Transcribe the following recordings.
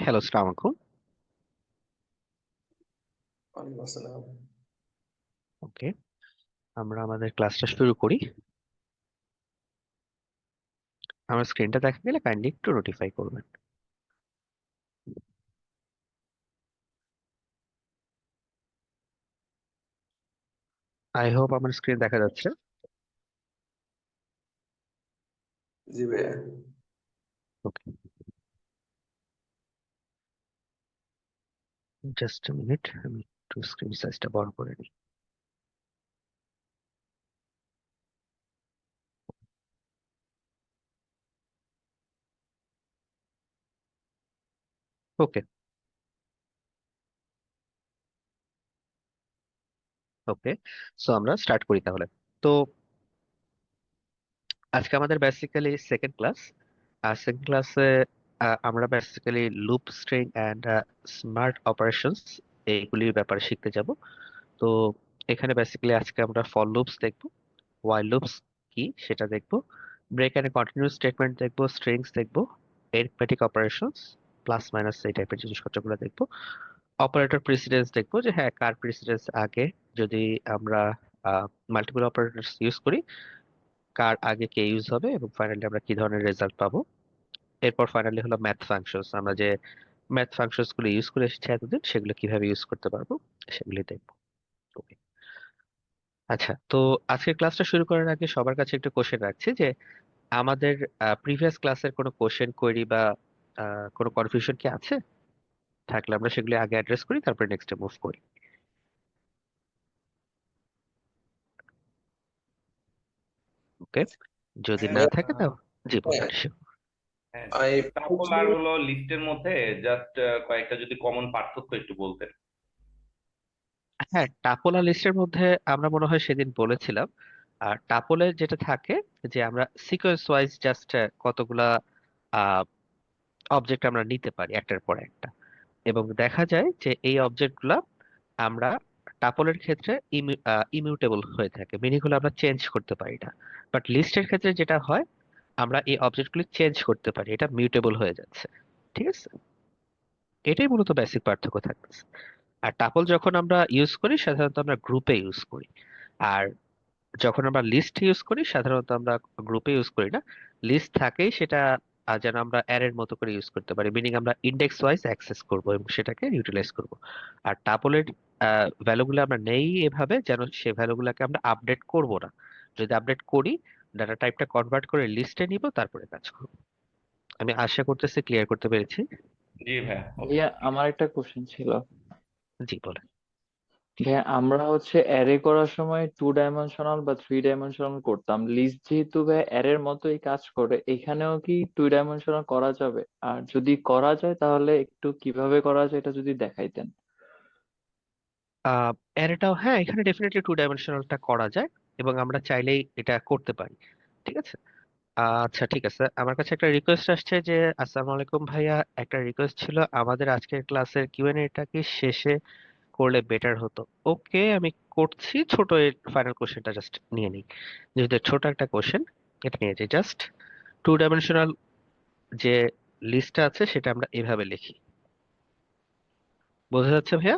Hello, আসসালামু আলাইকুম। ওয়ালাইকুম আসসালাম। ওকে, আমরা আমাদের ক্লাসটা শুরু করি। আমার স্ক্রিনটা দেখা গেলে কাইন্ডলি একটু নোটিফাই করবেন। আই হোপ আমার স্ক্রিন দেখা যাচ্ছে। জি ভাইয়া। ওকে, জাস্ট মিনিট, আমি একটু স্ক্রিন সাইজটা বড় করে নিই। ওকে। ওকে, সো আমরা স্টার্ট করি তাহলে। তো আজকে আমাদের বেসিক্যালি সেকেন্ড ক্লাস। আর সেকেন্ড ক্লাসে আমরা basically loop, string and smart operations এইগুলির ব্যাপারে শিখতে যাব। তো এখানে বেসিক্যালি আজকে আমরা ফর লুপস দেখবো, while loops কি সেটা দেখবো, ব্রেক এন্ড কন্টিনিউয়াস স্টেটমেন্ট দেখবো, স্ট্রিংস দেখবো, এরিথমেটিক অপারেশনস, প্লাস মাইনাস এই টাইপের জিনিসপত্রগুলো দেখবো। অপারেটর প্রিসিডেন্স দেখবো, যে হ্যাঁ কার প্রিসিডেন্স আগে, যদি আমরা মাল্টিপল অপারেটরস ইউজ করি কার আগে কে ইউজ হবে, এবং ফাইনালি আমরা কি ধরনের রেজাল্ট পাবো। এরপর ফাইনালি হলো ম্যাথ ফাংশনস, আমরা যে ম্যাথ ফাংশনস গুলো ইউজ করে এসেছি এতদিন সেগুলো কিভাবে ইউজ করতে পারবো সেগুলি দেখবো। Okay. আচ্ছা, তো আজকের ক্লাসটা শুরু করার আগে সবার কাছে একটা কোশ্চেন রাখছি, যে আমাদের প্রিভিয়াস ক্লাসের কোনো কোশ্চেন কোয়েরি বা কোনো কনফিউশন কি আছে? থাকলে আমরা সেগুলো আগে অ্যাড্রেস করি, তারপরে নেক্সটে মুভ করি। ওকে, যদি না ভাইয়া, থাকে তাও জি হ্যাঁ, বলবেন। হ্যাঁ, এই টাপল আর প্রথমে হলো লিস্টের মধ্যে জাস্ট কয়েকটা যদি কমন পার্থক্য একটু বলতেন। হ্যাঁ, টাপোলা লিস্টের মধ্যে আমরা মনে হয় সেদিন বলেছিলাম। আর টাপলে যেটা থাকে, যে আমরা সিকোয়েন্স ওয়াইজ জাস্ট কতগুলা অবজেক্ট আমরা নিতে পারি একটার পর একটা, এবং দেখা যায় যে এই অবজেক্টগুলা আমরা টাপলের ক্ষেত্রে ইমিউটেবল হয়ে থাকে, মিনিং হলো আমরা চেঞ্জ করতে পারি না। বাট লিস্টের ক্ষেত্রে যেটা হয়, আমরা এই অবজেক্টগুলি চেঞ্জ করতে পারি, এটা মিউটেবল হয়ে যাচ্ছে। ঠিক আছে, এটাই মূলত বেসিক পার্থক্য থাকতেছে। আর টাপল যখন আমরা ইউজ করি সাধারণত আমরা গ্রুপে ইউজ করি, আর যখন আমরা লিস্ট ইউজ করি সাধারণত আমরা গ্রুপে ইউজ করি না। লিস্ট থাকেই সেটা যেন আমরা অ্যারের মতো করে ইউজ করতে পারি, মিনিং আমরা ইন্ডেক্স ওয়াইজ অ্যাক্সেস করব এবং সেটাকে ইউটিলাইজ করব। আর টাপলের ভ্যালুগুলো আমরা নেই এভাবে যেন সে ভ্যালুগুলোকে আমরা আপডেট করব না। যদি আপডেট করি, ডাটা টাইপটা কনভার্ট করে লিস্টে নিব, তারপরে কাজ করব। আমি আশা করতেছি ক্লিয়ার করতে পেরেছি। জি ভাইয়া, ওকে। ভাইয়া আমার একটা কোশ্চেন ছিল। জি বলেন। ভাইয়া আমরা হচ্ছে অ্যারে করার সময় 2 ডাইমেনশনাল বা 3 ডাইমেনশনাল করতাম, লিস্ট যেহেতু ভাইয়া অ্যারের মতোই কাজ করে, এখানেও কি 2 ডাইমেনশনাল করা যাবে? আর যদি করা যায় তাহলে একটু কিভাবে করা যায় এটা যদি দেখাইতেন। অ্যারেটাও হ্যাঁ, এখানে ডেফিনেটলি টু ডাইমেনশনালটা করা যায়, এবং আমরা চাইলেই এটা করতে পারি। ঠিক আছে। আচ্ছা ঠিক আছে, আমার কাছে একটা রিকোয়েস্ট আসছে যে, আসসালামু আলাইকুম ভাইয়া, একটা রিকোয়েস্ট ছিল আমাদের আজকের ক্লাসের কিউএনএটা কি শেষে করলে বেটার হতো। ওকে, আমি করছি। ছোট এর ফাইনাল কোশ্চেনটা জাস্ট নিয়ে নিই, যেহেতু ছোট একটা কোশ্চেন, এটা নিয়ে যাই। জাস্ট টু ডাইমেনশনাল যে লিস্টটা আছে সেটা আমরা এভাবে লিখি, বোঝা যাচ্ছে ভাইয়া?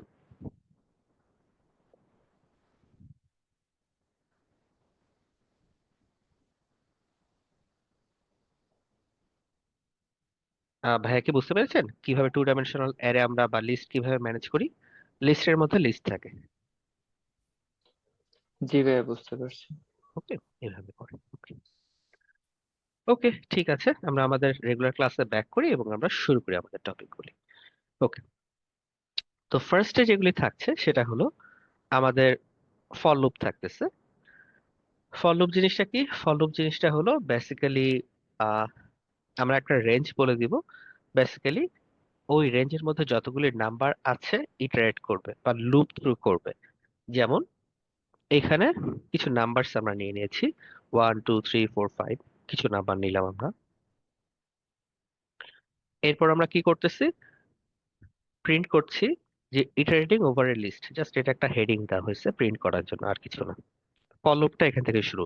ভাইয়া কি বুঝতে পেরেছেন কিভাবে টু ডাইমেনশনাল অ্যারে আমরা বা লিস্ট কিভাবে ম্যানেজ করি? লিস্টের মধ্যে লিস্ট থাকে। জি ভাইয়া, বুঝতে পারছি। ওকে, এভাবে করে। ওকে। ওকে, ঠিক আছে, আমরা আমাদের রেগুলার ক্লাসে ব্যাক করি এবং আমরা শুরু করি আমাদের টপিকগুলি। ওকে, তো ফার্স্টে যেগুলি থাকছে সেটা হলো আমাদের ফর লুপ থাকতেছে। ফর লুপ জিনিসটা কি? ফর লুপ জিনিসটা হলো বেসিক্যালি আমরা একটা রেঞ্জ বলে দিব। বেসিক্যালি ওই রেঞ্জের মধ্যে যতগুলি নাম্বার আছে ইটারেট করবে বা লুপ থ্রু করবে। যেমন এখানে কিছু নাম্বারস আমরা নিয়ে নিয়েছি, 1 2 3 4 5, কিছু নাম্বার নিলাম আমরা। এরপর আমরা কি করতেছি, প্রিন্ট করছি যে ইটারেটিং ওভার এ লিস্ট। জাস্ট এটা একটা হেডিং দেওয়া হয়েছে প্রিন্ট করার জন্য, আর কিছু না। ফর লুপটা এখান থেকে শুরু,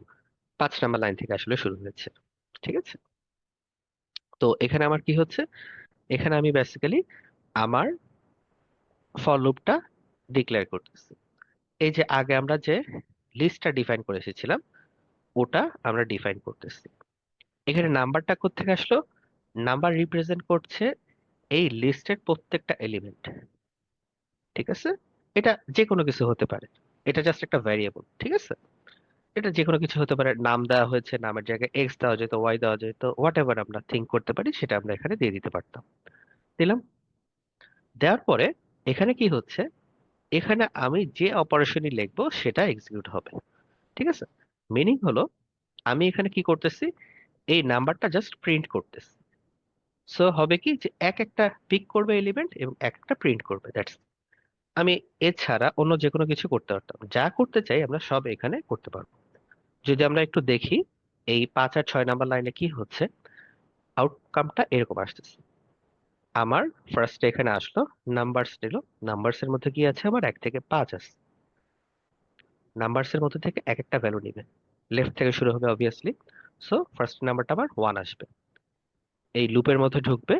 5 নাম্বার লাইন থেকে আসলে শুরু হয়েছে। ঠিক আছে। তো এখানে আমার কি হচ্ছে, এখানে আমি বেসিক্যালি আমার ফর লুপটা ডিক্লেয়ার করতেছি। এই যে আগে আমরা যে লিস্টটা ডিফাইন করে এসেছিলাম ওটা আমরা ডিফাইন করতেছি। এখানে নাম্বারটা কোত্থেকে আসলো? নাম্বার রিপ্রেজেন্ট করছে এই লিস্টের প্রত্যেকটা এলিমেন্ট। ঠিক আছে, এটা যে কোনো কিছু হতে পারে, এটা জাস্ট একটা ভ্যারিয়েবল। ঠিক আছে, এটা যে কোনো কিছু হতে পারে, নাম দেওয়া হয়েছে, নামের জায়গায় এক্স দেওয়া যেত, ওয়াই দেওয়া যেত, হোয়াট এভার আমরা থিঙ্ক করতে পারি সেটা আমরা এখানে দিয়ে দিতে পারতাম। দিলাম। দেওয়ার পরে এখানে কি হচ্ছে, এখানে আমি যে অপারেশনই লিখবো সেটা এক্সিকিউট হবে। ঠিক আছে, মিনিং হলো আমি এখানে কি করতেছি, এই নাম্বারটা জাস্ট প্রিন্ট করতেছি। সো হবে কি যে এক একটা পিক করবে এলিমেন্ট এবং এক একটা প্রিন্ট করবে, দ্যাটস। আমি এছাড়া অন্য যে কোনো কিছু করতে পারতাম, যা করতে চাই আমরা সব এখানে করতে পারবো। যদি আমরা একটু দেখি এই 5 আর 6 নাম্বার লাইনে কি হচ্ছে, আউটকামটা এরকম আসতেছে। আমার ফার্স্টে এখানে আসলো, নাম্বারস নিল, নাম্বারস এর মধ্যে কি আছে, আমার 1 থেকে 5 আছে। নাম্বারস এর মধ্যে থেকে এক একটা ভ্যালু নিবে, লেফট থেকে শুরু হবে অবভিয়াসলি। সো ফার্স্ট নাম্বারটা আমার 1 আসবে। এই লুপের মধ্যে ঢুকবে,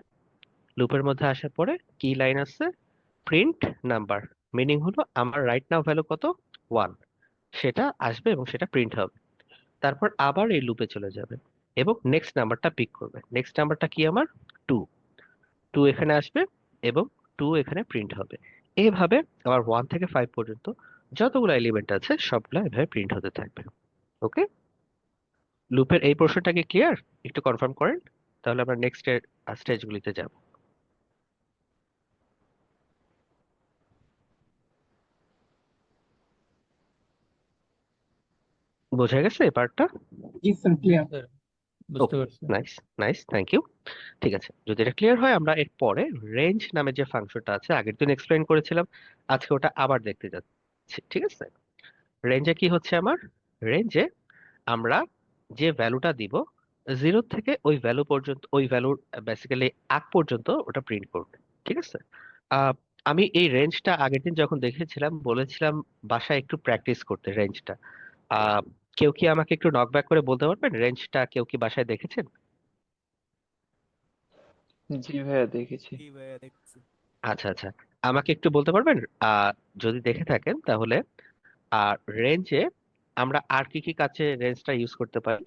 লুপের মধ্যে আসার পরে কি লাইন আছে, প্রিন্ট নাম্বার। মিনিং হলো আমার রাইট নাও ভ্যালু কত, 1, সেটা আসবে এবং সেটা প্রিন্ট হবে। তারপর আবার এই লুপে চলে যাবে এবং নেক্সট নাম্বারটা পিক করবে। নেক্সট নাম্বারটা কি আমার, 2, 2 এখানে আসবে এবং 2 এখানে প্রিন্ট হবে। এইভাবে আমার 1 থেকে 5 পর্যন্ত যতগুলো এলিমেন্ট আছে সবগুলো এভাবে প্রিন্ট হতে থাকবে। ওকে, লুপের এই পোর্শনটা কি ক্লিয়ার? একটু কনফার্ম করেন, তাহলে আমরা নেক্সট স্টেজগুলিতে যাব। বোঝা গেছে এই পার্টটা? জি স্যার, ক্লিয়ার। বুঝতে ওকে, পারছি। Nice nice, thank you. ঠিক আছে, যদি এটা ক্লিয়ার হয় আমরা এর পরে রেঞ্জ নামে যে ফাংশনটা আছে আগের দিন এক্সপ্লেইন করেছিলাম, আজকে ওটা আবার দেখতে যাচ্ছি। ঠিক আছে, রেঞ্জে কি হচ্ছে আমার, রেঞ্জে আমরা যে ভ্যালুটা দিব 0 থেকে ওই ভ্যালু পর্যন্ত, ওই ভ্যালুর বেসিক্যালি আগ পর্যন্ত ওটা প্রিন্ট করবে। ঠিক আছে, আহ, আমি এই রেঞ্জটা আগের দিন যখন দেখেছিলাম বলেছিলাম বাসায় একটু প্র্যাকটিস করতে রেঞ্জটা। আহ কেউ কি আমাকে একটু নকব্যাক করে বলতে পারবেন রেঞ্জটা কেউ কি বাসায় দেখেছেন? জি ভাইয়া, দেখেছি। আচ্ছা আচ্ছা, আমাকে একটু বলতে পারবেন আহ যদি দেখে থাকেন তাহলে রেঞ্জে আমরা আর কি কি কাজে রেঞ্জটা ইউজ করতে পারি?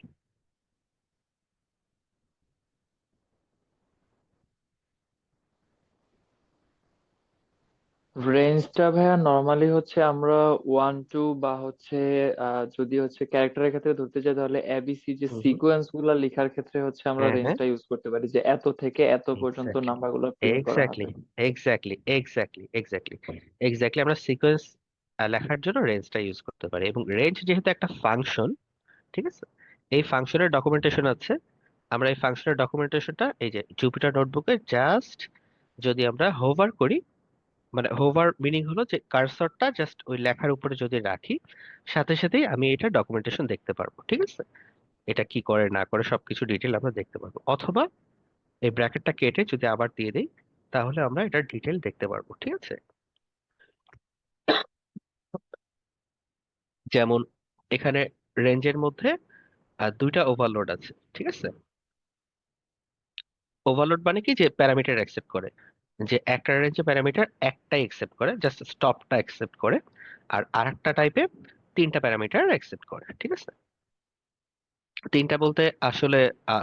রেঞ্জটা ভাইয়া নর্মালি হচ্ছে আমরা 1 2 বা হচ্ছে যদি হচ্ছে ক্যারেক্টারের ক্ষেত্রে ধরতে চাই তাহলে এবিসি যে হুম হুম, সিকোয়েন্স গুলা লেখার ক্ষেত্রে হচ্ছে আমরা হ্যাঁ হ্যাঁ, রেঞ্জটা ইউজ করতে পারি, যে এত থেকে এত পর্যন্ত এক্স্যাক্টলি নাম্বারগুলো প্রিন্ট করা এক্স্যাক্টলি হবে। এক্স্যাক্টলি এক্স্যাক্টলি এক্স্যাক্টলি এক্স্যাক্টলি আমরা সিকোয়েন্স লেখার জন্য রেঞ্জটা ইউজ করতে পারি। এবং রেঞ্জ যেহেতু একটা ফাংশন, ঠিক আছে, এই ফাংশনের ডকুমেন্টেশন আছে। আমরা এই ফাংশনের ডকুমেন্টেশনটা এই যে জুপিটার নোটবুকে জাস্ট যদি আমরা হোভার করি, মানে হোভার মিনিং হলো যে কার্সরটা জাস্ট ওই লেখার উপরে যদি রাখি, সাথে সাথেই আমি এটা ডকুমেন্টেশন দেখতে পারবো। ঠিক আছে, এটা কি করে না করে সবকিছু ডিটেল আমরা দেখতে পারবো। অথবা এই ব্র্যাকেটটা কেটে যদি আবার দিয়ে দেই তাহলে আমরা এটা ডিটেল দেখতে পারবো। ঠিক আছে, যেমন এখানে রেঞ্জের মধ্যে দুইটা ওভারলোড আছে। ঠিক আছে, ওভারলোড মানে কি, যে প্যারামিটার অ্যাকসেপ্ট করে, যে একটা রেঞ্জে প্যারামিটার একটাই অ্যাকসেপ্ট করে, জাস্ট স্টপটা অ্যাকসেপ্ট করে, আর আরেকটা টাইপে 3টা প্যারামিটার অ্যাকসেপ্ট করে। ঠিক আছে, 3টা বলতে আসলে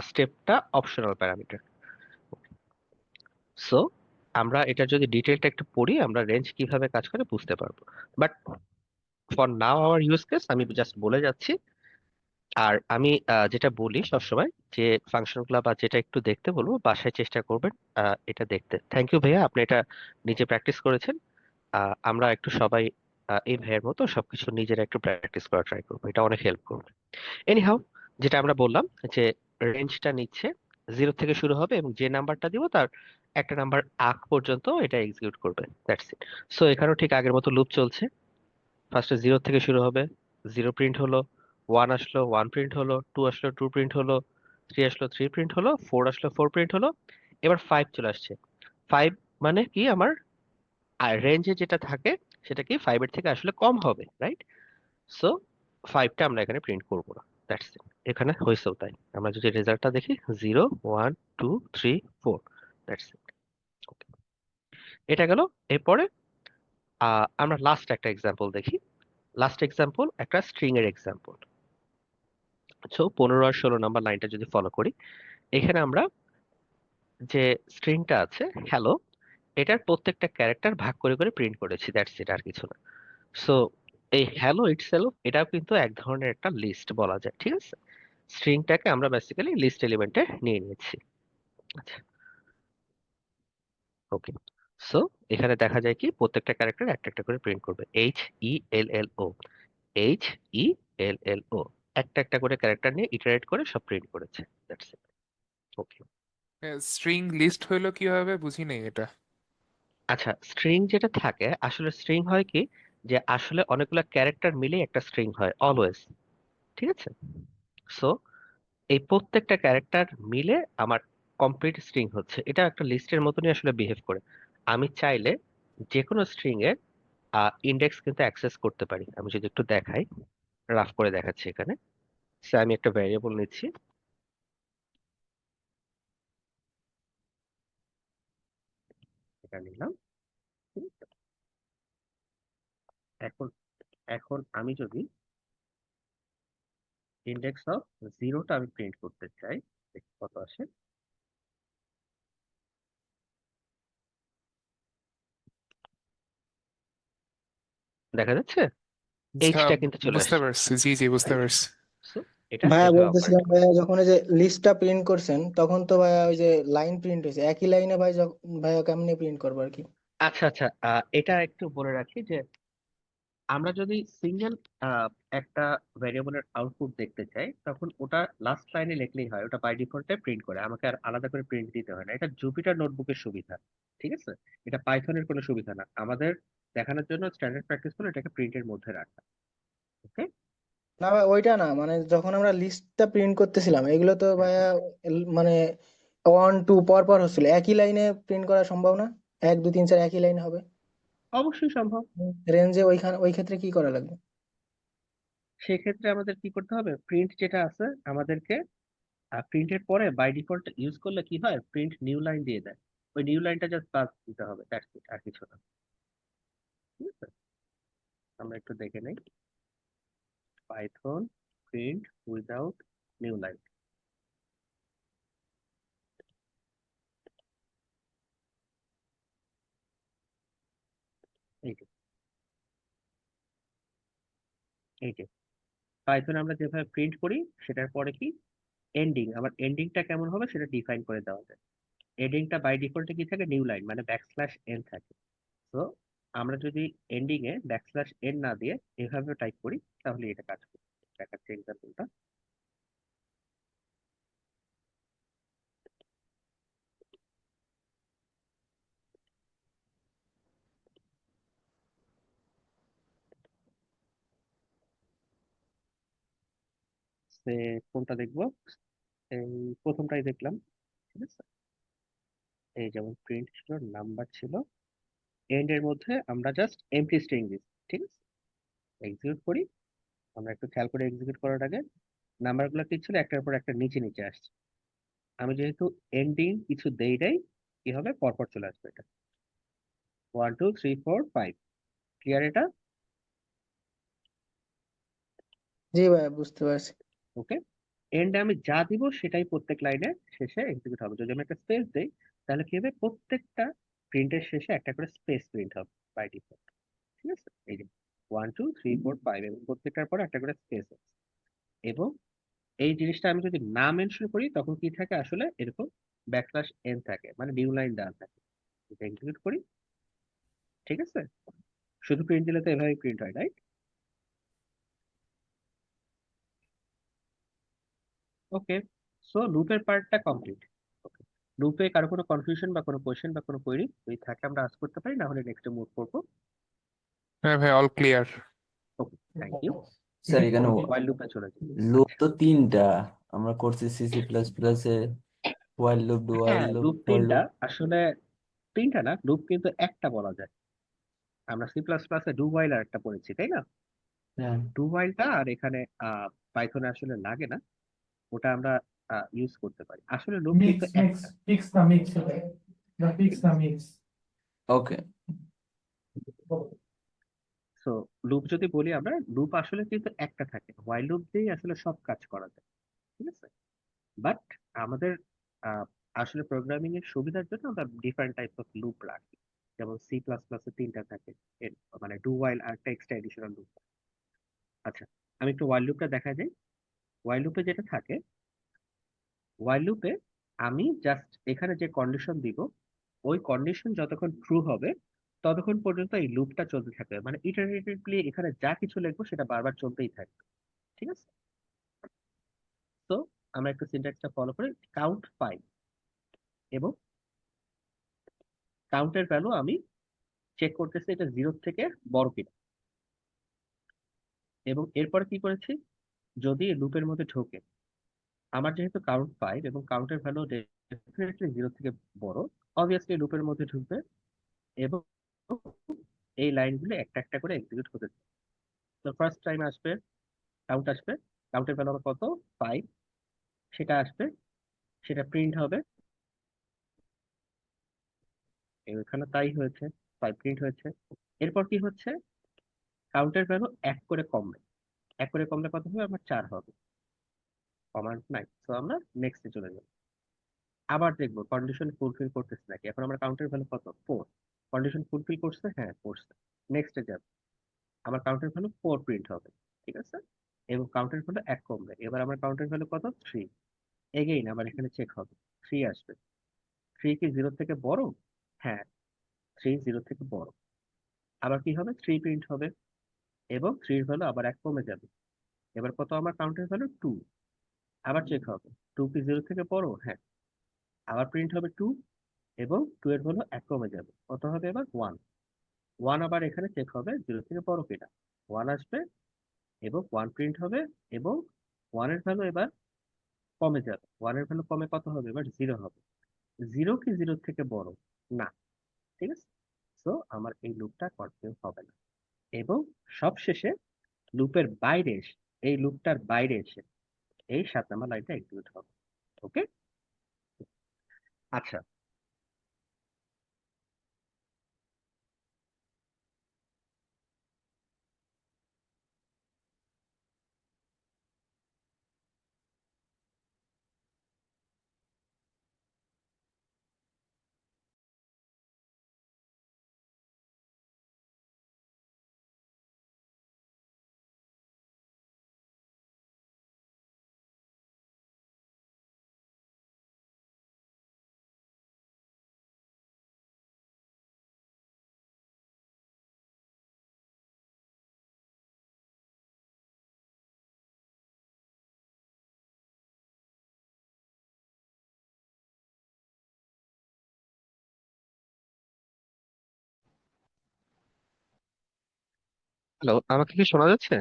স্টেপটা অপশনাল প্যারামিটার। সো আমরা এটা যদি ডিটেলটা একটু পড়ি আমরা রেঞ্জ কিভাবে কাজ করে বুঝতে পারবো। But for now hour use case আমি জাস্ট বলে যাচ্ছি। আর আমি যেটা বলি সবসময়, যে ফাংশনগুলো বা যেটা একটু দেখতে বলবো বাসায় চেষ্টা করবেন এটা দেখতে। থ্যাংক ইউ ভাইয়া, আপনি এটা নিজে প্র্যাকটিস করেছেন। আমরা একটু সবাই এই ভাইয়ের মতো সবকিছু নিজেরা একটু প্র্যাকটিস করা ট্রাই করবো, এটা অনেক হেল্প করবে। এনিহাউ, যেটা আমরা বললাম যে রেঞ্জটা নিচ্ছে 0 থেকে শুরু হবে এবং যে নাম্বারটা দিব তার একটা নাম্বার আগ পর্যন্ত এটা এক্সিকিউট করবে, দ্যাটস ইট। সো এখানেও ঠিক আগের মতো লুপ চলছে। ফার্স্টে 0 থেকে শুরু হবে, 0 প্রিন্ট হলো, 1 আসলো, 1 প্রিন্ট হলো, 2 আসলো, 2 প্রিন্ট হলো, 3 আসলো, 3 প্রিন্ট হলো, 4 আসলো, 4 প্রিন্ট হলো। এবার 5 চলে আসছে। 5 মানে কি, আমার রেঞ্জে যেটা থাকে সেটা কি 5 এর থেকে আসলে কম হবে, রাইট? সো 5টা আমরা এখানে প্রিন্ট করব না, দ্যাটস ইট। এখানে হয়েছেও তাই। আমরা যদি রেজাল্টটা দেখি 0 1 2 3 4, দ্যাটস ইট। এটা গেল। এরপরে আমরা লাস্ট একটা এক্সাম্পল দেখি। লাস্ট এক্সাম্পল একটা স্ট্রিং এর এক্সাম্পল। সো 15 আর 16 নাম্বার লাইনটা যদি ফলো করি, এখানে আমরা যে স্ট্রিংটা আছে হ্যালো, এটার প্রত্যেকটা ক্যারেক্টার ভাগ করে করে প্রিন্ট করেছি, দ্যাটস ইট, আর কিছু না। সো এই হ্যালো ইটসেলফ এটাও কিন্তু এক ধরনের একটা লিস্ট বলা যায়, ঠিক আছে? স্ট্রিংটাকে আমরা বেসিক্যালি লিস্ট এলিমেন্টে নিয়ে নিয়েছি। আচ্ছা, ওকে। সো এখানে দেখা যায় কি প্রত্যেকটা ক্যারেক্টার একটা একটা করে প্রিন্ট করবে, HELLO, HELLO, একটা একটা করে ক্যারেক্টার নিয়ে ইটারেট করে সব প্রিন্ট করেছে, that's it. Okay. String list হইলো কিভাবে বুঝি নেই এটা। আচ্ছা, স্ট্রিং যেটা থাকে আসলে স্ট্রিং হয় কি, যে আসলে অনেকগুলো ক্যারেক্টার মিলে একটা স্ট্রিং হয় অলওয়েজ, ঠিক আছে? সো এই প্রত্যেকটা ক্যারেক্টার মিলে আমার কমপ্লিট স্ট্রিং হচ্ছে, এটা একটা লিস্টের মতনই আসলে বিহেভ করে। আমি চাইলে যে কোনো স্ট্রিং এর ইন্ডেক্স কিন্তু অ্যাক্সেস করতে পারি। আমি যদি একটু দেখাই, রাফ করে দেখাচ্ছি এখানে। সে আমি একটা ভ্যারিয়েবল নিচ্ছি, এটা নিলাম, ঠিক আছে? এখন এখন আমি যদি ইন্ডেক্স অফ জিরোটা আমি প্রিন্ট করতে চাই, দেখি কত আসে। দেখা যাচ্ছে আচ্ছা, এইচটা কিন্তু চলে বুঝতে আসছে, পারছি, জি জি বুঝতে রাইট? পারছি। সো এটা ভাইয়া এইভাবে অপারেট বলতেছিলাম, করে। ভাইয়া যখন এই যে লিস্টটা প্রিন্ট করছেন তখন তো ভাইয়া ওই যে লাইন প্রিন্ট হয়েছে একই লাইনে, ভাই ভাইয়া কেমনে প্রিন্ট করবো আর কি? আচ্ছা আচ্ছা, এটা একটু বলে রাখি যে আমরা যদি সিঙ্গেল একটা ভ্যারিয়েবলের আউটপুট দেখতে চাই, তখন ওটা লাস্ট লাইনে লিখলেই হয়, ওটা বাই ডিফল্টে প্রিন্ট করে, আমাকে আর আলাদা করে প্রিন্ট দিতে হয় না। এটা জুপিটার নোটবুকের সুবিধা, ঠিক আছে? এটা পাইথনের কোনো সুবিধা না। আমাদের দেখানোর জন্য স্ট্যান্ডার্ড প্র্যাকটিস হলো এটাকে প্রিন্টের মধ্যে রাখা। ওকে। না ভাই, ওইটা না, মানে যখন আমরা লিস্টটা প্রিন্ট করতেছিলাম এগুলো তো হ্যাঁ ভাইয়া হ্যাঁ, মানে 1 2 পর পর হচ্ছিল, একই লাইনে প্রিন্ট করা সম্ভব না? 1 2 3 4 একই লাইনে হবে অবশ্যই সম্ভব। রেঞ্জে, ওই ক্ষেত্রে কি করা লাগবে? সেক্ষেত্রে আমাদের কি করতে হবে, প্রিন্ট যেটা আছে আমাদেরকে প্রিন্টের পরে বাই ডিফল্ট ইউজ করলে কি হয়, প্রিন্ট নিউ লাইন দিয়ে দেয়, ওই নিউ লাইনটা জাস্ট পাস দিতে হবে, দ্যাটস ইট, আর কিছু না, ঠিক আছে? আমরা একটু দেখে নেই, Python print without new line. এই যে এই যে পাইথন আমরা যেভাবে প্রিন্ট করি সেটার পরে কি এন্ডিং, আমার এন্ডিংটা কেমন হবে সেটা ডিফাইন করে দেওয়া যায়। এন্ডিংটা বাই ডিফল্টে কি থাকে, নিউ লাইন, মানে ব্যাকস্ল্যাশ এন থাকে। তো আমরা যদি এন্ডিং এ ব্যাকস্ল্যাশ এন না দিয়ে এভাবে টাইপ করি, তাহলে এটা কাজ করবে। দেখাচ্ছি এক্সাম্পলটা। সে কোনটা দেখবো, এই প্রথমটাই দেখলাম, ঠিক আছে? এই যেমন প্রিন্ট ছিল, নাম্বার ছিল, এন্ড এর মধ্যে আমরা জাস্ট এমটি স্ট্রিং দিচ্ছি, ঠিক আছে? এক্সিকিউট করি, আমরা একটু খেয়াল করে এক্সিকিউট করার আগে নাম্বারগুলো কি ছিল একটার পর একটা নিচে নিচে আসছে। আমি যেহেতু এন্ডিং কিছু দেই নাই, কি হবে, পরপর চলে আসবে এটা, 1 2 3 4 5, ক্লিয়ার এটা? জি ভাইয়া, বুঝতে পারছি। ওকে। এন্ডে আমি যা দিব সেটাই প্রত্যেক লাইনে শেষে এক্সিকিউট হবে। যদি আমি একটা স্পেস দেই, তাহলে কি হবে, প্রত্যেকটা প্রিন্টের শেষে একটা করে স্পেস প্রিন্ট হবে বাই ডিফল্ট, ঠিক আছে? এই যে 1 2 3 4 5, এবং প্রত্যেকটার পরে একটা করে স্পেস আছে। এবং এই জিনিসটা আমি যদি না মেনশন করি তখন কি থাকে, আসলে এরকম ব্যাকস্ল্যাশ এন থাকে, মানে নিউ লাইন দেওয়া থাকে। এটা এক্সিকিউট করি, ঠিক আছে? শুধু প্রিন্ট দিলে তো এভাবে প্রিন্ট হয়, রাইট? ওকে। সো লুপের পার্টটা কমপ্লিট। ওকে। লুপে কারো কোনো কনফিউশন বা কোনো কোয়েশ্চেন বা কোনো কোয়েরি যদি থাকে আমরা আজ করতে পারি, না হলে নেক্সটে মুভ করবো। হ্যাঁ ভাই, all clear. Okay, thank you. Sir এখানে হোয়াইল লুপে চলে যাই। লুপ তো তিনটা আমরা করছি C++ এ, হোয়াইল লুপ, ডু হোয়াইল হ্যাঁ, লুপ, লুপ ফর তিনটা, লুপ। আসলে তিনটা না, লুপ কিন্তু একটা বলা যায়। আমরা C++ এ ডু হোয়াইল আর একটা পড়েছি, তাই না? হ্যাঁ, ডু হোয়াইলটা আর এখানে পাইথনে আসলে লাগে না, ওটা আমরা ইউজ করতে পারি। আসলে লুপ কিন্তু Mix, একটা, fix the mix, the ঠিক fix the আছে? mix. ওকে। সো লুপ যদি বলি আমরা, লুপ আসলে কিন্তু একটা থাকে, হোয়াইল লুপ দিয়েই আসলে সব কাজ করা যায়, ঠিক আছে? বাট আমাদের আহ, আসলে প্রোগ্রামিং এর সুবিধার জন্য আমরা ডিফারেন্ট টাইপ অফ লুপ রাখি। যেমন সি প্লাস প্লাস এ তিনটা থাকে, মানে ডু ওয়াইল আর একটা এক্সট্রা এডিশনাল লুপ। আচ্ছা, আমি একটু ওয়াইল লুপটা দেখা যাই। ওয়াইল লুপে যেটা থাকে, ওয়াইল লুপে আমি জাস্ট এখানে যে কন্ডিশন দিব, ওই কন্ডিশন যতক্ষণ ট্রু হবে ততক্ষণ পর্যন্ত এই লুপটা চলতে থাকবে, মানে ইটারেটিভলি এখানে যা কিছু লিখবো সেটা বারবার চলতেই থাকবে, ঠিক আছে? তো আমরা একটু সিনট্যাক্সটা ফলো করি। কাউন্ট 5, এবং কাউন্টের ভ্যালু আমি চেক করতেছি এটা 0 থেকে বড় কিনা। এবং এরপরে কি করেছি, যদি লুপের মধ্যে ঢোকে, আমার যেহেতু কাউন্ট 5 এবং কাউন্টের ভ্যালু ডেফিনেটলি 0 থেকে বড়, অবভিয়াসলি লুপের মধ্যে ঢুকবে এবং এই লাইনগুলো একটা একটা করে এক্সিকিউট হতে থাকবে। তো ফার্স্ট টাইম আসবে, কাউন্ট আসবে, কাউন্টের ভ্যালু আমার কত, 5, সেটা আসবে, সেটা প্রিন্ট হবে। এখানে তাই হয়েছে, 5 প্রিন্ট হয়েছে। এরপর কি হচ্ছে, কাউন্টের ভ্যালু এক করে কমবে, এক করে কমলে কত হবে, আমার 4 হবে, কমান্ড নাই। তো আমরা নেক্সটে চলে যাব, আবার দেখবো কন্ডিশন ফুলফিল করতেছে নাকি। এখন আমার কাউন্টের ভ্যালু কত, 4, কন্ডিশন ফুলফিল করছে, হ্যাঁ করছে, নেক্সটে যাব, আমার কাউন্টের ভ্যালু 4 প্রিন্ট হবে, ঠিক আছে? এবং কাউন্টের ভ্যালু এক কমবে, এবার আমার কাউন্টের ভ্যালু কত, 3, এগেইন আবার এখানে চেক হবে, 3 আসবে। 3 কি 0 থেকে বড়? হ্যাঁ, 3 0 থেকে বড়। আবার কি হবে, 3 প্রিন্ট হবে এবং 3 এর ভ্যালু আবার এক কমে যাবে। এবার কত আমার কাউন্টের ভ্যালু, 2, আবার চেক হবে, 2 কি 0 থেকে বড়? হ্যাঁ, আবার প্রিন্ট হবে 2 এবং 2 এর ভ্যালু এক কমে যাবে, কত হবে এবার, 1, 1 আবার এখানে চেক হবে 0 থেকে বড় কিনা, 1 আসবে এবং 1 প্রিন্ট হবে এবং 1 এর ভ্যালু এবার কমে যাবে, 1 এর ভ্যালু কমে কত হবে এবার, 0 হবে। 0 কি 0 থেকে বড়? না, ঠিক আছে? সো আমার এই লুপটা কন্টিনিউ হবে না। এবং সবশেষে লুপের বাইরে এসে, এই লুপটার বাইরে এসে এই 7 নাম্বার লাইনটা এক্সিকিউট হবে। ওকে, আচ্ছা। হ্যালো, আমাকে কি শোনা যাচ্ছে?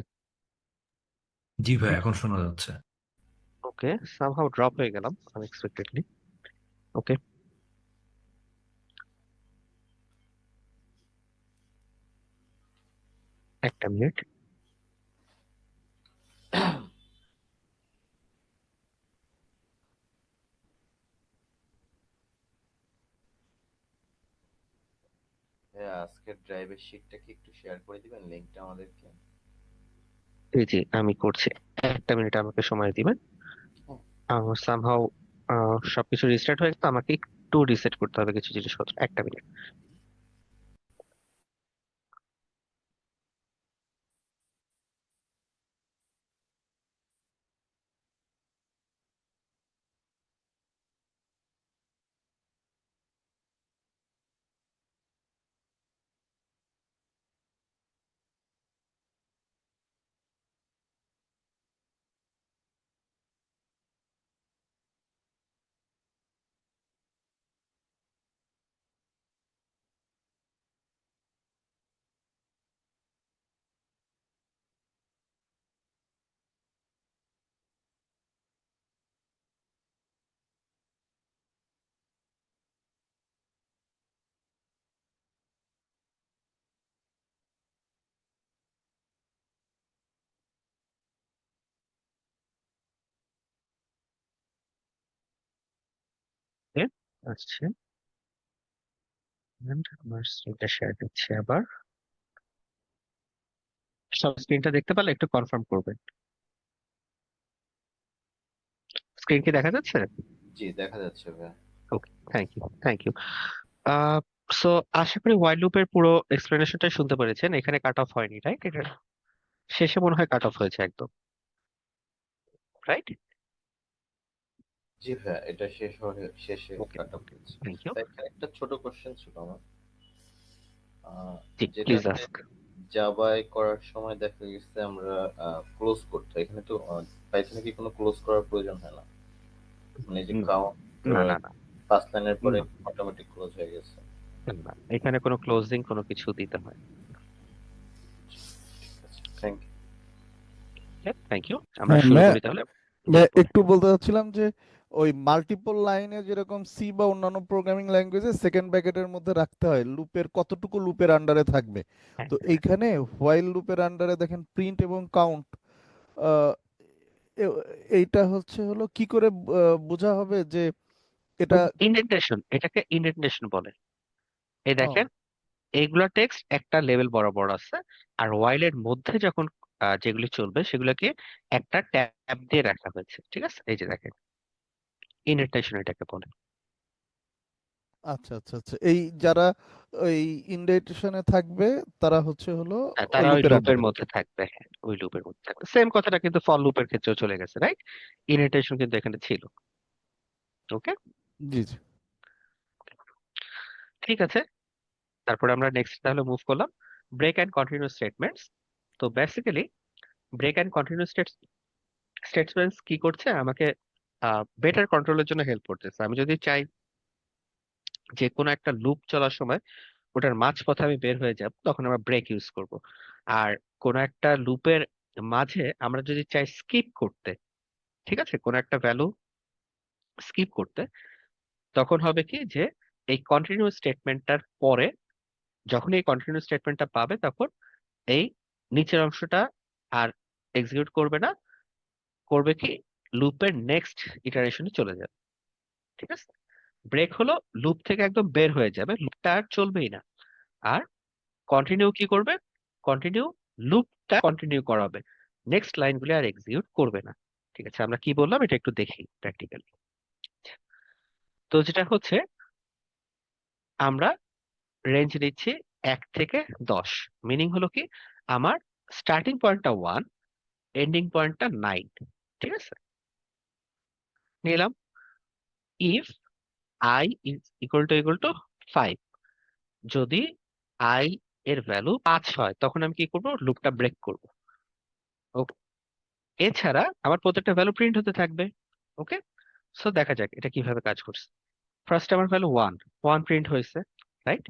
জি ভাই, এখন শোনা যাচ্ছে। ওকে, সামহাউ ড্রপ হয়ে গেলাম আনএক্সপেক্টেডলি। ওকে, একটা মিনিট। হ্যাঁ, আজকের ড্রাইভের শিটটা কি একটু শেয়ার করে দিবেন লিঙ্কটা আমাদেরকে? জি জি, আমি করছি, একটা মিনিট আমাকে সময় দিবেন। সামহাউ সবকিছু রিস্টার্ট হয়ে গেছে, আমাকে একটু রিসেট করতে হবে কিছু জিনিসপত্র, একটা মিনিট। আসছে। And আমার স্ক্রিনটা শেয়ার দিচ্ছি আবার। সব স্ক্রিনটা দেখতে পারলে একটু কনফার্ম করবেন। স্ক্রিন কি দেখা যাচ্ছে? জি দেখা যাচ্ছে ভাইয়া। Okay, thank you, thank you. So আশা করি ওয়াইল লুপের পুরো এক্সপ্লেনেশনটা শুনতে পেরেছেন। এখানে কাট অফ হয়নি, রাইট? এটা শেষে মনে হয় কাট অফ হয়েছে একদম, রাইট? জি ভাইয়া, এটা শেষে ওকে, কাট অফ হয়েছে। Thank you. এখানে একটা ছোট কোশ্চেন ছিল আমার, জি, যেটা প্লিজ হচ্ছে আস্ক। জাভায় করার সময় দেখা গেছে আমরা ক্লোজ করতে হয়। এখানে তো পাইথনে কি কোনো ক্লোজ করার প্রয়োজন হয় না? মানে যে কাউন্ট না না না ফার্স্ট লাইনের পরে না, অটোমেটিক ক্লোজ হয়ে গেছে। না, এখানে কোনো ক্লোজিং কোনো কিছু দিতে হয়। Thank you. থ্যাংক ইউ, আমরা হ্যাঁ শুরু করি তাহলে। একটু বলতে চাচ্ছিলাম যে ওই মাল্টিপল লাইনে যেরকম সি বা অন্যান্য প্রোগ্রামিং ল্যাঙ্গুয়েজে সেকেন্ড ব্র্যাকেটের মধ্যে রাখতে হয় লুপের কতটুকু লুপের আন্ডারে থাকবে, হ্যাঁ, তো এইখানে হোয়াইল লুপের আন্ডারে দেখেন প্রিন্ট এবং কাউন্ট, এইটা হলো কি করে বোঝা হবে যে এটা ইন্ডেন্টেশন, এটাকে ইন্ডেন্টেশন বলে। এই ও, দেখেন, এইগুলা টেক্সট একটা লেভেল বরাবর আছে, আর while এর মধ্যে যখন যেগুলি চলবে সেগুলোকে একটা ট্যাব দিয়ে রাখা হয়েছে, ঠিক আছে? এই যে দেখেন, ইন্ডেন্টেশন এটাকে বলে। আচ্ছা আচ্ছা আচ্ছা, এই যারা ওই ইন্ডেন্টেশনে থাকবে তারা হলো তারা ওই লুপের লুপের আন্ডারে। মধ্যে থাকবে, হ্যাঁ, ওই লুপের মধ্যে থাকবে। সেম কথাটা কিন্তু ফর লুপের ক্ষেত্রেও চলে গেছে, রাইট? ইন্ডেন্টেশন কিন্তু এখানে ছিল। ওকে, জি জি। ঠিক আছে। তারপরে আমরা নেক্সট তাহলে মুভ করলাম, ব্রেক অ্যান্ড কন্টিনিউ স্টেটমেন্টস। তো basically break and continue statements কি করছে, আমাকে বেটার কন্ট্রোলের জন্য হেল্প করতেছে। আমি যদি চাই যে কোনো একটা লুপ চলার সময় ওটার মাঝপথে আমি বের হয়ে যাব, তখন আমরা ব্রেক ইউজ করব। আর কোনো একটা লুপের মাঝে আমরা যদি চাই স্কিপ করতে, ঠিক আছে, কোনো একটা ভ্যালু স্কিপ করতে, তখন হবে কি যে এই কন্টিনিউ স্টেটমেন্টটার পরে যখন এই কন্টিনিউ স্টেটমেন্টটা পাবে, তখন এই নিচের অংশটা আর এক্সিকিউট করবে না, করবে কি লুপের নেক্সট ইটারেশনে চলে যাবে, ঠিক আছে? ব্রেক হলো লুপ থেকে একদম বের হয়ে যাবে, লুপটা আর চলবেই না। আর কন্টিনিউ কি করবে? কন্টিনিউ লুপটা কন্টিনিউ করাবে, নেক্সট লাইনগুলো আর এক্সিকিউট করবে না। ঠিক আছে, আমরা কি বললাম এটা একটু দেখি প্র্যাকটিক্যালি। তো যেটা হচ্ছে, আমরা রেঞ্জ নিচ্ছি 1 থেকে 10। মিনিং হলো কি, আমার স্টার্টিং পয়েন্টটা 1, এন্ডিং পয়েন্টটা 9, ঠিক আছে? নিলাম if i is equal to 5, যদি i এর ভ্যালু 5 হয়, তখন আমি কি করব? লুপটা ব্রেক করব। ওকে, এছাড়া আমার প্রত্যেকটা ভ্যালু প্রিন্ট হতে থাকবে। ওকে, সো দেখা যাক এটা কিভাবে কাজ করছে। ফার্স্ট আমার ভ্যালু 1 প্রিন্ট হয়েছে, রাইট?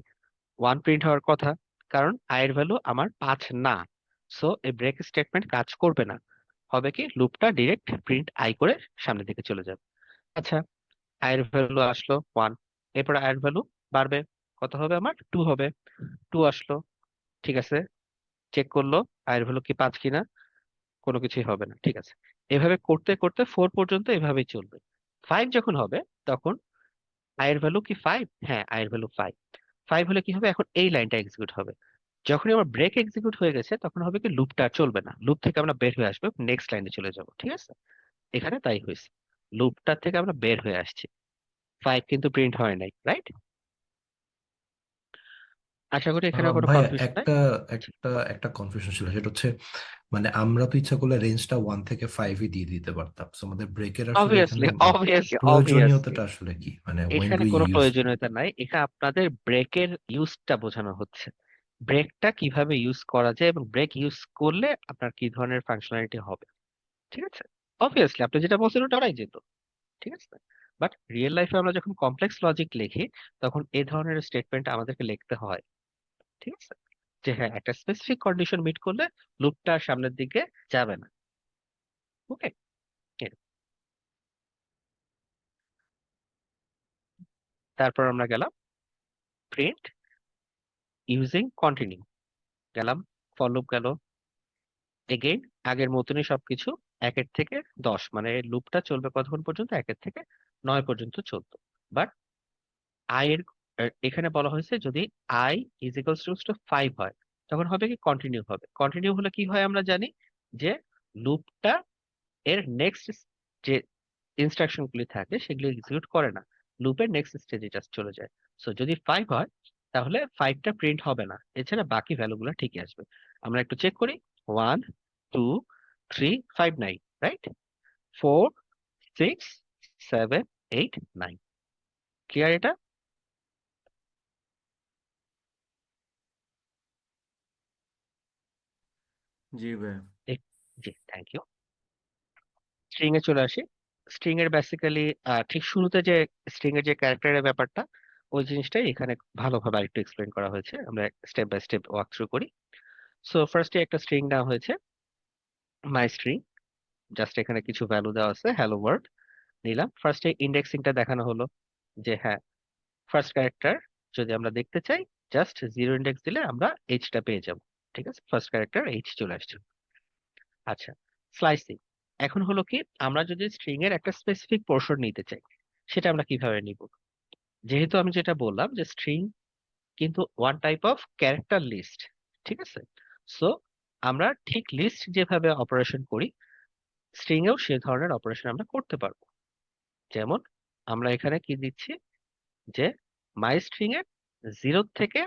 1 প্রিন্ট হওয়ার কথা, কারণ i এর ভ্যালু আমার 5 না। সো এই ব্রেক স্টেটমেন্ট কাজ করবে না, হবে কি লুপটা ডিরেক্ট প্রিন্ট i করে সামনের দিকে চলে যাবে। আচ্ছা, i এর ভ্যালু আসলো 1, এরপর i এর ভ্যালু বাড়বে, কত হবে? আমার 2 হবে। 2 আসলো, ঠিক আছে, চেক করলো i এর ভ্যালু কি 5 কিনা, কোনো কিছুই হবে না, ঠিক আছে। এভাবে করতে করতে 4 পর্যন্ত এভাবেই চলবে। 5 যখন হবে, তখন i এর ভ্যালু কি 5? হ্যাঁ, i এর ভ্যালু 5। 5 হলে কি হবে? এখন এই লাইনটা এক্সিকিউট হবে। যখনই আমার ব্রেক এক্সিকিউট হয়ে গেছে, তখন হবে কি লুপটা চলবে না, লুপ থেকে আমরা বের হয়ে আসবো, নেক্সট লাইনে চলে যাব, ঠিক আছে? এখানে তাই হয়েছে, লুপটা থেকে আমরা বের হয়ে আসছি, 5 কিন্তু প্রিন্ট হয় নাই, রাইট? আশা করি এখানে কোনো ভাইয়া কনফিউশন নাই। একটা একটা একটা কনফিউশন ছিল, সেটা হচ্ছে মানে আমরা তো ইচ্ছা করলে রেঞ্জটা 1 থেকে 5-ই দিয়ে দিতে পারতাম। So আমাদের ব্রেকের আসলে এখানে অবভিয়াসলি, মানে অবভিয়াসলি, অবভিয়াসলি প্রয়োজনীয়তাটা আসলে কি, মানে when do এখানে we কোনো use it? প্রয়োজনীয়তা নাই, এখানে আপনাদের ব্রেকের ইউজটা বোঝানো হচ্ছে। ব্রেকটা কিভাবে ইউজ করা যায় এবং ব্রেক ইউজ করলে আপনার কি ধরনের ফাংশনালিটি হবে, ঠিক আছে? অবভিয়াসলি আপনি যেটা বলছেন ওটা ওরাই যেত, ঠিক আছে? বাট রিয়েল লাইফে আমরা যখন কমপ্লেক্স লজিক লিখি, তখন এই ধরনের স্টেটমেন্ট আমাদেরকে লিখতে হয়, ঠিক আছে? যে হ্যাঁ, একটা স্পেসিফিক কন্ডিশন মিট করলে লুপটা সামনের দিকে যাবে না। ওকে, তারপর আমরা গেলাম প্রিন্ট ইউজিং কন্টিনিউ, গেলাম ফর লুপ গেল, এগেইন আগের মতনই সবকিছু 1 থেকে 10, মানে লুপটা চলবে কতক্ষণ পর্যন্ত? 1 থেকে 9 পর্যন্ত চলতো। বাট i এর এখানে বলা হয়েছে যদি i ইজ ইকুয়ালস টু 5 হয় তখন হবে কি কন্টিনিউ হবে। কন্টিনিউ হলে কি হয় আমরা জানি যে লুপটা এর নেক্সট যে ইনস্ট্রাকশন গুলি থাকে সেগুলো এক্সিকিউট করে না, লুপের নেক্সট স্টেজে জাস্ট চলে যায়। সো যদি 5 হয় তাহলে 5টা প্রিন্ট হবে না, এছাড়া বাকি ভ্যালুগুলো ঠিকই আসবে। আমরা একটু চেক করি, 1 2 3 5 9, রাইট? 4 6 7 8 9। ক্লিয়ার এটা? জি ভাই। জি, থ্যাংক ইউ। স্ট্রিং এ চলে আসি। স্ট্রিং এর বেসিক্যালি ঠিক শুরুতে যে স্ট্রিং এর যে ক্যারেক্টারের ব্যাপারটা, ওই জিনিসটাই এখানে ভালোভাবে আরেকটু এক্সপ্লেন করা হয়েছে। আমরা step by step walk through করি। সো ফার্স্টে একটা স্ট্রিং নেওয়া হয়েছে, মাই স্ট্রিং। জাস্ট এখানে কিছু ভ্যালু দেওয়া আছে, হ্যালো ওয়ার্ল্ড নিলাম। ফার্স্টে ইন্ডেক্সিংটা দেখানো হলো যে হ্যাঁ, ফার্স্ট ক্যারেক্টার যদি আমরা দেখতে চাই জাস্ট 0 ইন্ডেক্স দিলে আমরা এইচটা পেয়ে যাব। ঠিক আছে, ফার্স্ট ক্যারেক্টার এইচ চলে আসছে। আচ্ছা, স্লাইসিং। এখন হলো কি, আমরা যদি স্ট্রিং এর একটা স্পেসিফিক পোর্শন নিতে চাই সেটা আমরা কিভাবে নিব? যেহেতু আমি যেটা বললাম যে স্ট্রিং কিন্তু one type of character list, ঠিক আছে? সো আমরা ঠিক লিস্ট যেভাবে অপারেশন করি স্ট্রিং এও সে ধরনের অপারেশন আমরা করতে পারবো। যেমন আমরা এখানে কি দিচ্ছি যে মাই স্ট্রিং এর 0 থেকে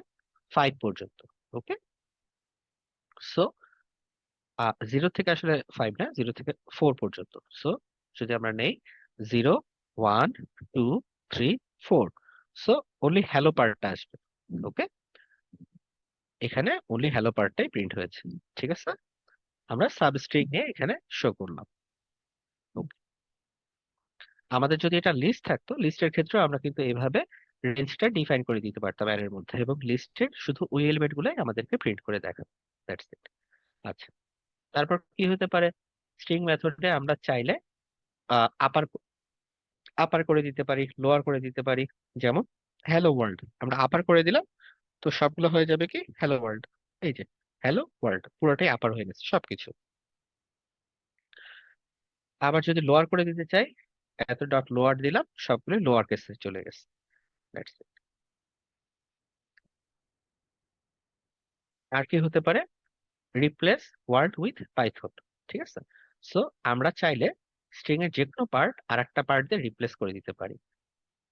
5 পর্যন্ত। ওকে, সো 0 থেকে আসলে 5 না, 0 থেকে 4 পর্যন্ত। সো যদি আমরা নেই 0 1 2 3 4, সো অনলি হ্যালো পার্টটা আসবে। ওকে, এখানে অনলি হ্যালো পার্টটাই প্রিন্ট হয়েছে। ঠিক আছে, আমরা সাবস্ট্রিং নিয়ে এখানে শো করলাম। Okay. আমাদের যদি এটা লিস্ট থাকতো, লিস্টের ক্ষেত্রে আমরা কিন্তু এভাবে রেঞ্জটা ডিফাইন করে দিতে পারতাম অ্যারের মধ্যে, এবং লিস্টের শুধু ওই এলিমেন্ট গুলাই আমাদেরকে প্রিন্ট করে দেখাবে। That's it. আচ্ছা, তারপর কি হতে পারে, স্ট্রিং মেথডে আমরা চাইলে আপার আপার করে দিতে পারি, লোয়ার করে দিতে পারি। যেমন হ্যালো ওয়ার্ল্ড আমরা আপার করে দিলাম, তো সবগুলো হয়ে যাবে কি হ্যালো ওয়ার্ল্ড। এই যে হ্যালো ওয়ার্ল্ড পুরোটাই আপার হয়ে গেছে সবকিছু। আবার যদি লোয়ার করে দিতে চাই, এত ডট লোয়ার দিলাম, সবগুলো লোয়ার কেসে চলে গেছে। That's it. আর কি হতে পারে, রিপ্লেস ওয়ার্ড উইথ পাইথন। ঠিক আছে, সো আমরা চাইলে স্ট্রিং এর যে কোনো পার্ট আর একটা পার্ট দিয়ে রিপ্লেস করে দিতে পারি।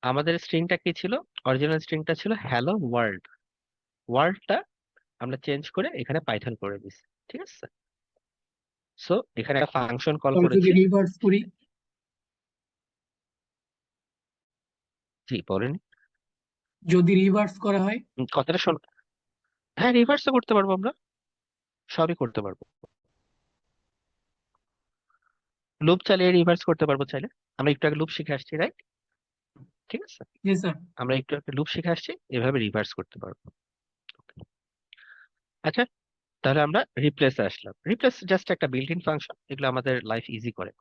আমাদের স্ট্রিংটা কি ছিল, অরিজিনাল স্ট্রিংটা ছিল হ্যালো ওয়ার্ল্ড। ওয়ার্ল্ডটা আমরা চেঞ্জ করে এখানে পাইথন করে দিছি। ঠিক আছে, সো এখানে একটা ফাংশন কল যদি করেছি। রিভার্স করি, জি বলেন। যদি রিভার্স করা হয়, কথাটা শোন। হ্যাঁ, রিভার্সও করতে পারবো, আমরা সবই করতে পারবো। লুপ চালিয়ে রিভার্স করতে পারবো চাইলে। আমরা একটু আগে লুপ শিখে আসছি, রাইট? ঠিক আছে, জি স্যার। আমরা একটু আগে লুপ শিখে আসছি, এভাবে রিভার্স করতে পারবো। আচ্ছা, তাহলে আমরা রিপ্লেসে আসলাম। রিপ্লেস জাস্ট একটা বিল্ট ইন ফাংশন, এগুলো আমাদের লাইফ ইজি করে।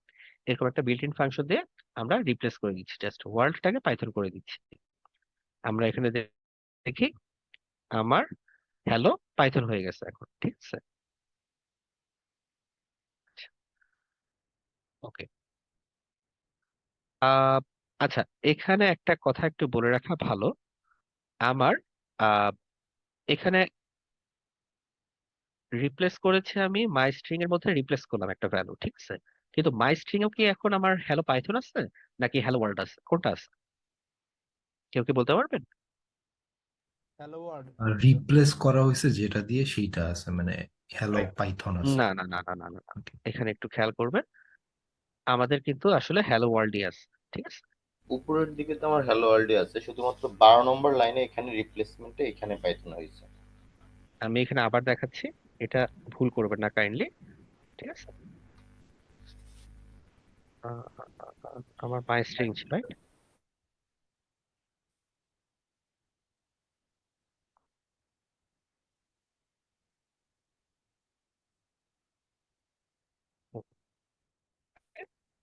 এরকম একটা বিল্ট ইন ফাংশন দিয়ে আমরা রিপ্লেস করে দিচ্ছি, জাস্ট ওয়ার্ল্ডটাকে পাইথন করে দিচ্ছি। আমরা এখানে দেখি আমার হ্যালো পাইথন হয়ে গেছে এখন। ঠিক আছে, ওকে। আচ্ছা, এখানে একটা কথা একটু বলে রাখা ভালো। আমার আহ, এখানে রিপ্লেস করেছে, আমি মাই স্ট্রিং এর মধ্যে রিপ্লেস করলাম একটা ভ্যালু। ঠিক আছে, কিন্তু মাই স্ট্রিং এও কি এখন আমার হ্যালো পাইথন আছে নাকি হ্যালো ওয়ার্ল্ড আছে, কোনটা আছে? কেউ কি বলতে পারবেন? Hello world. আর রিপ্লেস করা হয়েছে যেটা দিয়ে সেইটা আছে, মানে হ্যালো Right. পাইথন আছে। না না না না না না না। Okay. এখানে একটু খেয়াল করবেন, আমাদের কিন্তু আসলে হ্যালো ওয়ার্ল্ডই আছে। ঠিক আছে, উপরের দিকে তো আমার হ্যালো ওয়ার্ল্ডে আছে, শুধুমাত্র 12 নম্বর লাইনে এখানে রিপ্লেসমেন্টে এখানে পাইথন হয়েছে। আমি এখানে আবার দেখাচ্ছি, এটা ভুল করবেন না কাইন্ডলি। ঠিক আছে, আহ, আমার মাই স্ট্রিং ছিল, রাইট?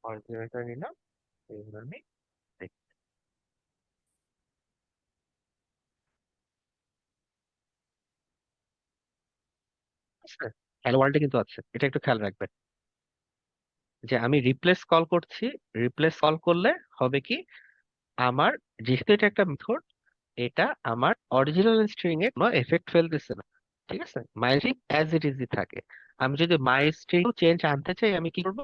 অরিজিনালটা নিলাম, এইবার আমি দেখি। হ্যালো ওয়ার্ল্ডে কিন্তু আছে, এটা একটু খেয়াল রাখবেন যে আমি রিপ্লেস কল করছি। রিপ্লেস কল করলে হবে কি, আমার যেহেতু এটা একটা মেথড, এটা আমার অরিজিনাল স্ট্রিং এ কোনো এফেক্ট ফেলতেছে না, ঠিক আছে, মাই স্ট্রিং অ্যাজ ইট ইজ থাকে। আমি যদি মাই স্ট্রিং চেঞ্জ আনতে চাই আমি কি করবো?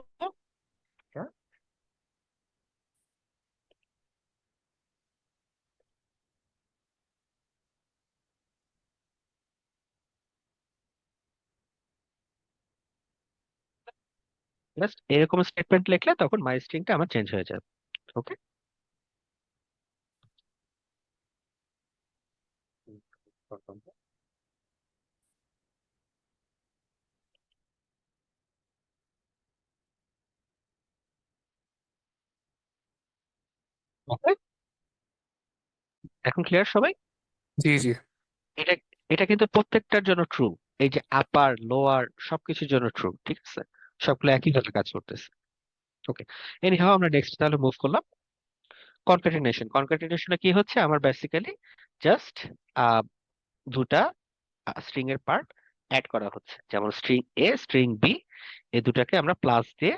জাস্ট এরকম স্টেটমেন্ট লিখলে তখন মাই স্ট্রিংটা আমার চেঞ্জ হয়ে যাবে। ওকে, এখন ক্লিয়ার সবাই? জি জি। এটা এটা কিন্তু প্রত্যেকটার জন্য ট্রু। এই যে আপার লোয়ার সবকিছুর জন্য ট্রু, ঠিক আছে, সবগুলো একইভাবে কাজ করতেছে। ওকে, এনিহাও আমরা নেক্সট তাহলে মুভ করলাম। কনক্যাটিনেশন। কনক্যাটিনেশনে কি হচ্ছে, আমার বেসিক্যালি জাস্ট দুটা স্ট্রিং এর পার্ট অ্যাড করা হচ্ছে, যেমন স্ট্রিং এ স্ট্রিং বি, এই দুটাকে আমরা প্লাস দিয়ে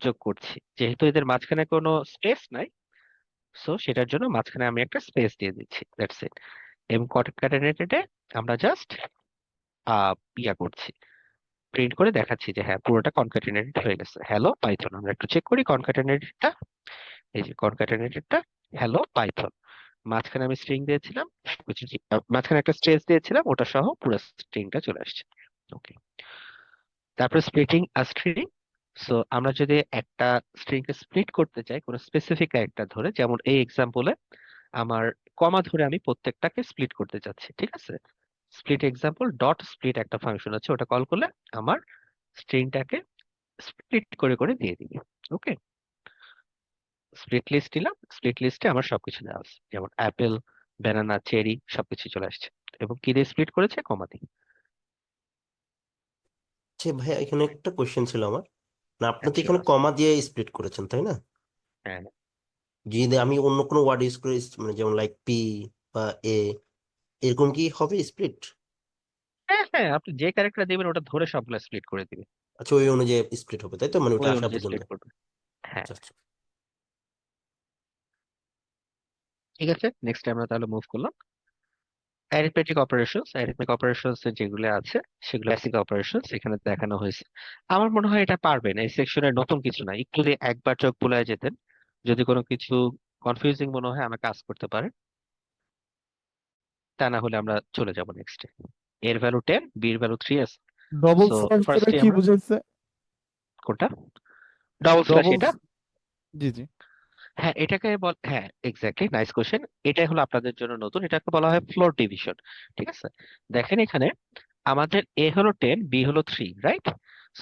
যোগ করছি। যেহেতু এদের মাঝখানে কোনো স্পেস নাই, সো সেটার জন্য মাঝখানে আমি একটা স্পেস দিয়ে দিচ্ছি, দ্যাটস ইট। এবং কনক্যাটিনেটেডে আমরা জাস্ট ইয়া করছি, প্রিন্ট করে দেখাচ্ছি যে হ্যাঁ পুরোটা কনক্যাটিনেটেড হয়ে গেছে। হ্যালো পাইথন, আমরা একটু চেক করি কনক্যাটিনেটেডটা। এই যে কনক্যাটিনেটেডটা হ্যালো পাইথন, মাঝখানে আমি স্ট্রিং দিয়েছিলাম, সবকিছু মাঝখানে একটা স্ট্রেস দিয়েছিলাম, ওটা সহ পুরো স্ট্রিংটা চলে আসছে। ওকে, তারপরে স্প্লিটিং আ স্ট্রিং। সো আমরা যদি একটা স্ট্রিং কে স্প্লিট করতে চাই কোনো স্পেসিফিক ক্যারেক্টার ধরে, যেমন এই এক্সাম্পলে আমার কমা ধরে আমি প্রত্যেকটাকে স্প্লিট করতে চাচ্ছি, ঠিক আছে, স্প্লিট এক্সাম্পল ডট স্প্লিট একটা ফাংশন আছে, ওটা কল করলে আমার স্ট্রিংটাকে স্প্লিট করে করে দিয়ে দিবে। ওকে, স্প্লিট লিস্ট দিলাম, স্প্লিট লিস্টে আমার সবকিছু দেওয়া আছে, যেমন অ্যাপেল, ব্যানানা, চেরি সবকিছু চলে আসছে। এবং কি দিয়ে স্প্লিট করেছে? কমা দিয়ে। আচ্ছা ভাইয়া, এখানে একটা কোশ্চেন ছিল আমার। না, আপনি তো আচ্ছা, এখানে কমা দিয়ে স্প্লিট করেছেন, তাই না? হ্যাঁ যদি আমি অন্য কোনো ওয়ার্ড ইউজ করি, মানে যেমন লাইক পি বা এ, এরকম কি হবে স্প্লিট? হ্যাঁ হ্যাঁ, আপনি যে ক্যারেক্টার দিবেন ওটা ধরে সবগুলো স্প্লিট করে দিবে, আচ্ছা, ওই অনুযায়ী স্প্লিট হবে, তাই তো? মানে ওটা ওই আসা অনুযায়ী পর্যন্ত। স্প্লিট করবে। হ্যাঁ, আচ্ছা আচ্ছা। ঠিক আছে, নেক্সট আমরা তাহলে মুভ করলাম অ্যারিথমেটিক অপারেশনস। অ্যারিথমেটিক অপারেশনস যেগুলো আছে সেগুলো বেসিক অপারেশনস এখানে দেখানো হয়েছে। আমার মনে হয় এটা পারবেন, এই সেকশনের নতুন কিছু না, একটু যদি একবার চোখ বুলায় যেতেন, যদি কোনো কিছু কনফিউজিং মনে হয় আমাকে আস্ক করতে পারেন, তা না হলে আমরা চলে যাব নেক্সটে। এর ভ্যালু 10, বি এর ভ্যালু 3 আছে। ডবল সো স্ল্যাশ করে ফার্স্টে কি আমরা বুঝাইছে? কোনটা? ডাবল স্ল্যাশ ডবল, এটা? জি জি। হ্যাঁ এটাকে হ্যাঁ এক্স্যাক্টলি, নাইস কোশ্চেন। এটাই হলো আপনাদের জন্য নতুন, এটাকে বলা হয় ফ্লোর ডিভিশন, ঠিক আছে। দেখেন এখানে আমাদের এ হলো 10, বি হলো 3, রাইট?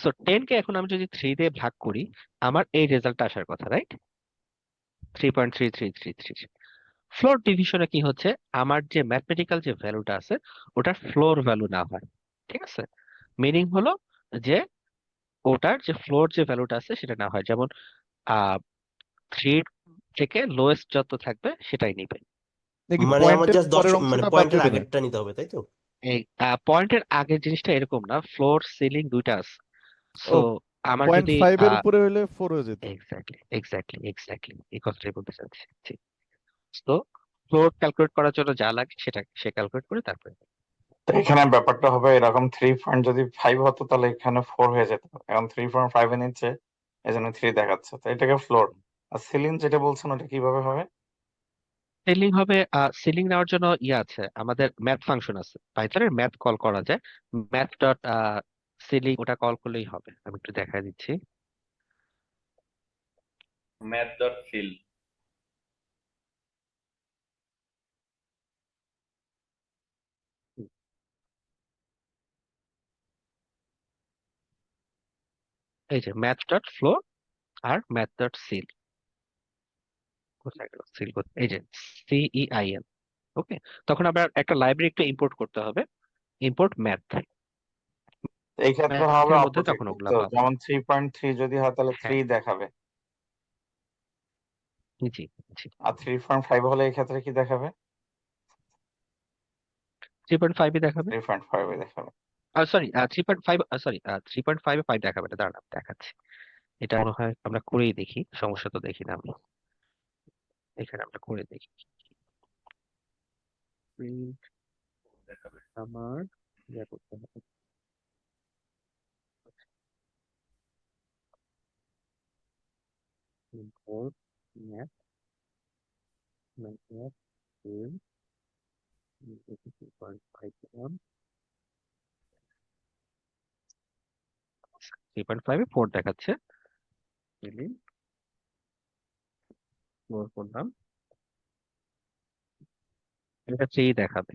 সো 10 কে এখন আমি যদি 3 দিয়ে ভাগ করি, আমার এই রেজাল্ট আসার কথা, রাইট? 3.3333। ফ্লোর ডিভিশনে কি হচ্ছে, আমার যে ম্যাথমেটিক্যাল যে ভ্যালুটা আছে ওটার ফ্লোর ভ্যালু না হয়, ঠিক আছে। মিনিং হলো যে ওটার যে ফ্লোর যে ভ্যালুটা আছে সেটা না হয়, যেমন 3 থেকে লোয়েস্ট যত থাকবে সেটাই নিবে। নাকি মানে আমার পয়েন্টের জাস্ট পরের মানে অংশটা বাদ পয়েন্টের দিয়ে দেবে? আগেরটা নিতে হবে, তাই তো? এই পয়েন্টের আগের জিনিসটা এরকম না, ফ্লোর সিলিং দুইটা আছে। ও, সো আমার পয়েন্ট যদি ফাইভের উপরে হইলে 4 হয়ে যেত। এক্স্যাক্টলি এক্স্যাক্টলি এক্স্যাক্টলি এই কথাটাই বলতে চাচ্ছি। ঠিক, তো ফ্লোর ক্যালকুলেট করার জন্য যা লাগে সেটা সে ক্যালকুলেট করে তারপরে। তো এখানে ব্যাপারটা হবে এরকম, 3 যদি 5 হতো তাহলে এখানে 4 হয়ে যেত, এখন 3.5 এ নিচ্ছে, এই জন্য 3 দেখাচ্ছে, তো এটাকে ফ্লোর। আর সিলিং যেটা বলছেন ওটা কিভাবে হবে? সিলিং হবে, সিলিং নেওয়ার জন্য ইয়ে আছে, আমাদের ম্যাথ ফাংশন আছে, পাইথনের ম্যাথ কল করা যায়, ম্যাথ ডট সিলিং, ওটা কল করলেই হবে। আমি একটু দেখা দিচ্ছি। Math dot fill. এই যে ম্যাথ ডট ফ্লো আর ম্যাথ ডট সিল, কোথায় গেল সিল? এই যে CEIL। ওকে, তখন আমরা একটা লাইব্রেরি একটু ইম্পোর্ট করতে হবে, ইম্পোর্ট ম্যাথ, এই ক্ষেত্রে হবে ম্যাথের মধ্যে অপোজিট, তখন ওগুলা তো পাবো। যেমন 3.3 যদি হয় তাহলে 3 হ্যাঁ, দেখাবে, জি জি। আর 3.5 হলে এই ক্ষেত্রে কি দেখাবে? 3.5 দেখাবে, 3.5 দেখাবে। সরি 3.5, সরি 3.5 5 দেখাবে না, দাঁড়ান দেখাচ্ছি। এটা মনে হয় আমরা করেই দেখি, সমস্যা তো দেখি না আমি, এখানে আমরা করে দেখি। প্রিন্ট আমার ইয়ে করতে হবে, ইম্পোর্ট ম্যাথ ম্যাথ ইন 3.5 3.5 এ 4 দেখাচ্ছে, ফিলিং 4 করলাম, এটা 3 দেখাবে,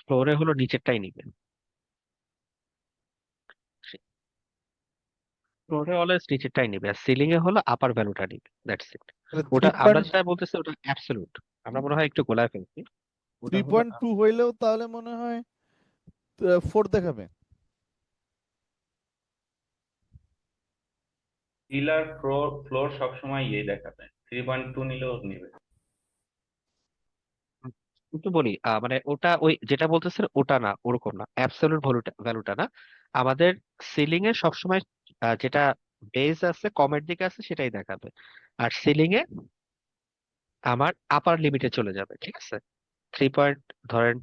ফ্লোরে হলো নিচেরটাই নিবে, ফ্লোরে অলওয়েজ নিচেরটাই নিবে, আর সিলিং এ হলো আপার ভ্যালুটা নিবে, দ্যাটস ইট। তাহলে ওটা আমরা যেটা বলতেছি ওটা অ্যাবসলিউট, আমরা মনে হয় একটু গোলায় ফেলছি, ওটা হলো 3.2 হইলেও তাহলে মনে হয় 4 দেখাবে। পিলার ফ্লোর ফ্লোর সবসময় ইয়ে দেখাবে, 3.2 নিলেও নিবে। কিন্তু বলি মানে ওটা ওই যেটা বলতেছেন ওটা না, ওরকম না, অ্যাবসলিউট ভ্যালুটা না, আমাদের সিলিং এ সবসময় যেটা বেস আছে কমের দিকে আছে সেটাই দেখাবে, আর সিলিং এ আমার আপার লিমিটে চলে যাবে, ঠিক আছে। 3 ধরেন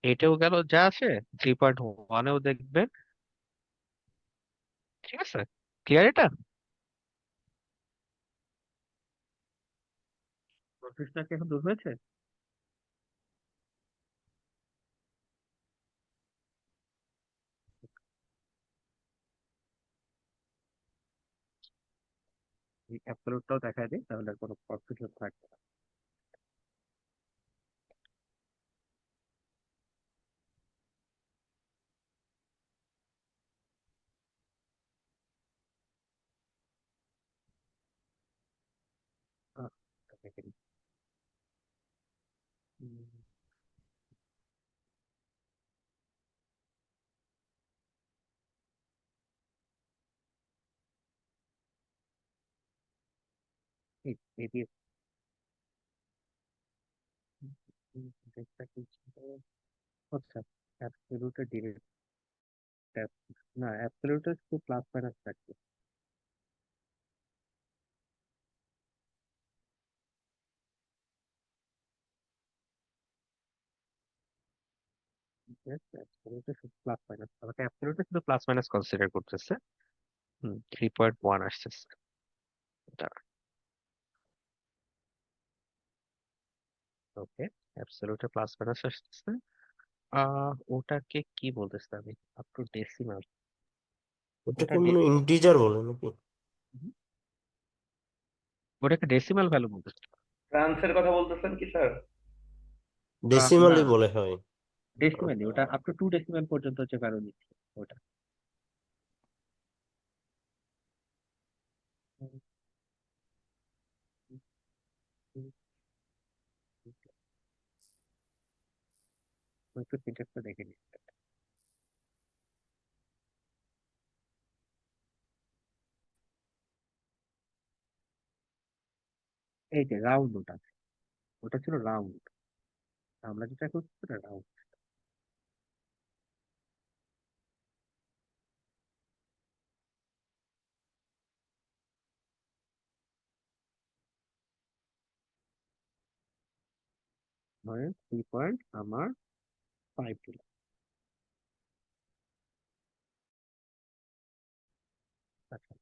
এটাও গেল যা আছে, 3.1 এও দেখবেন, ঠিক আছে, ক্লিয়ার এটা? প্রসেসটা কি এখন দূর হয়েছে? এই অ্যাবসলিউটটাও দেখায় দিই, তাহলে আর কোনো কনফিউশন থাকবে না। এটা দেখে নিই। উম, এই দিয়ে ডেটটা কি ছিল? আচ্ছা, অ্যাবসলিউটের ডিরেক্ট না, অ্যাবসলিউটের শুধু প্লাস মাইনাস থাকবে। অ্যাবসলিউটে শুধু প্লাস মাইনাস, আমাকে অ্যাবসলিউটে শুধু প্লাস মাইনাস কনসিডার করতেছে। 3.1 আসতেছে, ওকে, অ্যাবসলিউটে প্লাস মাইনাস আসতেছে। ওটাকে কি বলতেছে আমি, আপ টু ডেসিমাল, ওটাকে ওটা মনে হয় ইন্টিজার বলে নাকি? ওটাকে ডেসিমাল ভ্যালু বলতেছে। ট্রান্সের কথা বলতেছেন কি স্যার? না, ডেসিমালই বলে হয়। ডেসিমালি ওটা আপ টু 2 ডেসিমাল পর্যন্ত হচ্ছে ভ্যালু নিচ্ছে ওটা। একটু সিনট্যাক্সটা দেখে নিই। এই যে রাউন্ড, ওটা ছিল রাউন্ড, আমরা যেটা করছি সেটা রাউন্ড। মানে 3.5 দিলাম, আচ্ছা,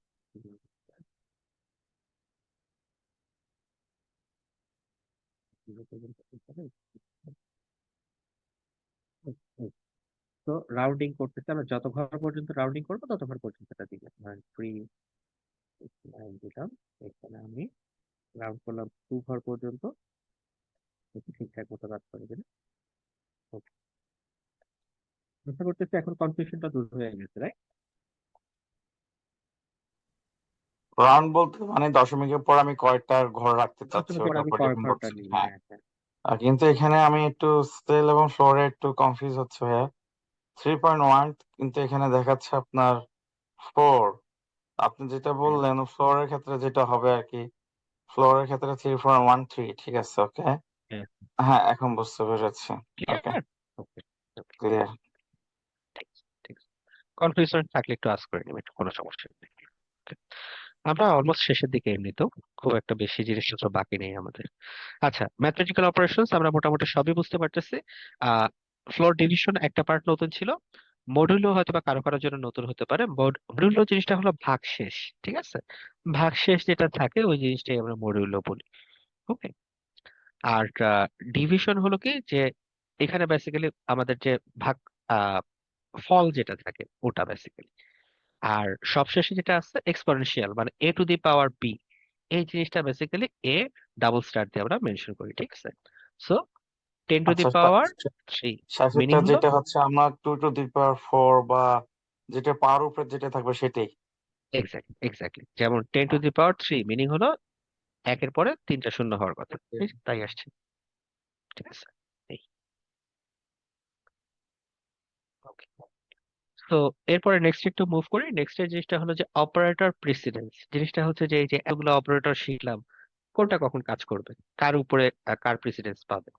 zero পর্যন্ত করতে হবে। তো রাউন্ডিং করতেছে, আমরা যত ঘর পর্যন্ত রাউন্ডিং করবো তত ঘর পর্যন্ত এটা দিবে, মানে 3 দিলাম, এখানে আমি রাউন্ড করলাম 2 ঘর পর্যন্ত, একটু ঠিকঠাক মতো কাজ করে দিলে। ওকে, আশা করতেছি এখন কনফিউশনটা দূর হয়ে গেছে, রাইট? রাউন্ড বলতে মানে দশমিকের পর আমি কয়টা ঘর রাখতে চাচ্ছি দশমিকের পর ওটার আমি উপর কয় ডিপেন্ড ঘরটা করছে। নিব, হ্যাঁ, হ্যাঁ হ্যাঁ। কিন্তু এখানে আমি একটু স্কেল এবং ফ্লোরে একটু কনফিউজ হচ্ছে ভাইয়া। 3.1 কিন্তু এখানে দেখাচ্ছে আপনার 4। আপনি যেটা বললেন ফ্লোরের ক্ষেত্রে যেটা হবে আর কি, ফ্লোরের ক্ষেত্রে 3.13, ঠিক আছে, ওকে। হ্যাঁ, হ্যাঁ, এখন বুঝতে পেরেছি। ওকে, ক্লিয়ার। ওকে, ক্লিয়ার। ঠিক আছে, ঠিক আছে। কনফিউশন থাকলে একটু আস্ক করে নেবেন, কোনো সমস্যা নেই। Okay. আমরা অলমোস্ট শেষের দিকে, এমনিতেও খুব একটা বেশি জিনিসপত্র বাকি নেই আমাদের। আচ্ছা, ম্যাথমেটিক্যাল অপারেশনস আমরা মোটামুটি সবই বুঝতে পারতেছি। ফ্লোর ডিভিশন একটা পার্ট নতুন ছিল, মডুলো হয়তো বা কারো কারোর জন্য নতুন হতে পারে। মডুলো জিনিসটা হলো ভাগশেষ, ঠিক আছে? ভাগশেষ যেটা থাকে ওই জিনিসটাই আমরা মডুলো বলি। ওকে। আর ডিভিশন হলো কি, যে এখানে বেসিক্যালি আমাদের যে ভাগ আহ, ফল যেটা থাকে ওটা বেসিক্যালি। আর সবশেষে যেটা আছে এক্সপোনেনশিয়াল, মানে এ টু দি পাওয়ার বি, এই জিনিসটা বেসিক্যালি এ ডাবল স্টার দিয়ে আমরা মেনশন করি, ঠিক আছে? সো 10 টু দি আচ্ছা পাওয়ার 3 মিনিং সেটা হলো যেটা হচ্ছে আমরা 2 to the power 4 বা যেটা পাওয়ার উপরে যেটা থাকবে সেটাই। এক্স্যাক্টলি এক্স্যাক্টলি, যেমন 10 টু দি পাওয়ার 3 মিনিং হলো একের পরে 3টা শূন্য হওয়ার কথা, ঠিক? তাই আসছে, ঠিক আছে? এই ওকে। তো এরপরে নেক্সট একটু মুভ করি। নেক্সট এর জিনিসটা হলো যে অপারেটর প্রিসিডেন্স। জিনিসটা হচ্ছে যে এই যে এতগুলো অপারেটর শিখলাম, কোনটা কখন কাজ করবে, কার উপরে কার প্রিসিডেন্স পাবে।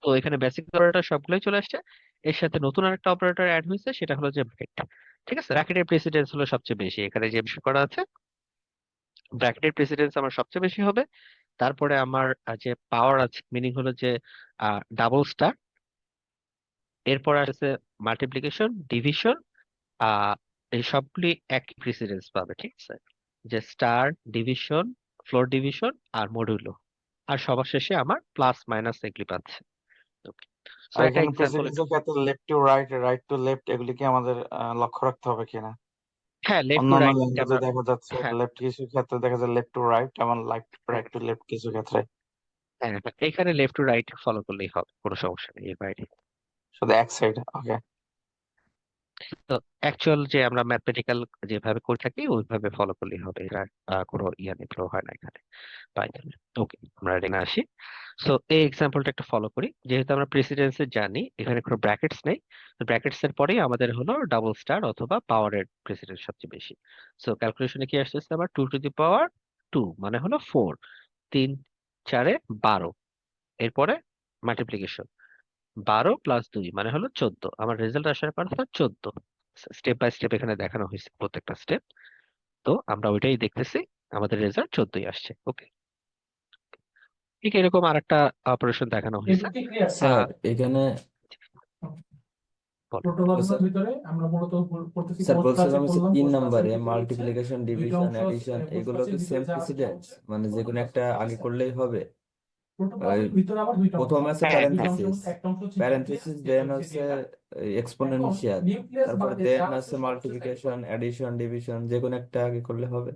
তো এখানে বেসিক অপারেটর সবগুলোই চলে আসছে। এর সাথে নতুন আরেকটা অপারেটর অ্যাড হয়েছে, সেটা হলো যে ব্র্যাকেট। ঠিক আছে, ব্র্যাকেটের প্রেসিডেন্স হলো সবচেয়ে বেশি, এখানে যে বিষয় করা আছে ব্র্যাকেটের প্রেসিডেন্স আমার সবচেয়ে বেশি হবে। তারপরে আমার যে পাওয়ার আছে, মিনিং হলো যে ডাবল স্টার। এরপর আছে মাল্টিপ্লিকেশন, ডিভিশন, এই সবগুলি একই প্রেসিডেন্স পাবে, ঠিক আছে? যে স্টার, ডিভিশন, ফ্লোর ডিভিশন আর মডুলো। আর সবার শেষে আমার প্লাস মাইনাস এগুলি পাচ্ছে। সো আর একটা এখানে এক্সাম্পল একটু, প্রেসিডেন্সের ক্ষেত্রে left to right, right to left এগুলি কি আমাদের লক্ষ্য রাখতে হবে কিনা? হ্যাঁ লেফট টু অন্যান্য রাইট ল্যাঙ্গুয়েজে আমরা, দেখা যাচ্ছে হ্যাঁ লেফট কিছু ক্ষেত্রে দেখা যায় লেফট টু রাইট, এবং রাইট টু লেফট কিছু ক্ষেত্রে। হ্যাঁ হ্যাঁ, এখানে লেফট টু রাইট ফলো করলেই হবে, কোনো সমস্যা নেই এর বাইরে। শুধু এক সাইড, ওকে। তো অ্যাকচুয়াল যে আমরা ম্যাথমেটিক্যাল যেভাবে করে থাকি ওইভাবে ফলো করলেই হবে, এটা কোনো নেই, ফ্লো হয় না এখানে পাইথনে। ওকে, আমরা এখানে আসি। সো এই এক্সাম্পলটা একটু ফলো করি। যেহেতু আমরা প্রেসিডেন্সে জানি এখানে কোনো ব্র্যাকেটস নেই, ব্র্যাকেটস এর পরেই আমাদের হলো ডাবল স্টার অথবা পাওয়ারের প্রেসিডেন্স সবচেয়ে বেশি। সো ক্যালকুলেশনে কি আসতেছে আবার 2 টু দি পাওয়ার 2 মানে হলো 4, 3 4 12। এরপরে মাল্টিপ্লিকেশন 12 + 2 মানে হলো 14, আমার রেজাল্ট আসার কথা 14। স্টেপ বাই স্টেপ এখানে দেখানো হয়েছে প্রত্যেকটা স্টেপ, তো আমরা ওইটাই দেখতেছি, আমাদের রেজাল্ট 14ই আসছে। ওকে, ঠিক এরকম আরেকটা অপারেশন দেখানো হয়েছে। এটুকু ক্লিয়ার স্যার আহ এখানে বলো। প্রোটোকলগুলোর স্যার ভিতরে আমরা মূলত করতেছি স্যার পোস্ট বলছিলাম ক্লাসে হচ্ছে করলাম, 3 পোস্ট ক্লাসের নম্বরে ভিতরে হচ্ছে মাল্টিপ্লিকেশন, দুইটা ডিভিশন, অংশ। অ্যাডিশন পোস্ট এগুলো কি ক্লাসের সেম ভিতরে যা প্রেসিডেন্স? মানে যে কোনো প্রোটোকল একটা আগে আছে, করলেই হবে? ওই প্রোটোকলের ভিতরে আবার দুইটা অংশ প্রথম আছে। আছে হ্যাঁ দুইটা হ্যাঁ অংশের প্যারেন্থেসিস, মধ্যে একটা অংশ হচ্ছে নিউক্লিয়াস, প্যারেন্থেসিস যেটা দেন হচ্ছে হচ্ছে ডেটা। এখন এক্সপোনেনশিয়াল, নিউক্লিয়াস বা তারপর দেন ডেটা আছে হচ্ছে সবচেয়ে মাল্টিপ্লিকেশন, অ্যাডিশন, ডিভিশন, যে কোনো একটা আগে করলে হবে।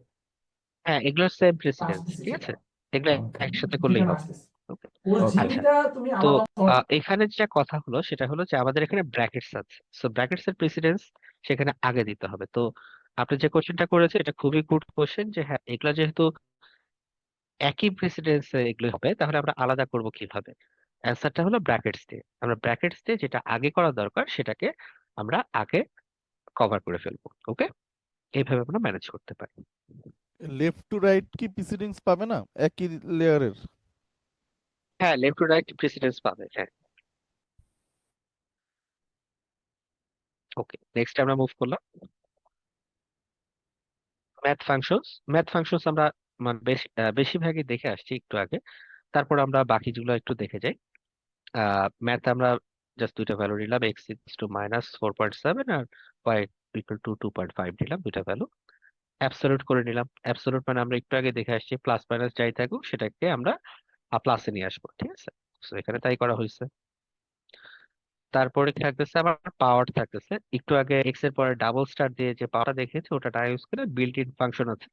হ্যাঁ, এগুলো সেম প্রেসিডেন্স, আসতেছে ঠিক সেটা, আছে? এগুলো ওকে একসাথে করলেই যেখানে হবে। আসতেছে ওকে, ওর ওকে আচ্ছা। জিনিসটা তুমি তো আলাদা অংশ। এখানে যে কথা হলো সেটা হলো যে আমাদের এখানে ব্র্যাকেটস আছে, সো ব্র্যাকেটস এর প্রেসিডেন্স সেখানে আগে দিতে হবে। তো আপনি যে কোশ্চেনটা করেছে এটা খুবই গুড কোশ্চেন, যে হ্যাঁ এগুলো যেহেতু একই প্রেসিডেন্স এগুলো হবে, তাহলে আমরা আলাদা করব কিভাবে? অ্যান্সারটা হলো ব্র্যাকেটস দিয়ে। আমরা ব্র্যাকেটস দিয়ে যেটা আগে করা দরকার সেটাকে আমরা আগে কভার করে ফেলবো। ওকে, এইভাবে আমরা ম্যানেজ করতে পারি। লেফট টু রাইট কি প্রিসিডিংস পাবে না একই লেয়ারের? হ্যাঁ, লেফট টু রাইট প্রেসিডেন্স পাবে, হ্যাঁ। ওকে, নেক্সট আমরা মুভ করলাম ম্যাথ ফাংশনস আমরা মানে বেশিরভাগই দেখে আসছি একটু আগে। তারপর আমরা বাকি যেগুলো একটু দেখে যাই। ম্যাথ আমরা জাস্ট দুইটা ভ্যালু নিলাম, এক্স ইকুয়ালস টু -4.7 আর ওয়াই ইকুয়াল টু 2.5 নিলাম, দুইটা ভ্যালু অ্যাবসলিউট করে নিলাম। অ্যাবসলিউট মানে আমরা একটু আগে দেখে আসছি প্লাস মাইনাস যাই থাকুক সেটাকে আমরা প্লাসে নিয়ে আসবো, ঠিক আছে? তো এখানে তাই করা হয়েছে। তারপরে কি থাকতেছে, আবার পাওয়ার থাকতেছে। একটু আগে এক্স এর পরে ডাবল স্টার দিয়ে যে পাওয়ারটা দেখেছি ওটা না ইউজ করে বিল্ট ইন ফাংশন আছে,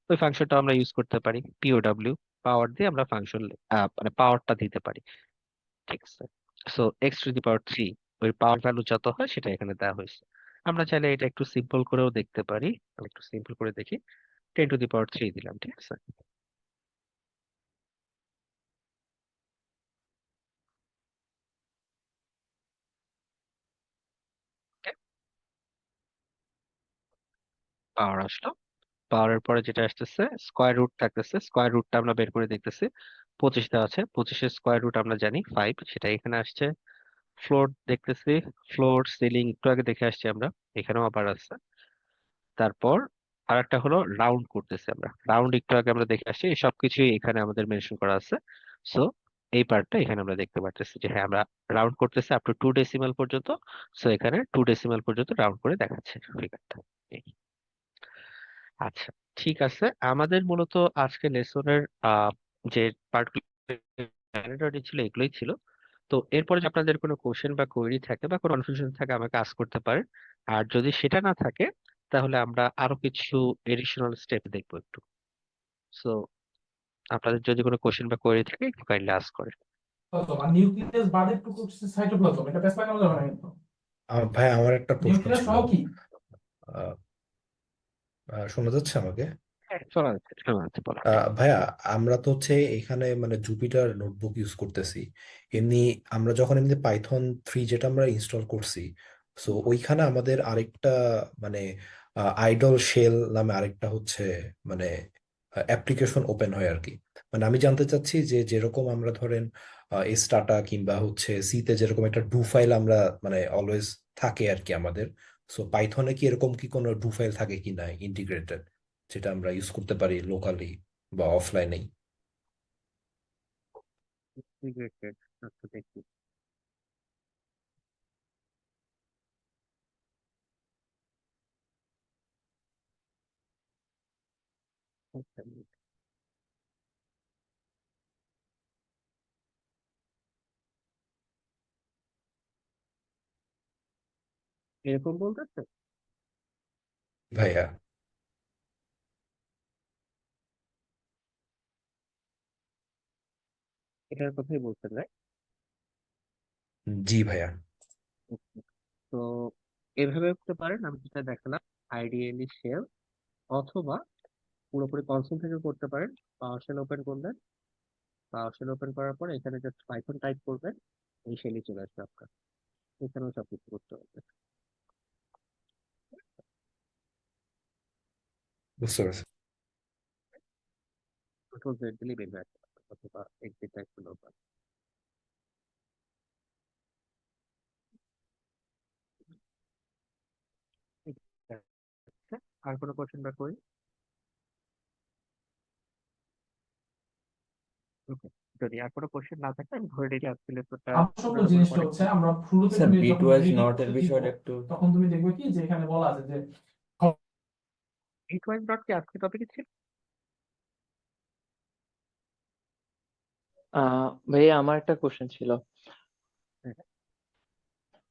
ওই ফাংশনটা আমরা ইউজ করতে পারি। পিওডব্লিউ পাওয়ার দিয়ে আমরা ফাংশন মানে পাওয়ারটা দিতে পারি, ঠিক আছে? সো x⁻³ ওই পাওয়ার ভ্যালু যত হয় সেটা এখানে দেওয়া হয়েছে। আমরা চাইলে এটা একটু সিম্পল করেও দেখতে পারি। আমি একটু সিম্পল করে দেখি, 10⁻³ দিলাম, ঠিক আছে? পাওয়ার আসলো, পাওয়ারের পরে যেটা আসতেছে স্কোয়ার রুট থাকতেছে, স্কোয়ার রুটটা আমরা বের করে দেখতেছি। 25 দেওয়া আছে, 25-এর স্কোয়ার রুট আমরা জানি 5, সেটা এখানে আসছে। ফ্লোর দেখতেছি, ফ্লোর সিলিং একটু আগে দেখে আসছি আমরা, এখানেও আবার আছে। তারপর আর একটা হলো রাউন্ড করতেছি আমরা, রাউন্ড একটু আগে আমরা দেখে আসছি, এই সবকিছুই এখানে আমাদের মেনশন করা আছে। সো এই পার্টটা এখানে আমরা দেখতে পাচ্ছি যে হ্যাঁ আমরা রাউন্ড করতেছি আপ টু 2 ডেসিমাল পর্যন্ত। সো এখানে 2 ডেসিমাল পর্যন্ত রাউন্ড করে দেখাচ্ছে ফিগারটা। আচ্ছা, ঠিক আছে। আমাদের মূলত আজকে লেসনের যে পার্টগুলো ম্যান্ডেটরি ছিল এগুলোই ছিল। তো এরপরে যদি আপনাদের কোনো কোশ্চেন বা কোয়েরি থাকে বা কোনো কনফিউশন থাকে আমাকে আস্ক করতে পারেন। আর যদি সেটা না থাকে তাহলে আমরা আরো কিছু এডিশনাল স্টেপ দেখবো একটু। সো আপনাদের যদি কোনো কোশ্চেন বা কোয়েরি থাকে একটু কাইন্ডলি আস্ক করেন। আর নিউক্লিয়াস বাদে একটু সাইটোপ্লাজম, এটা পেস লাগানো যাবে না কিন্তু। ভাই আমার একটা প্রশ্ন নিউক্লিয়াস ছিল। সহ কি? আহ, শোনা যাচ্ছে আমাকে? হ্যাঁ, শোনা যাচ্ছে, শোনা যাচ্ছে, বলো। ভাইয়া, আমরা তো হচ্ছে এখানে মানে জুপিটার নোটবুক ইউজ করতেছি। এমনি আমরা যখন এমনি পাইথন 3 যেটা আমরা ইনস্টল করছি, সো ওইখানে আমাদের আরেকটা মানে আইডল শেল নামে আরেকটা হচ্ছে মানে অ্যাপ্লিকেশন ওপেন হয় আর কি। মানে আমি জানতে চাচ্ছি যে যেরকম আমরা ধরেন স্টাটা কিংবা হচ্ছে সিতে যেরকম একটা ডু ফাইল আমরা মানে অলওয়েজ থাকে আর কি আমাদের, সো পাইথনে কি এরকম কি কোনো ডু ফাইল থাকে কি না ইন্টিগ্রেটেড, যেটা আমরা ইউজ করতে পারি লোকালি বা অফলাইনেই? Integrated, আচ্ছা দেখি। আচ্ছা, এরকম বলতেছে। ভাইয়া, এটার কথাই বলছেন, রাইট? জি ভাইয়া। তো এভাবে করতে পারেন, আমি যেটা দেখালাম, আইডিয়ালি শেল, অথবা পুরোপুরি কনসোল থেকে করতে পারেন। পাওয়ার শেল ওপেন করবেন, পাওয়ার শেল ওপেন করার পর এখানে জাস্ট পাইথন টাইপ করবেন, এই শেলই চলে আসবে আপনার, এখানেও সবকিছু করতে হবে। বুঝতে পারছি। কন্ট্রোল জেড দিলেই বের হয়ে আসবে, অথবা এক্সিট টাইপ করলেও পারেন। ঠিক আছে, আর কোনো কোশ্চেন বা কোয়েরি? ওকে, যদি আর কোনো কোশ্চেন না থাকে আমি ধরে নিই আজকে লেসনটা আসল মোটামুটি জিনিসটা অনেক হচ্ছে আমরা শুরুতে স্যার তুমি বিট যখন ওয়াইজ রিডিং নট এর করতে দিব বিষয়টা একটু তখন তুমি দেখবে কি যে এখানে বলা আছে যে এইট ওয়াইজ ডট কি আজকে টপিকে ছিল? ভাইয়া আমার একটা কোশ্চেন ছিল। হ্যাঁ,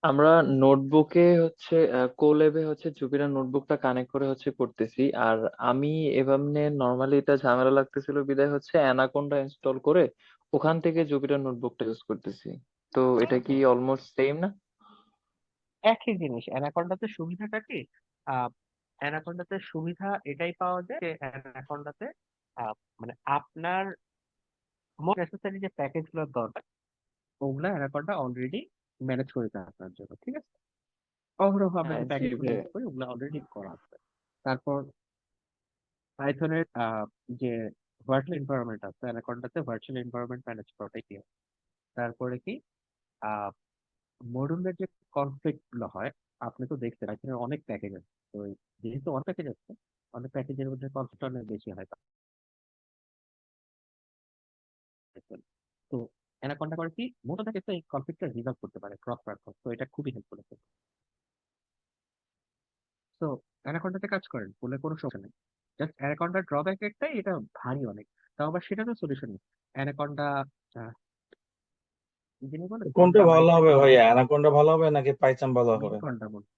আমরা নোটবুকে হচ্ছে কোল্যাবে হচ্ছে জুপিটার নোটবুকটা কানেক্ট করে হচ্ছে করতেছি। আর আমি এভাবে নর্মালি এটা ঝামেলা লাগতেছিল বিদায় হচ্ছে অ্যানাকোন্ডা ইনস্টল করে ওখান থেকে জুপিটার নোটবুকটা ইউজ করতেছি। তো এটা কি অলমোস্ট সেম না? একই জিনিস। অ্যানাকোন্ডাতে সুবিধাটা কি, অ্যানাকোন্ডাতে সুবিধা এটাই পাওয়া যায় যে অ্যানাকোন্ডাতে মানে আপনার মোস্ট নেসেসারি যে প্যাকেজ গুলো দরকার ওগুলা অ্যানাকোন্ডা অলরেডি ম্যানেজ করে দেয় আপনার জন্য, ঠিক আছে? অহরহ আমরা হ্যাঁ যে জি প্যাকেজ গুলো ভাইয়া। ইউজ করি ওগুলো অলরেডি করা আছে। তারপর পাইথনের যে ভার্চুয়াল এনভায়রনমেন্ট আছে অ্যানাকোন্ডাতে, ভার্চুয়াল এনভায়রনমেন্ট ম্যানেজ করাটাই কি। তারপরে কি আহ মডুলের যে কনফ্লিক্ট গুলো হয়, আপনি তো দেখছেন এখানে অনেক প্যাকেজ আছে। তো যেহেতু অনেক প্যাকেজ আছে, অনেক প্যাকেজের মধ্যে কনফ্লিক্ট অনেক বেশি হয়। পাইথন। তো অ্যানাকোন্ডা করে কি মোটা ক্ষেত্রে এই কনফ্লিক্টটা রিজলভ করতে পারে ক্রস প্ল্যাটফর্ম, তো এটা খুবই হেল্পফুল আছে। তো অ্যানাকোন্ডাতে কাজ করেন বলে কোনো সমস্যা নেই। জাস্ট অ্যানাকোন্ডার ড্রব্যাক একটাই, এটা ভারী অনেক। তাও আবার সেটারও সলিউশন নেই। অ্যানাকোন্ডা যিনি বলে কোনটা কোনটা ভালো হবে বাইসাইকেল, ভাইয়া, অ্যানাকোন্ডা ভালো হবে নাকি পাইথন ভালো হবে? মিনিকন্ডা বলে।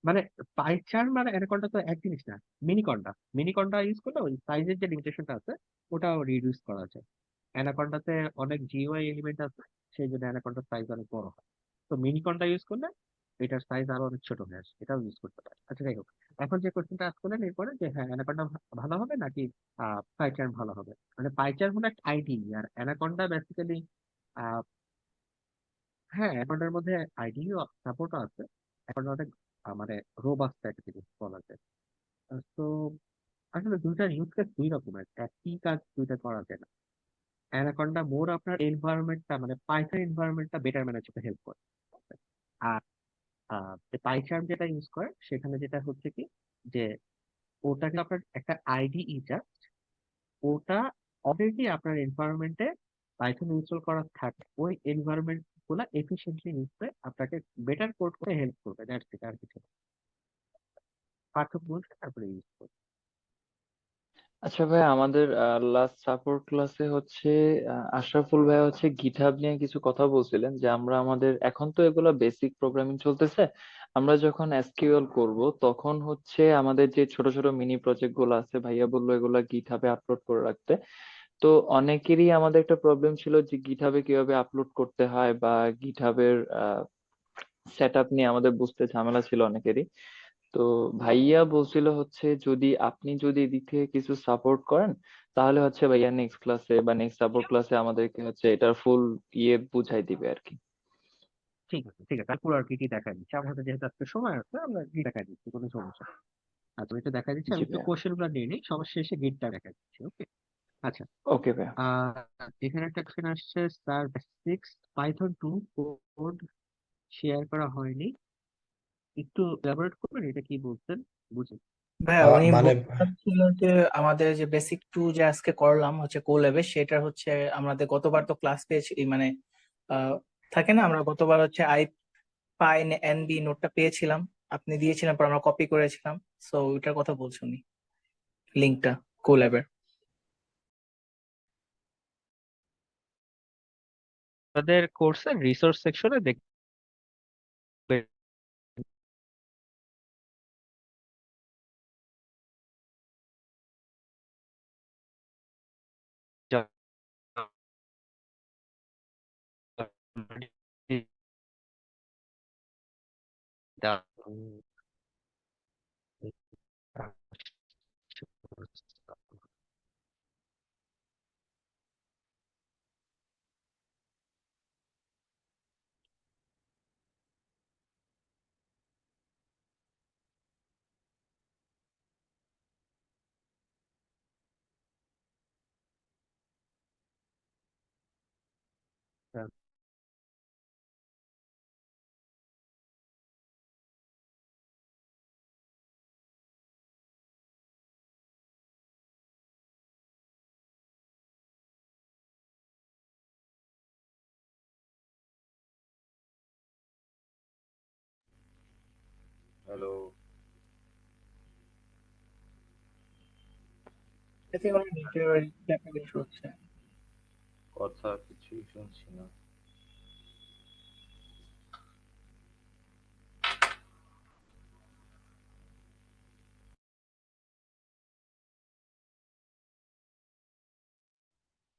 মানে পাইচার মানে অ্যানাকোন্ডা তো এক জিনিস না। মিনিকন্ডা, মিনিকন্ডা ইউজ করলে ওই সাইজের যে লিমিটেশনটা আছে ওটাও রিডিউস করা যায়। অ্যানাকোন্ডাতে অনেক জিইউআই এলিমেন্ট আছে, সেই জন্য অ্যানাকোন্ডার সাইজ অনেক বড় হয়। তো মিনিকন্ডা ইউজ করলে এটার সাইজ আরো অনেক ছোট হয়ে আসে, এটাও ইউজ করতে পারে। আচ্ছা যাই হোক, এখন যে কোশ্চেনটা আজ করলেন এরপরে যে হ্যাঁ অ্যানাকোন্ডা ভালো হবে নাকি পাইচার ভালো হবে, মানে পাইচার হলো একটা আইডি আর অ্যানাকোন্ডা বেসিক্যালি হ্যাঁ অ্যানাকোন্ডার মধ্যে আইডিও সাপোর্টও আছে। অ্যানাকোন্ডা অনেক মানে রোবাস্ট একটা জিনিস বলা যায়। তো আসলে দুইটার ইউজ কেস দুই রকমের, একই কাজ দুইটা করা যায় না। অ্যানাকোন্ডা মোর আপনার এনভায়রনমেন্টটা মানে পাইথন এনভায়রনমেন্টটা বেটার ম্যানেজ করতে হেল্প করে। আর পাইচার্ম যেটা ইউজ করে সেখানে যেটা হচ্ছে কি যে ওটাকে আপনার একটা আইডিই জাস্ট, ওটা অলরেডি আপনার এনভায়রনমেন্টে পাইথন ইনস্টল করা থাকে, ওই এনভায়রনমেন্ট গুলা এফিসিয়েন্টলি ইউজ করে আপনাকে বেটার কোড করে হেল্প করবে, দ্যাটস ইট, আর কিছু না। পাঠক বলছে তারপরে ইউজ করবে। আচ্ছা ভাই, আমাদের লাস্ট সাপোর্ট ক্লাসে হচ্ছে আশরাফুল ভাই হচ্ছে গিটহাব নিয়ে কিছু কথা বলছিলেন, যে আমরা আমাদের এখন তো এগুলো বেসিক প্রোগ্রামিং চলতেছে, আমরা যখন এসকিউএল করব তখন হচ্ছে আমাদের যে ছোট ছোট মিনি প্রজেক্ট গুলো আছে, ভাইয়া বললো এগুলা গিটহাবে আপলোড করে রাখতে। তো অনেকেরই আমাদের একটা প্রবলেম ছিল যে গিটহাবে কিভাবে আপলোড করতে হয়, বা গিটহাবের সেট আপ নিয়ে আমাদের বুঝতে ঝামেলা ছিল অনেকেরই। তো ভাইয়া বলছিল হচ্ছে যদি এদিক থেকে কিছু সাপোর্ট করেন, তাহলে হচ্ছে ভাইয়া নেক্সট ক্লাসে বা নেক্সট সাপোর্ট ক্লাসে আমাদেরকে হচ্ছে এটার ফুল বুঝাই দিবে আর কি। ঠিক আছে, ঠিক আছে, পুরো আর কি দেখা দিচ্ছি আমার হাতে, যেহেতু আজকে সময় আছে আমরা গিট দেখা দিচ্ছি, কোনো সমস্যা নেই। আচ্ছা, আমি একটু দেখা দিচ্ছি, জি আমি একটু ভাইয়া। কোশ্চেন গুলো নিয়ে নিই, সবার শেষে গিটটা দেখা দিচ্ছি। ওকে, আচ্ছা। ওকে ভাইয়া। এখানে একটা কোশ্চেন আসছে, স্যার 6 পাইথন 2 কোড শেয়ার করা হয়নি, একটু এলাবোরেট করবেন, এটা কি বলছেন বুঝি। ভাইয়া উনি মানে বলতে চাচ্ছিল যে আমাদের যে বেসিক টু যে আজকে করলাম হচ্ছে কোল্যাবে, সেটা হচ্ছে আমাদের গতবার তো ক্লাস পেয়েছি, মানে আহ, থাকে না, আমরা গতবার হচ্ছে পাই এনবি নোটটা পেয়েছিলাম, আপনি দিয়েছিলেন, পর আমরা কপি করেছিলাম। সো ওইটার কথা বলছি উনি, লিঙ্কটা কোল্যাবের। তাদের কোর্সের রিসোর্স সেকশনে দেখবেন যা- দা- হ্যালো, এতে করে নেটওয়ার্ক ইস্যু হচ্ছে। কথা কিছুই শুনছি না।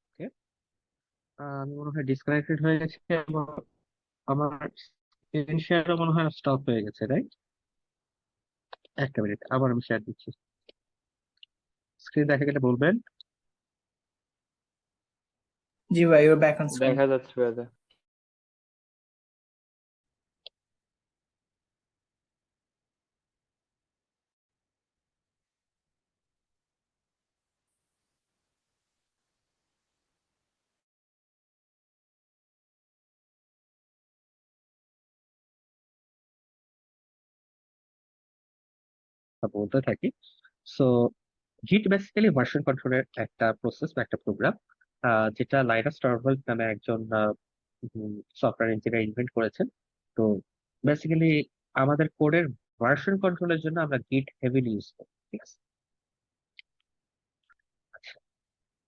ওকে, আমি মনে হয় ডিসকানেক্টেড হয়ে গেছে, এবং আমার স্ক্রিন শেয়ারও মনে হয় স্টপ হয়ে গেছে, রাইট? একটা মিনিট, আবার আমি শেয়ার দিচ্ছি, স্ক্রিন দেখা গেলে বলবেন। জি ভাই, ইউর ব্যাক অন স্ক্রিন। দেখা যাচ্ছে ভাইয়া। বলতে থাকি। সো গিট বেসিক্যালি ভার্সন কন্ট্রোলের একটা প্রসেস বা একটা প্রোগ্রাম, যেটা লাইনাস টরভালডস নামে একজন সফটওয়্যার ইঞ্জিনিয়ার ইনভেন্ট করেছেন। তো বেসিক্যালি আমাদের কোডের ভার্সন কন্ট্রোলের জন্য আমরা গিট হেভিলি ইউজ করি, ঠিক আছে? আচ্ছা,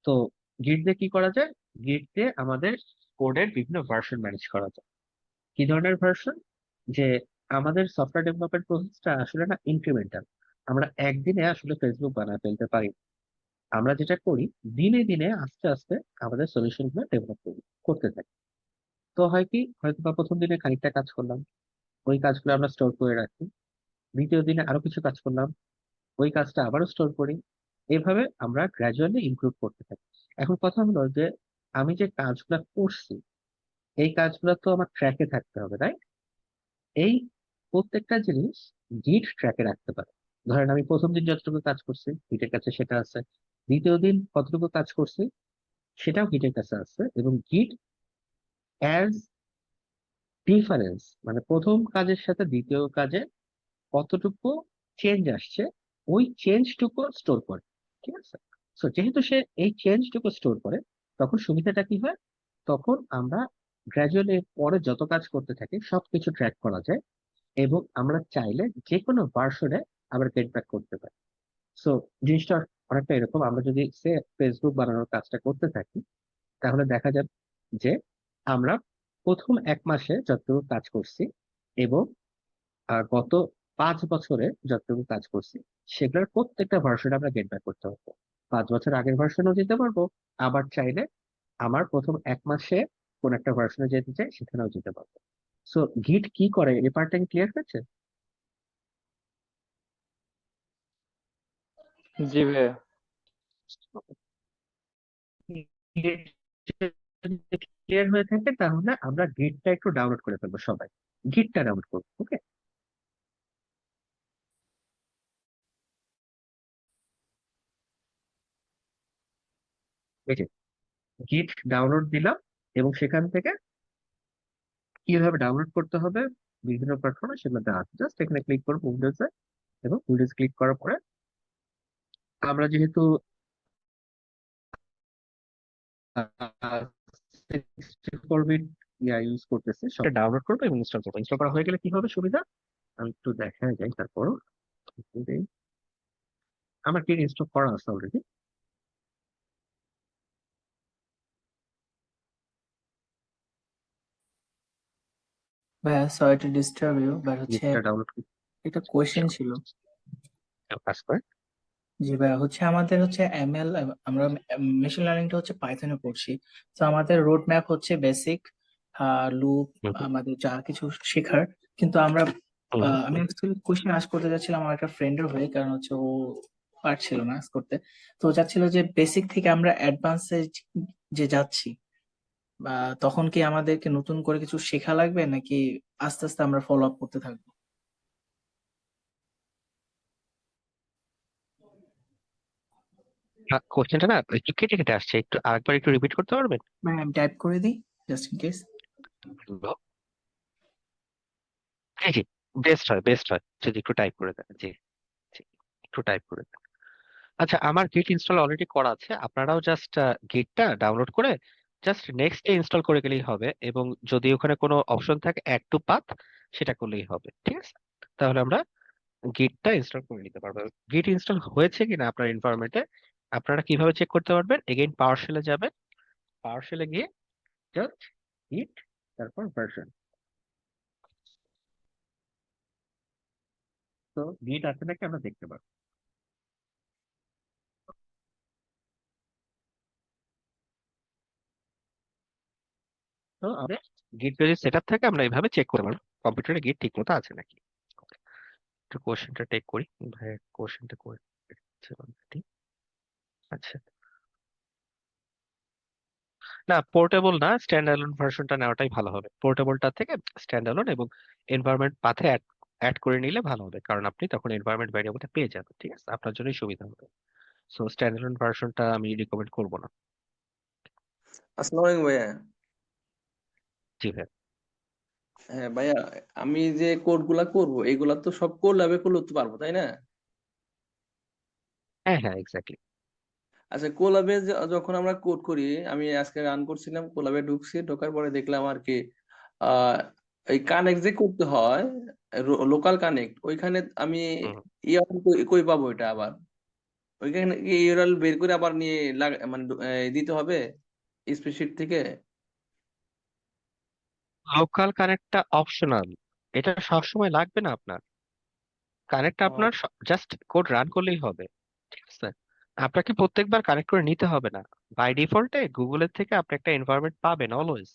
তো গিট দিয়ে কি করা যায়? গিট দিয়ে আমাদের কোডের বিভিন্ন ভার্সন ম্যানেজ করা যায়। কি ধরনের ভার্সন? যে আমাদের সফটওয়্যার ডেভেলপমেন্ট প্রসেসটা আসলে না ইনক্রিমেন্টাল, আমরা একদিনে আসলে ফেসবুক বানায় ফেলতে পারি না। আমরা যেটা করি, দিনে দিনে আস্তে আস্তে আমাদের সলিউশন গুলো ডেভেলপ করতে থাকি। তো হয় কি, হয়তো বা প্রথম দিনে খানিকটা কাজ করলাম, ওই কাজগুলো আমরা স্টোর করে রাখি, দ্বিতীয় দিনে আরো কিছু কাজ করলাম, ওই কাজটা আবারও স্টোর করি, এইভাবে আমরা গ্রাজুয়ালি ইমপ্রুভ করতে থাকি। এখন কথা হলো যে আমি যে কাজগুলো করছি, এই কাজগুলো তো আমার ট্র্যাকে থাকতে হবে, তাই এই প্রত্যেকটা জিনিস গিট ট্র্যাকে রাখতে পারে। ধরেন আমি প্রথম দিন যতটুকু কাজ করছি গিটের কাছে সেটা আছে, দ্বিতীয় দিন কতটুকু কাজ করছি সেটাও গিটের কাছে আছে, এবং গিট অ্যাজ ডিফারেন্স মানে প্রথম কাজের সাথে দ্বিতীয় কাজে কতটুকু চেঞ্জ আসছে ওই চেঞ্জটুকু স্টোর করে, ঠিক আছে? সো যেহেতু সে এই চেঞ্জটুকু স্টোর করে, তখন সুবিধাটা কি হয়, তখন আমরা গ্র্যাজুয়ালি পরে যত কাজ করতে থাকি সবকিছু ট্র্যাক করা যায় এবং আমরা চাইলে যে কোনো ভার্সনে আবার গেট ব্যাক করতে পারি। সো জিনিসটা অনেকটা এরকম, আমরা যদি সে ফেসবুক বানানোর কাজটা করতে থাকি তাহলে দেখা যাবে যে আমরা প্রথম 1 মাসে যতটুকু কাজ করছি এবং গত 5 বছরে যতটুকু কাজ করছি সেগুলোর প্রত্যেকটা ভার্সন আমরা গেট ব্যাক করতে পারবো। 5 বছর আগের ভার্সনও যেতে পারবো, আবার চাইলে আমার প্রথম 1 মাসে কোন একটা ভার্সনে যেতে চাই সেখানেও যেতে পারবো। সো গিট কি করে এই পার্টটা ক্লিয়ার হয়েছে? জি ভাইয়া। ক্লিয়ার হয়ে থাকে তাহলে আমরা গিটটা একটু ডাউনলোড করে ফেলবো, সবাই গিটটা ডাউনলোড করবো। ওকে, এই যে গিট ডাউনলোড দিলাম এবং সেখান থেকে কিভাবে ডাউনলোড করতে হবে বিভিন্ন প্ল্যাটফর্মে সেগুলো দেওয়া আছে। জাস্ট এখানে ক্লিক করবো উইন্ডোজে, এবং উইন্ডোজ ক্লিক করার পরে আমরা যেহেতু 64 বিট ইউজ করতেছি সবটা ডাউনলোড করবো এবং ইনস্টল করবো। ইনস্টল করা হয়ে গেলে কি হবে সুবিধা আমি একটু দেখা যাই, তারপরও আমার কি ইনস্টল করা আছে অলরেডি। ভাইয়া sorry to disturb you, but হচ্ছে গিটটা ডাউনলোড একটা কোয়েশ্চেন ছিল। কাজ করে। জি ভাইয়া, হচ্ছে আমাদের হচ্ছে এমএল, আমরা মেশিন লার্নিংটা হচ্ছে পাইথনে পড়ছি। তো আমাদের রোড ম্যাপ হচ্ছে বেসিক লুপ, আমাদের যা কিছু শেখার, কিন্তু আমরা আমি অ্যাকচুয়ালি কোয়েশ্চেন আস্ক করতে যাচ্ছিলাম আমার একটা ফ্রেন্ডের হয়ে, কারণ হচ্ছে ও পারছিল না আস্ক করতে। তো ও চাচ্ছিল যে বেসিক থেকে আমরা অ্যাডভান্সে যে যাচ্ছি, বা তখন কি আমাদেরকে নতুন করে কিছু শেখা লাগবে নাকি আস্তে আস্তে আমরা ফলো আপ করতে থাকবো? কোশ্চেনটা না একটু কেটে কেটে আসছে, একটু আরেকবার একটু রিপিট করতে পারবেন? ভাই আমি টাইপ করে দিই just in case. G G, best হয় যদি একটু টাইপ করে দেন। জি জি, একটু টাইপ করে দেন। আচ্ছা, আমার গিট ইনস্টল অলরেডি করা আছে, আপনারাও জাস্ট গিটটা ডাউনলোড করে জাস্ট নেক্সট ডে ইনস্টল করে গেলেই হবে, এবং যদি ওখানে কোনো অপশন থাকে অ্যাড টু পাথ সেটা করলেই হবে, ঠিক আছে? তাহলে আমরা গিটটা ইনস্টল করে নিতে পারবো। গিট ইনস্টল হয়েছে কিনা আপনার এনভায়রনমেন্টে আপনারা কিভাবে চেক করতে পারবেন? এগেইন পাওয়ার শেলে যাবেন, পাওয়ার শেলে গিয়ে জাস্ট গিট তারপর ভার্সন। তো গিট আছে নাকি আমরা দেখতে পারবো। তো আমাদের গিট যদি সেটআপ থাকে আমরা এইভাবে চেক করতে পারবো কম্পিউটারে গিট ঠিক মতো আছে নাকি। একটু কোশ্চেনটা টেক করি, ভাই কোশ্চেনটা করে দিচ্ছে অলরেডি। আচ্ছা, না পোর্টেবল না, স্ট্যান্ড অ্যালোন ভার্সনটা নেওয়াটাই ভালো হবে। পোর্টেবলটা থেকে স্ট্যান্ড অ্যালোন এবং এনভায়রনমেন্ট পাথে অ্যাড করে নিলে ভালো হবে, কারণ আপনি তখন এনভায়রনমেন্ট ভ্যারিয়েবলটা পেয়ে যাবেন, ঠিক আছে? আপনার জন্যই সুবিধা হবে। সো স্ট্যান্ড অ্যালোন ভার্সনটা আমি রিকমেন্ড করবো না। আসসালামু আলাইকুম ভাইয়া। জি ভাই। হ্যাঁ ভাইয়া, আমি যে কোড গুলা করবো এগুলা তো সব কোড ল্যাবে করতে পারবো তাই না? হ্যাঁ হ্যাঁ, এক্স্যাক্টলি। আচ্ছা, কোলাবে যখন আমরা কোড করি, আমি আজকে রান করছিলাম, কোলাবে ঢুকছি, ঢোকার পরে দেখলাম আর কি আহ এই কানেক্ট যে করতে হয়, লোকাল কানেক্ট, ওইখানে আমি ইউআরএল কই পাবো এটা আবার? ওইখানে ইউআরএল বের করে আবার নিয়ে মানে দিতে হবে স্প্রেডশিট থেকে? লোকাল কানেক্টটা অপশনাল, এটা সবসময় লাগবে না আপনার। কানেক্ট আপনার জাস্ট কোড রান করলেই হবে, ঠিক আছে? আপনাকে প্রত্যেকবার কানেক্ট করে নিতে হবে না। বাই ডিফল্টে গুগলের থেকে আপনি একটা এনভায়রনমেন্ট পাবেন অলওয়েজ।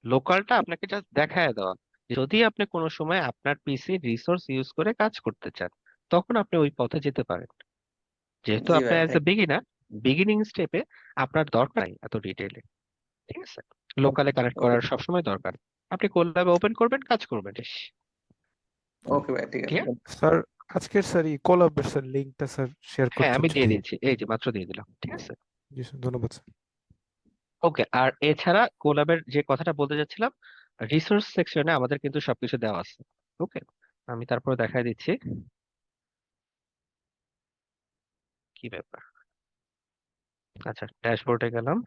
লোকালটা আপনাকে জাস্ট দেখায় দেওয়া, যদি আপনি কোনো সময় আপনার পিসি রিসোর্স ইউজ করে কাজ করতে চান তখন আপনি ওই পথে যেতে পারেন। যেহেতু জি আপনি ভাই, অ্যাজ এ বিগিনার, বিগিনিং স্টেপে আপনার দরকার নাই এত ডিটেইলে, ঠিক আছে? লোকালে কানেক্ট ওকে করার সবসময় দরকার। আপনি কোল্যাবে ওপেন করবেন, কাজ করবেন, ওকে ভাই, ঠিক আছে। ক্লিয়ার? স্যার আজকের স্যার এই কোলাবের স্যার লিংকটা স্যার শেয়ার হ্যাঁ, করতে আমি হচ্ছে দিয়ে যদি। দিচ্ছি, এই যে মাত্র দিয়ে দিলাম, ঠিক আছে? জি স্যার, ধন্যবাদ স্যার। ওকে, আর এছাড়া কোলাবের যে কথাটা বলতে যাচ্ছিলাম, রিসোর্স সেকশনে আমাদের কিন্তু সবকিছু দেওয়া আছে। ওকে, আমি তারপরে দেখাই দিচ্ছি কি ব্যাপার। আচ্ছা, ড্যাশবোর্ডে গেলাম।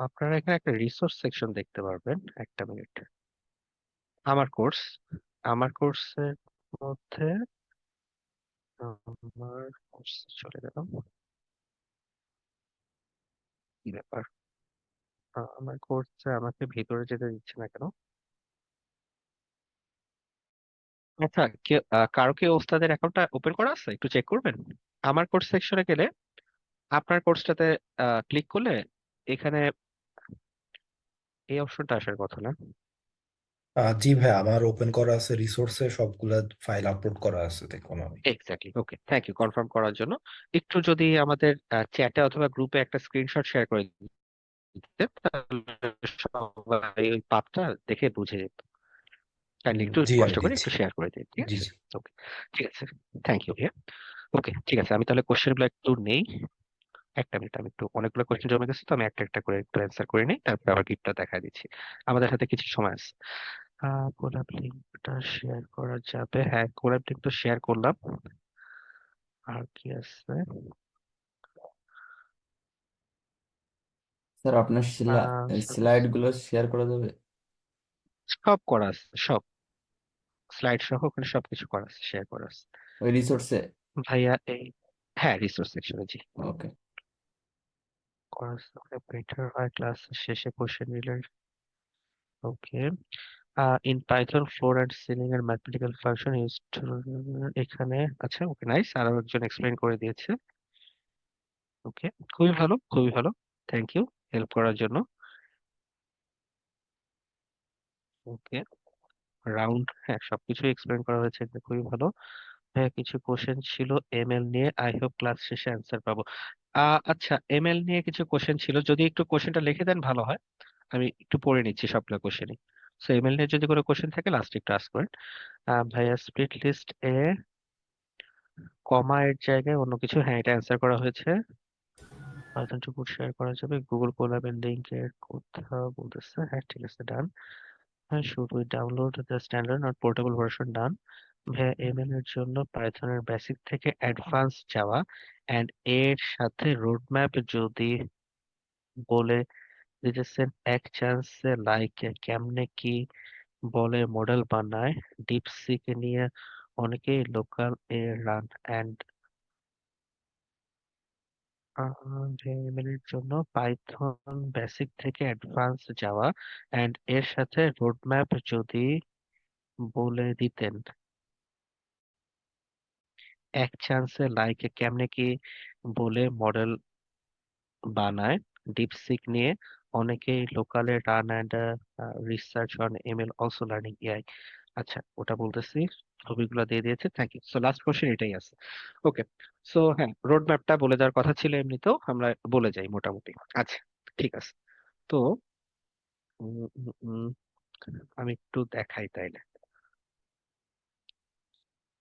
আপনারা এখানে একটা রিসোর্স সেকশন দেখতে পারবেন। একটা মিনিট। আমার কোর্স, আমার কোর্সের মধ্যে আমার কোর্স চলে গেলাম। কি ব্যাপার, আমার কোর্সে আমাকে ভিতরে যেতে দিচ্ছে না কেন? আচ্ছা, কারো কি ওস্তাদের অ্যাকাউন্টটা ওপেন করা আছে? একটু চেক করবেন। আমার কোর্স সেকশনে গেলে আপনার কোর্সটাতে ক্লিক করলে এখানে এই অপশনটা আসার কথা না? জি ভাই, আমার ওপেন করা আছে, রিসোর্সে সবগুলা ফাইল আপলোড করা আছে, দেখুন আমি। Exactly, okay, thank you confirm করার জন্য। একটু যদি আমাদের চ্যাটে অথবা গ্রুপে একটা স্ক্রিনশট শেয়ার করে দিতেন, তাহলে সবাই ওই পাপটা দেখে বুঝে যেত। কাইন্ডলি একটু জি আমি কষ্ট করে দিচ্ছি। একটু শেয়ার করে দিন, ঠিক জি আছে? জি। ওকে, ঠিক আছে, থ্যাংক ইউ ভাইয়া। ওকে, ঠিক আছে, আমি তাহলে কোশ্চেন গুলো একটু নেই। একটা মিনিট, আমি একটু অনেকগুলো কোশ্চেন জমে গেছে, তো আমি একটা একটা করে একটু অ্যান্সার করে নিই, তারপর আবার গিফটটা দেখা দিচ্ছি। আমাদের হাতে কিছু সময় আছে। কোলাব লিঙ্কটা শেয়ার করা যাবে? হ্যাঁ, কোলাব লিঙ্ক তো শেয়ার করলাম। আর কি আছে? স্যার আপনার আহ, স্লাইড গুলো শেয়ার করা যাবে? সব করা আছে, সব স্লাইড সহ ওখানে সবকিছু করা আছে, শেয়ার করা আছে ওই রিসোর্সে? ভাইয়া। এই, হ্যাঁ, রিসোর্স সেকশনে, জি। ওকে। করা আছে, বেটার হয় ক্লাস শেষে question related. Okay, in Python floor and ceiling and mathematical function used এখানে। আচ্ছা, ওকে, নাইস, আরো একজন এক্সপ্লেইন করে দিয়েছে। ওকে, খুবই ভালো, খুবই ভালো, থ্যাংক ইউ হেল্প করার জন্য। ওকে, রাউন্ড, হ্যাঁ, সবকিছু এক্সপ্লেইন করা হয়েছে, এটা খুবই ভালো। হ্যাঁ, কিছু কোশ্চেন ছিল এমএল নিয়ে, আই হোপ ক্লাস শেষে অ্যান্সার পাবো। আচ্ছা, এমএল নিয়ে কিছু কোশ্চেন ছিল, যদি একটু কোশ্চেনটা লিখে দেন ভালো হয়। আমি একটু পড়ে নিচ্ছি সবগুলো কোশ্চেনই। সো এমএল নিয়ে যদি কোনো কোশ্চেন থাকে লাস্টে একটু আস্ক করেন। ভাইয়া স্প্লিট লিস্ট এ কমা এর জায়গায় অন্য কিছু, হ্যাঁ, এটা অ্যান্সার করা হয়েছে। পাইথন টু পুট শেয়ার করা যাবে গুগল কোলাবের লিংক এর কথা বলতেছে, হ্যাঁ, ঠিক আছে, ডান। হ্যাঁ, should we download the standard not portable version, done. ভাইয়া এমএল এর জন্য পাইথনের বেসিক থেকে অ্যাডভান্স যাওয়া এন্ড এর সাথে রোডম্যাপ যদি বলে দিতেছেন এক চান্সে, লাইক কেমনে কি বলে মডেল বানায়, ডিপসিক নিয়ে অনেকেই লোকাল এ রান এন্ড JML এর জন্য পাইথন বেসিক থেকে অ্যাডভান্স যাওয়া এন্ড এর সাথে রোডম্যাপ যদি বলে দিতেন এক চান্সে, লাইক কেমনে কি বলে মডেল বানায়, ডিপসিক নিয়ে অনেকেই লোকালে run and research on ML also learning AI. আচ্ছা, ওটা বলতেছি, ছবিগুলো দিয়ে দিয়েছে, thank you. So last question এটাই আছে। ওকে, সো হ্যাঁ, রোড ম্যাপটা বলে দেওয়ার কথা ছিল, এমনিতেও আমরা বলে যাই মোটামুটি। আচ্ছা, ঠিক আছে। তো উম, উম, উম, আমি একটু দেখাই তাইলে।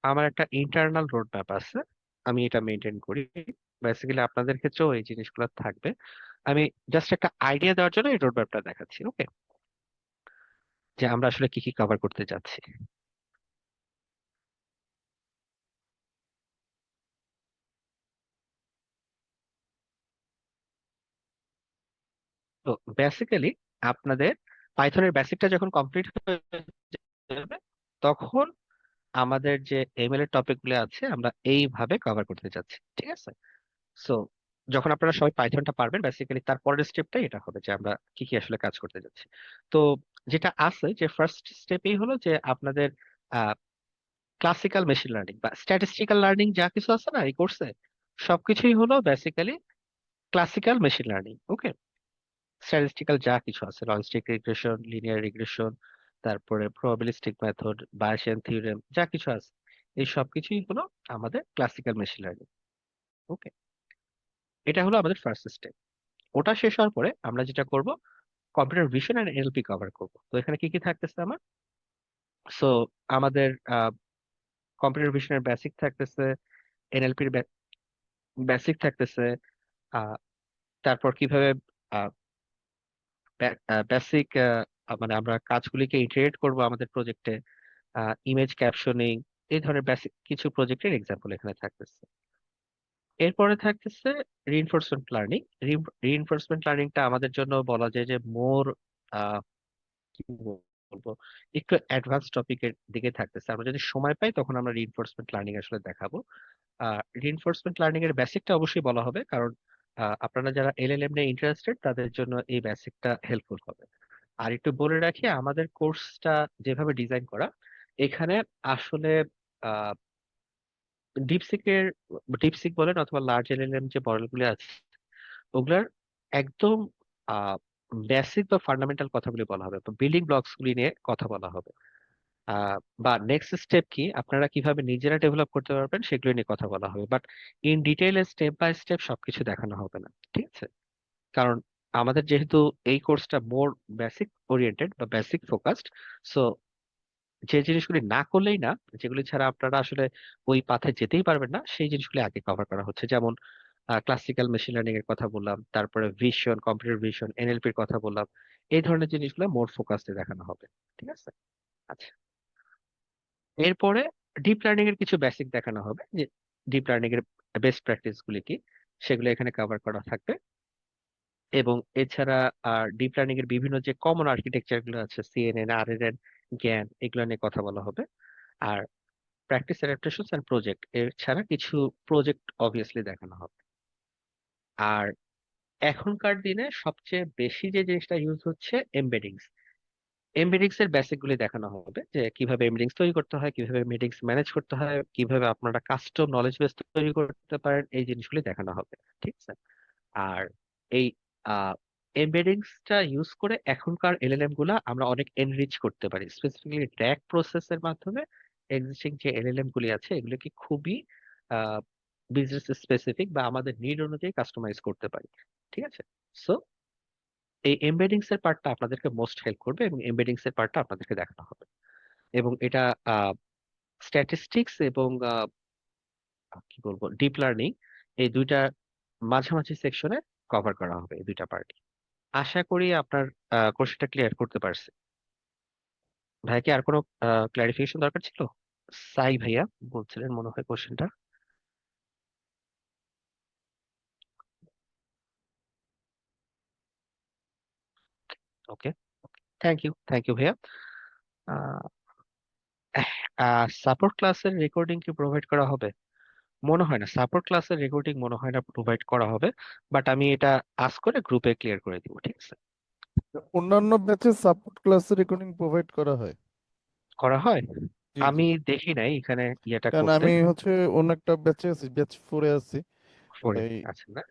আমার একটা ইন্টারনাল রোড ম্যাপ আছে, আমি এটা মেনটেন করি। বেসিক্যালি আপনাদের ক্ষেত্রেও এই জিনিসগুলো থাকবে। আমি জাস্ট একটা আইডিয়া দেওয়ার জন্য এই রোড ম্যাপটা দেখাচ্ছি, ওকে, যে আমরা আসলে কি কি কভার করতে যাচ্ছি। তো বেসিক্যালি আপনাদের পাইথনের বেসিকটা যখন কমপ্লিট হয়ে যাবে, তখন আমাদের যে এমএল এর টপিক গুলো আছে আমরা এইভাবে কভার করতে যাচ্ছি, ঠিক আছে? সো যখন আপনারা সবাই পাইথনটা পারবেন, বেসিক্যালি তার পরের স্টেপটা এটা হবে যে আমরা কি কি আসলে কাজ করতে যাচ্ছি। তো যেটা আছে, যে ফার্স্ট স্টেপই হলো যে আপনাদের ক্লাসিক্যাল মেশিন লার্নিং বা স্ট্যাটিস্টিক্যাল লার্নিং যা কিছু আছে না এই কোর্সে, সবকিছুই হলো বেসিক্যালি ক্লাসিক্যাল মেশিন লার্নিং। ওকে, স্ট্যাটিস্টিক্যাল যা কিছু আছে, লজিস্টিক রিগ্রেশন, লিনিয়ার রিগ্রেশন, তারপরে প্রবাবিলিস্টিক মেথড, বায়াসিয়ান থিওরেম, যা কিছু আছে, এই সবকিছুই হলো আমাদের ক্লাসিক্যাল মেশিন লার্নিং। ওকে, এটা হলো আমাদের ফার্স্ট স্টেপ। ওটা শেষ হওয়ার পরে আমরা যেটা করব, computer vision and NLP cover করব। তো এখানে কি কি থাকতেছে আমার? সো আমাদের কম্পিউটার ভিশনের বেসিক থাকতেছে, এনএলপির বেসিক থাকতেছে, আহ, তারপর কিভাবে বেসিক মানে আমরা কাজগুলিকে ইন্টিগ্রেট করব আমাদের প্রজেক্টে, ইমেজ ক্যাপশনিং, এই ধরনের বেসিক কিছু প্রজেক্টের এক্সাম্পল এখানে থাকতেছে। এরপরে থাকতেছে রিইনফোর্সমেন্ট লার্নিং। রিইনফোর্সমেন্ট লার্নিংটা আমাদের জন্য বলা যায় যে মোর কি বলবো, একটু অ্যাডভান্স টপিকের দিকে থাকতেছে। আমরা যদি সময় পাই তখন আমরা রিইনফোর্সমেন্ট লার্নিং আসলে দেখাবো। রিইনফোর্সমেন্ট লার্নিং এর বেসিকটা অবশ্যই বলা হবে, কারণ আপনারা যারা এলএলএম নিয়ে ইন্টারেস্টেড তাদের জন্য এই বেসিকটা হেল্পফুল হবে। আর একটু বলে রাখি, আমাদের কোর্সটা যেভাবে ডিজাইন করা, এখানে আসলে ডিপসিকের ডিপসিক বলেন অথবা লার্জ এলএলএম যে মডেলগুলো আছে, ওগুলার একদম বেসিক বা ফান্ডামেন্টাল কথাগুলি বলা হবে, বিল্ডিং ব্লকস গুলি নিয়ে কথা বলা হবে। আহ, বা নেক্সট স্টেপ কি, আপনারা কিভাবে নিজেরা ডেভেলপ করতে পারবেন সেগুলো নিয়ে কথা বলা হবে, বাট ইন ডিটেইলে স্টেপ বাই স্টেপ সবকিছু দেখানো হবে না, ঠিক আছে? কারণ আমাদের যেহেতু এই কোর্সটা মোর বেসিক ওরিয়েন্টেড বা বেসিক ফোকাসড, সো যে জিনিসগুলি না করলেই না, যেগুলি ছাড়া আপনারা আসলে ওই পাথে যেতেই পারবেন না, সেই জিনিসগুলি আগে কভার করা হচ্ছে। যেমন ক্লাসিক্যাল মেশিন লার্নিং এর কথা বললাম, তারপরে ভিশন, কম্পিউটার ভিশন, এনএলপির কথা বললাম। এই ধরনের জিনিসগুলো মোর ফোকাসে দেখানো হবে, ঠিক আছে? আচ্ছা, এরপরে ডিপ লার্নিং এর কিছু বেসিক দেখানো হবে, যে ডিপ লার্নিং এর বেস্ট প্র্যাকটিস গুলি কি, সেগুলো এখানে কভার করা থাকবে। এবং এছাড়া ডিপ লার্নিং এর বিভিন্ন যে কমন আর্কিটেকচার গুলো আছে, সিএনএন, আরএনএন, জ্ঞান, এগুলো নিয়ে কথা বলা হবে। আর প্র্যাকটিস অ্যাডাপ্টেশনস এন্ড প্রজেক্ট এছাড়া কিছু প্রজেক্ট অবভিয়াসলি দেখানো হবে। আর এখনকার দিনে সবচেয়ে বেশি যে জিনিসটা ইউজ হচ্ছে এমবেডিংস। এমবেডিংস এর বেসিক গুলি দেখানো হবে, যে কিভাবে এমবেডিংস তৈরি করতে হয়, কিভাবে এমবেডিংস ম্যানেজ করতে হয়, কিভাবে আপনারা কাস্টম নলেজ বেস তৈরি করতে পারেন, এই জিনিসগুলি দেখানো হবে, ঠিক আছে? আর এই এমবেডিংসটা ইউজ করে এখনকার এলএলএম গুলা আমরা অনেক এনরিচ করতে পারি, স্পেসিফিক্যালি ড্র্যাগ প্রসেসের মাধ্যমে। এক্সিস্টিং যে এলএলএম গুলি আছে এগুলোকে খুবই বিজনেস স্পেসিফিক বা আমাদের নিড অনুযায়ী কাস্টমাইজ করতে পারি, ঠিক আছে? সো এই এমবেডিংস এর পার্টটা আপনাদেরকে মোস্ট হেল্প করবে, এবং এমবেডিংস এর পার্টটা আপনাদেরকে দেখানো হবে। এবং এটা স্ট্যাটিস্টিক্স এবং কি বলবো, ডিপ লার্নিং, এই দুইটা মাঝামাঝি সেকশনে কভার করা হবে, এই দুইটা পার্ট। আশা করি আপনার কোশ্চেনটা ক্লিয়ার করতে পারছি। ভাই কি আর কোনো ক্লারিফিকেশন দরকার ছিল? সাই ভাইয়া বলছিলেন মনে হয় কোশ্চেনটা। ওকে, থ্যাংক ইউ ভাইয়া। সাপোর্ট ক্লাসের রেকর্ডিং কি প্রোভাইড করা হবে? মনে হয় না, সাপোর্ট ক্লাসের রেকর্ডিং মনে হয় না প্রোভাইড করা হবে, বাট আমি এটা আজ করে গ্রুপে ক্লিয়ার করে দিব, ঠিক আছে? অন্যান্য ব্যাচে সাপোর্ট ক্লাসের রেকর্ডিং প্রোভাইড করা হয়? করা হয়, জি জি। আমি দেখি নাই এখানে ইয়েটা কারণ করতে। আমি হচ্ছে অন্য একটা ব্যাচে আছি, ব্যাচ 4-এ আছি। পরে এই আছে না?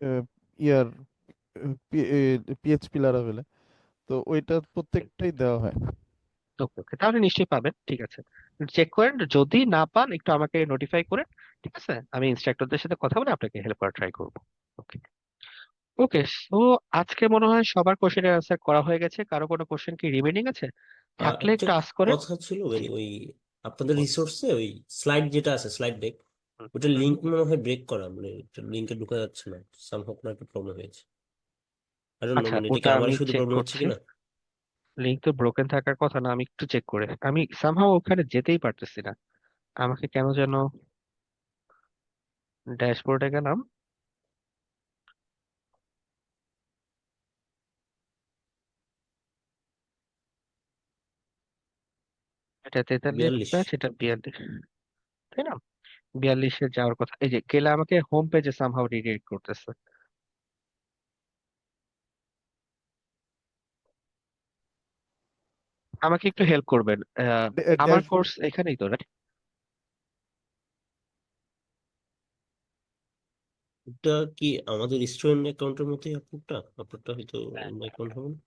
ইয়ার পিএইচপি লারাভেলে, তো ওইটা প্রত্যেকটাই দেওয়া হয়। ওকে ওকে, তাহলে নিশ্চয়ই পাবেন, ঠিক আছে। চেক করেন, যদি না পান একটু আমাকে নোটিফাই করেন, ঠিক আছে? আমি ইনস্ট্রাক্টরদের সাথে কথা বলে আপনাকে হেল্প করার ট্রাই করবো। ওকে ওকে, সো আজকে মনে হয় সবার কোশ্চেনের অ্যান্সার করা হয়ে গেছে। কারো কোনো কোশ্চেন কি রিমেইনিং আছে? থাকলে একটা একটু আস্ক করেন। কথা ছিল, ওই আপনাদের রিসোর্সে ওই স্লাইড যেটা আছে, স্লাইড ডেক, হুম, ওটার হুম, লিঙ্ক হুম। মনে হয় ব্রেক করা, মানে লিঙ্কে ঢোকা যাচ্ছে না, সামহাও কোনো একটা প্রবলেম হয়েছে। আই ডোন্ট নো, আচ্ছা, মানে এটা কি ওটা আমারই আমি শুধু চেক প্রবলেম হচ্ছে করছি। কিনা। লিঙ্ক তো ব্রোকেন থাকার কথা না, আমি একটু চেক করে, আমি সামহাও ওখানে যেতেই পারতেছি না। আমাকে কেন যেন ড্যাশবোর্ডে গেলাম, এটা 43 42। ব্যাচ, এটা 42, তাই না? 42-এ যাওয়ার কথা, এই যে গেলে আমাকে হোম পেজে সামহাও রিডিরেক্ট করতেছে। আমাকে একটু হেল্প করবেন, আমার ড্যাশ কোর্স এখানেই তো, right? এটা কি আমাদের স্টুডেন্ট অ্যাকাউন্টের মতোই আপনারটা হয়তো অন্য অ্যাকাউন্ট হবে না?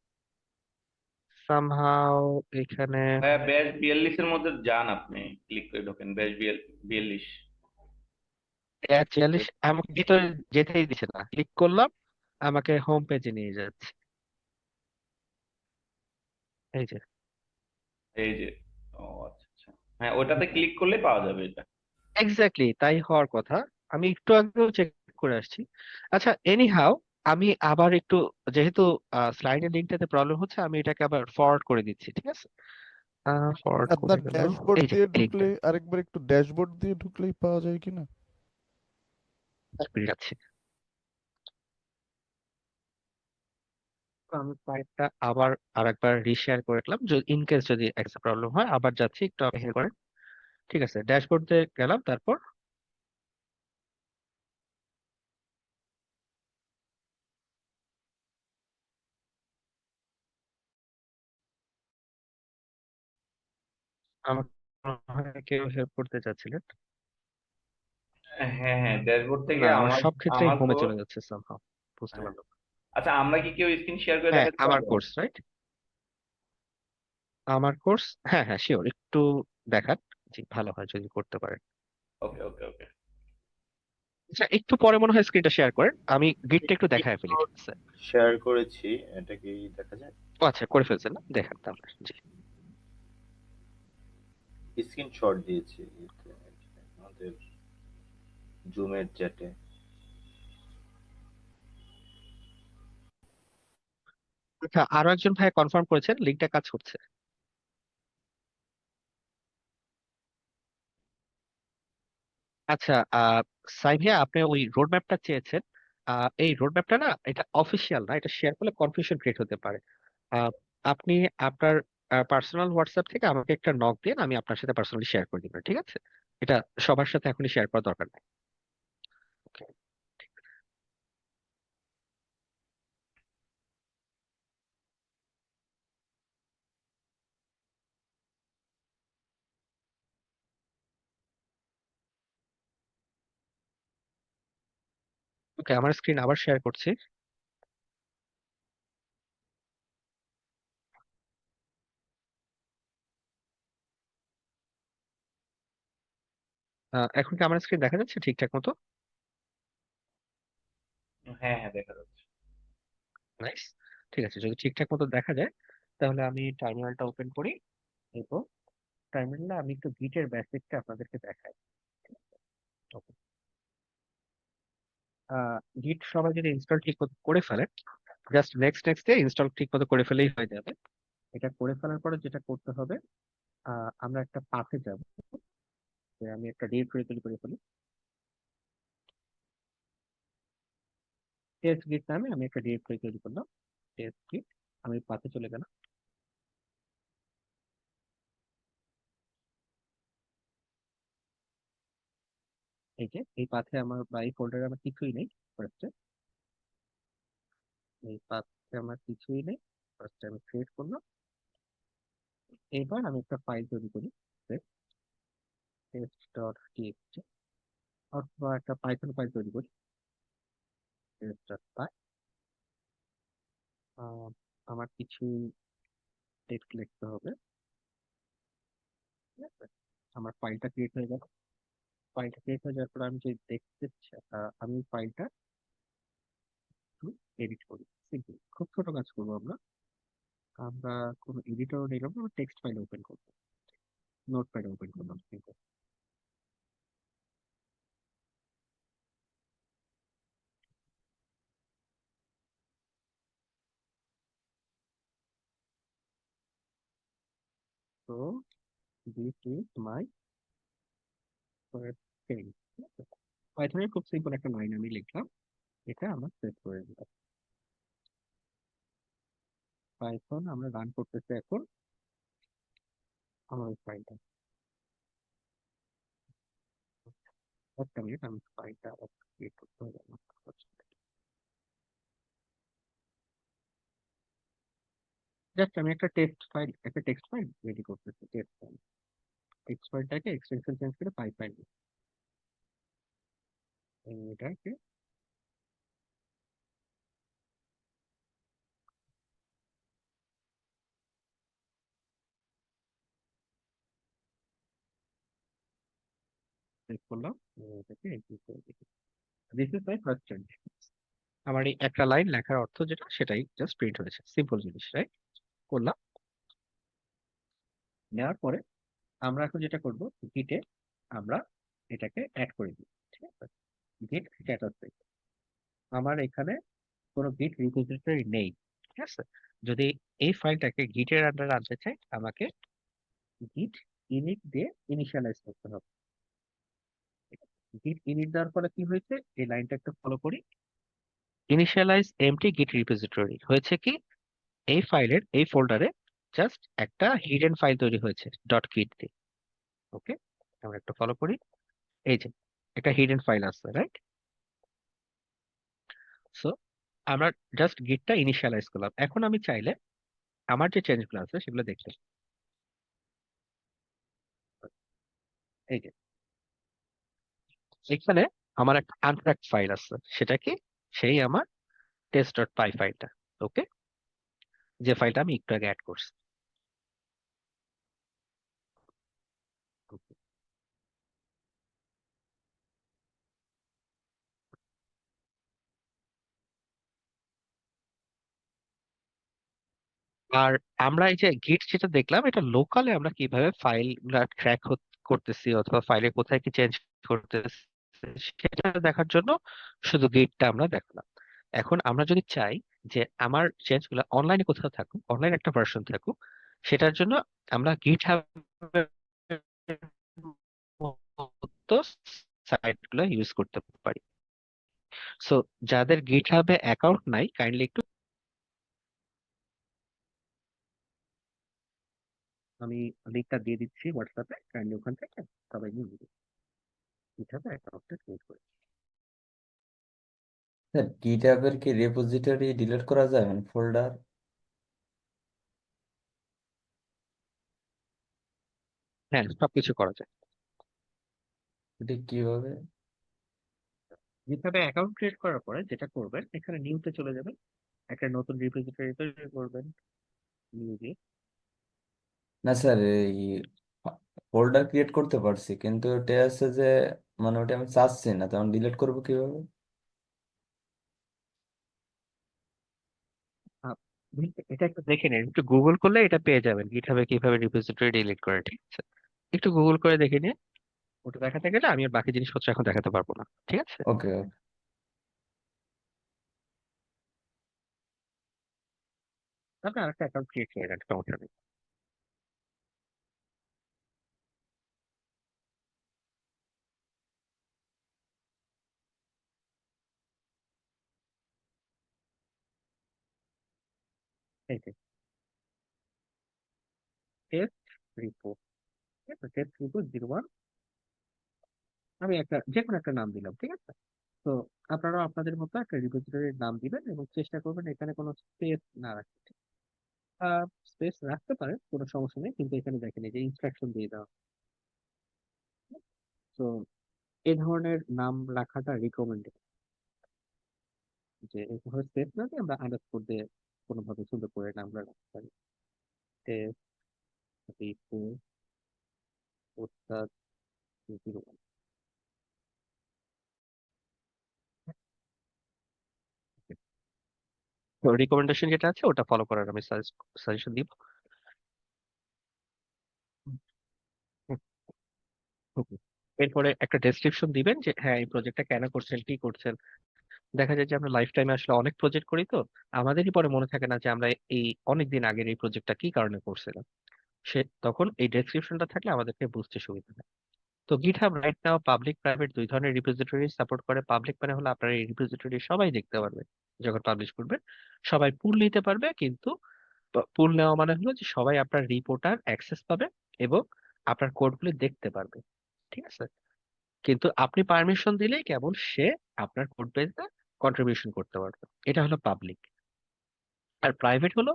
সামহাও এখানে হ্যাঁ, ব্যাচ 42 এর মধ্যে যান, আপনি ক্লিক করে ঢোকেন ব্যাচ 42। '43 আমাকে ভিতরে যেতেই দিচ্ছে না, ক্লিক করলাম আমাকে হোম পেজে নিয়ে যাচ্ছে। এই যে এই যে, ও আচ্ছা আচ্ছা, হ্যাঁ ওটাতে ক্লিক করলে পাওয়া যাবে এটা। এক্স্যাক্টলি তাই হওয়ার কথা। আমি একটু আগেও চেক করে আসছি। আচ্ছা, এনি হাউ, আমি আবার একটু, যেহেতু স্লাইডের লিঙ্কটাতে প্রবলেম হচ্ছে, আমি এটাকে আবার ফরওয়ার্ড করে দিচ্ছি, ঠিক আছে? ফরওয়ার্ড আপনার করে গেল। ড্যাশবোর্ড এই যে দিয়ে ঢুকলে, লিঙ্কটা আরেকবার একটু ড্যাশবোর্ড দিয়ে ঢুকলেই পাওয়া যায় কিনা? যাচ্ছে। তো আমি ফাইলটা আবার আরেকবার রিশেয়ার করে রাখলাম, ইন কেস যদি একটা প্রবলেম হয়। আবার যাচ্ছি, একটু অপেক্ষা করেন। ঠিক আছে, ড্যাশবোর্ডে গেলাম, তারপর আমাকে মনে হয় কেউ হেল্প করতে চাচ্ছিলেন। হ্যাঁ হ্যাঁ, ড্যাশবোর্ড থেকে না, আমার আমার সব ক্ষেত্রেই আমার হোমে কোর্স। চলে যাচ্ছে সামহাও, বুঝতে হ্যাঁ, পারলাম। আচ্ছা আমরা কি কেউ স্ক্রিন শেয়ার করে হ্যাঁ, দেখাতে আমার পারবো? কোর্স রাইট, আমার কোর্স, হ্যাঁ হ্যাঁ শিওর, একটু দেখান। জি, ভালো হয় যদি করতে পারেন। ওকে ওকে ওকে। আচ্ছা, একটু পরে মনে হয় স্ক্রিনটা শেয়ার করেন, আমি গিটটা একটু দেখায় ফেলি, ঠিক আছে? শেয়ার করেছি, এটা কি দেখা যায়? ও আচ্ছা, করে ফেলছেন না, দেখান তাহলে। জি। স্ক্রিনশট দিয়েছি এতে, আমাদের জুমের চ্যাটে। আচ্ছা, আরো একজন ভাই কনফার্ম করেছেন লিঙ্কটা কাজ করছে। আচ্ছা, সাই ভাইয়া, আপনি ওই রোড ম্যাপটা চেয়েছেন। এই রোড ম্যাপটা না, এটা অফিসিয়াল না, এটা শেয়ার করলে কনফিউশন ক্রিয়েট হতে পারে। আহ, আপনি আপনার পার্সোনাল হোয়াটসঅ্যাপ থেকে আমাকে একটা নক দিন, আমি আপনার সাথে পার্সোনালি শেয়ার করে দিব, ঠিক আছে? এটা সবার সাথে এখনই শেয়ার করার দরকার নেই। ওকে। ওকে, আমার স্ক্রিন আবার শেয়ার করছি। এখন কি আমার স্ক্রিন দেখা যাচ্ছে ঠিকঠাক মতো? হ্যাঁ হ্যাঁ, দেখা যাচ্ছে। নাইস। ঠিক আছে, যদি ঠিকঠাক মতো দেখা যায় তাহলে আমি টার্মিনালটা ওপেন করি এবং টার্মিনালে আমি একটু গিটের বেসিকটা আপনাদেরকে দেখাই। ওকে। গিট সবাই যদি ইনস্টল ঠিক মতো করে ফেলেন, জাস্ট নেক্সট নেক্সট দিয়ে ইনস্টল ঠিক মতো করে ফেলেই হয়ে যাবে। এটা করে ফেলার পরে যেটা করতে হবে, আমরা একটা পাথে যাব। যে আমি একটা ডিরেক্টরি তৈরি করে ফেলি, টেস্ট গিট নামে আমি একটা ডিরেক্টরি তৈরি করলাম। টেস্ট গিট, আমি পাথে চলে গেলাম। এই যে এই পাথে আমার বা এই ফোল্ডারে আমার কিছুই নেই। ফার্স্টে এই পাথে আমার কিছুই নেই, ফার্স্টে আমি ক্রিয়েট করলাম। এবার আমি একটা ফাইল তৈরি করি, টেস্ট ডট টিএক্সটি, অথবা একটা পাইথন ফাইল তৈরি করি, টেস্ট ডট পাই। আমার কিছু টেক্সট লিখতে হবে, ঠিক আছে? আমার ফাইলটা ক্রিয়েট হয়ে গেল। ফাইলটা ক্রিয়েট হয়ে যাওয়ার পর আমি যে দেখতে আমি ফাইলটা একটু এডিট করি। সিম্পল, খুব ছোট কাজ করবো আমরা। আমরা কোনো এডিটর নিলাম না, টেক্সট ফাইল ওপেন করবো, নোটপ্যাড ওপেন করলাম, simple। তো দিস ইজ মাই পেজ। পাইথনের খুব সিম্পল একটা লাইন আমি লিখলাম, এটা আমরা সেভ করে দিলাম। পাইথন আমরা রান করতেছি এখন আমার ফাইলটা। একটা মিনিট, আমি ফাইলটা ক্রিয়েট করতে হবে আমার। জাস্ট আমি একটা টেক্সট ফাইল রেডি করতেছি, টেক্সট ফাইল। টেক্সট ফাইলটাকে এক্সটেনশন চেঞ্জ করে পাইথন, এটাকে সেভ করলাম, এটাকে exit করে দিই। This is my first change. আমার এই একটা লাইন লেখার অর্থ যেটা সেটাই জাস্ট প্রিন্ট হয়েছে, সিম্পল জিনিস, রাইট? করলাম। নেওয়ার পরে আমরা এখন যেটা করব, গিটে আমরা এটাকে অ্যাড করে দিই, ঠিক আছে? গিট স্ট্যাটাস দেখব। আমার এখানে কোনো গিট রিপোজিটরি নেই, ঠিক আছে? যদি এই ফাইলটাকে গিটের আন্ডারে আনতে চাই, আমাকে গিট ইনিট দিয়ে ইনিশিয়ালাইজ করতে হবে। গিট ইনিট দেওয়ার ফলে কি হয়েছে, এই লাইনটা একটু ফলো করি। ইনিশিয়ালাইজ এমটি গিট রিপোজিটরি হয়েছে কি, এই ফাইলের এই ফোল্ডারে জাস্ট একটা হিডেন ফাইল তৈরি হয়েছে ডট গিট দিয়ে। ওকে, আমরা একটু ফলো করি। এই যে একটা হিডেন ফাইল আছে, রাইট? সো আমরা জাস্ট গিটটা ইনিশিয়ালাইজ করলাম। এখন আমি চাইলে আমার যে চেঞ্জগুলো আছে সেগুলো দেখতে পারি। এই যে এখানে আমার একটা আনট্র্যাক্ট ফাইল আছে, সেটা কি, সেই আমার টেস্ট ডট পাই ফাইলটা। ওকে, যে ফাইলটা আমি একটু আগে অ্যাড করছি। আর আমরা এই যে গিট যেটা দেখলাম, এটা লোকালে আমরা কিভাবে ফাইল ট্র্যাক করতেছি অথবা ফাইলে কোথায় কি চেঞ্জ করতেছি সেটা দেখার জন্য শুধু গিটটা আমরা দেখলাম। এখন আমরা যদি চাই যে আমার চেঞ্জ গুলো অনলাইনে কোথাও থাকুক, অনলাইন একটা ভার্সন থাকুক, সেটার জন্য আমরা গিট মতো সাইট গুলো ইউজ করতে পারি। সো যাদের গিট হাবে অ্যাকাউন্ট নাই, কাইন্ডলি একটু আমি লিঙ্কটা দিয়ে দিচ্ছি হোয়াটসঅ্যাপে, কাইন্ডলি ওখান থেকে সবাই নিয়ে নিবে, গিট হাবে অ্যাকাউন্টটা ক্রিয়েট করে। স্যার গিটহাবের কি রেপোজিটরি ডিলিট করা যায়, মানে ফোল্ডার? হ্যাঁ, সবকিছু করা যায়। এটা কিভাবে? গিটহাবে অ্যাকাউন্ট ক্রিয়েট করার পরে যেটা করবেন, এখানে নিউতে চলে যাবেন, একটা নতুন রিপোজিটরি তৈরি করবেন, নিউ দিয়ে। না স্যার, এই ফোল্ডার ক্রিয়েট করতে পারছি, কিন্তু ওটা আছে যে, মানে ওটা আমি চাচ্ছি না, তখন ডিলিট করবো কিভাবে? এটা একটু দেখে নিন, একটু গুগল করলে এটা পেয়ে যাবেন, গিটহাবে কিভাবে রিপোজিটরি ডিলিট করে, ঠিক আছে? একটু গুগল করে দেখে নিয়ে, ওটা দেখাতে গেলে আমি আর বাকি জিনিসপত্র এখন দেখাতে পারবো না, ঠিক আছে? ওকে। আপনি আরেকটা অ্যাকাউন্ট ক্রিয়েট করে নেন, সমস্যা নেই। এই যে টেস্ট রিপোর্ট, ঠিক আছে, টেস্ট রিপোর্ট 01, আমি একটা যে কোনো একটা নাম দিলাম, ঠিক আছে? তো আপনারা আপনাদের মতো একটা রিপোজিটরির নাম দিবেন এবং চেষ্টা করবেন এখানে কোনো স্পেস না রাখতে। স্পেস রাখতে পারেন, কোনো সমস্যা নেই, কিন্তু এখানে দেখেন এই যে ইনস্ট্রাকশন দিয়ে দেওয়া। তো এই ধরনের নাম রাখাটা রিকমেন্ডেড, যে এইভাবে স্পেস না দিয়ে আমরা আন্ডারস্কোর দিয়ে কোনোভাবে সুন্দর করে নামটা রাখতে পারি। টেস্ট রিপোর্ট ওস্তাদ 01। তো রিকমেন্ডেশন যেটা আছে ওটা ফলো করার আমি সাজেশন দিব। এরপরে একটা ডেসক্রিপশন দিবেন যে হ্যাঁ এই প্রজেক্টটা কেন করছেন, কি করছেন। দেখা যায় যে আমরা লাইফ টাইমে আসলে অনেক প্রজেক্ট করি, তো আমাদেরই পরে মনে থাকে না যে আমরা এই অনেক দিন আগের এই প্রজেক্টটা কি কারণে করছিলাম। তখন এই ডেসক্রিপশনটা থাকলে আমাদেরকে বুঝতে সুবিধা হয়। তো GitHub right now public private দুই ধরনের রিপোজিটরি সাপোর্ট করে। পাবলিক মানে হলো আপনার এই রিপোজিটরি সবাই দেখতে পারবে, যখন পাবলিশ করবেন সবাই পুল নিতে পারবে, কিন্তু পুল নেওয়া মানে হলো যে সবাই আপনার রিপোর্টার অ্যাক্সেস পাবে এবং আপনার কোডগুলি দেখতে পারবে, ঠিক আছে? কিন্তু আপনি পারমিশন দিলেই কেবল সে আপনার কোড বেসে কন্ট্রিবিউশন করতে পারবে, এটা হলো পাবলিক। আর প্রাইভেট হলো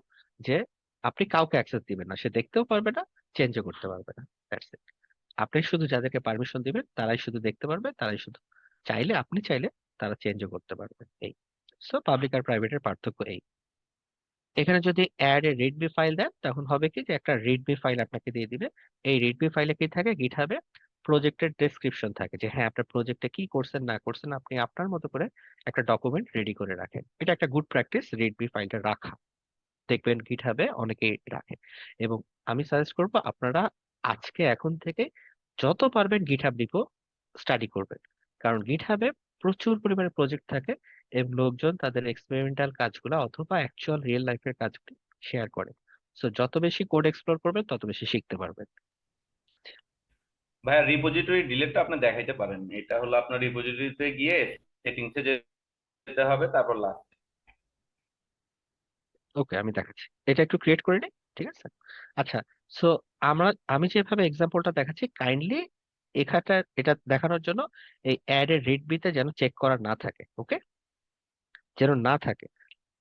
যে আপনি কাউকে অ্যাক্সেস দিবেন না, সে দেখতেও পারবে না, চেঞ্জও করতে পারবে না, দ্যাটস ইট। আপনি শুধু যাদেরকে পারমিশন দিবেন তারাই শুধু দেখতে পারবে, তারাই শুধু চাইলে, আপনি চাইলে তারা চেঞ্জও করতে পারবে, এই। সো পাবলিক আর প্রাইভেটের পার্থক্য এই। এখানে যদি অ্যাড এ রিডমি ফাইল দেন, তখন হবে কি যে একটা রিডমি ফাইল আপনাকে দিয়ে দিবে। এই রিডমি ফাইলে কি থাকে, গিটহাবে প্রজেক্টের ডেসক্রিপশন থাকে যে হ্যাঁ আপনার প্রজেক্টে কি করছেন না করছেন আপনি আপনার মতো করে একটা ডকুমেন্ট রেডি করে রাখেন। এটা একটা গুড প্র্যাকটিস, রিডমি ফাইলটা রাখা। দেখবেন গিটহাবে অনেকেই রাখে। এবং আমি সাজেস্ট করবো আপনারা আজকে এখন থেকে যত পারবেন গিটহাব রিপো স্টাডি করবেন, কারণ গিটহাবে প্রচুর পরিমাণে প্রজেক্ট থাকে এবং লোকজন তাদের এক্সপেরিমেন্টাল কাজগুলো অথবা অ্যাকচুয়াল রিয়েল লাইফের কাজগুলো শেয়ার করে। সো যত বেশি কোড এক্সপ্লোর করবেন তত বেশি শিখতে পারবেন। ভাইয়া রিপোজিটরি ডিলেটটা আপনি দেখাইতে পারেন, এটা হলো আপনার রিপোজিটরিতে গিয়ে সেটিংসে যেতে হবে, তারপর লাস্ট। ওকে, আমি দেখাচ্ছি, এটা একটু ক্রিয়েট করে নিই, ঠিক আছে? আচ্ছা, সো আমি যেভাবে এক্সাম্পলটা দেখাচ্ছি কাইন্ডলি এখানটা এটা দেখানোর জন্য এই অ্যাড এর রিডমিতে যেন চেক করা না থাকে, ওকে? যেন না থাকে,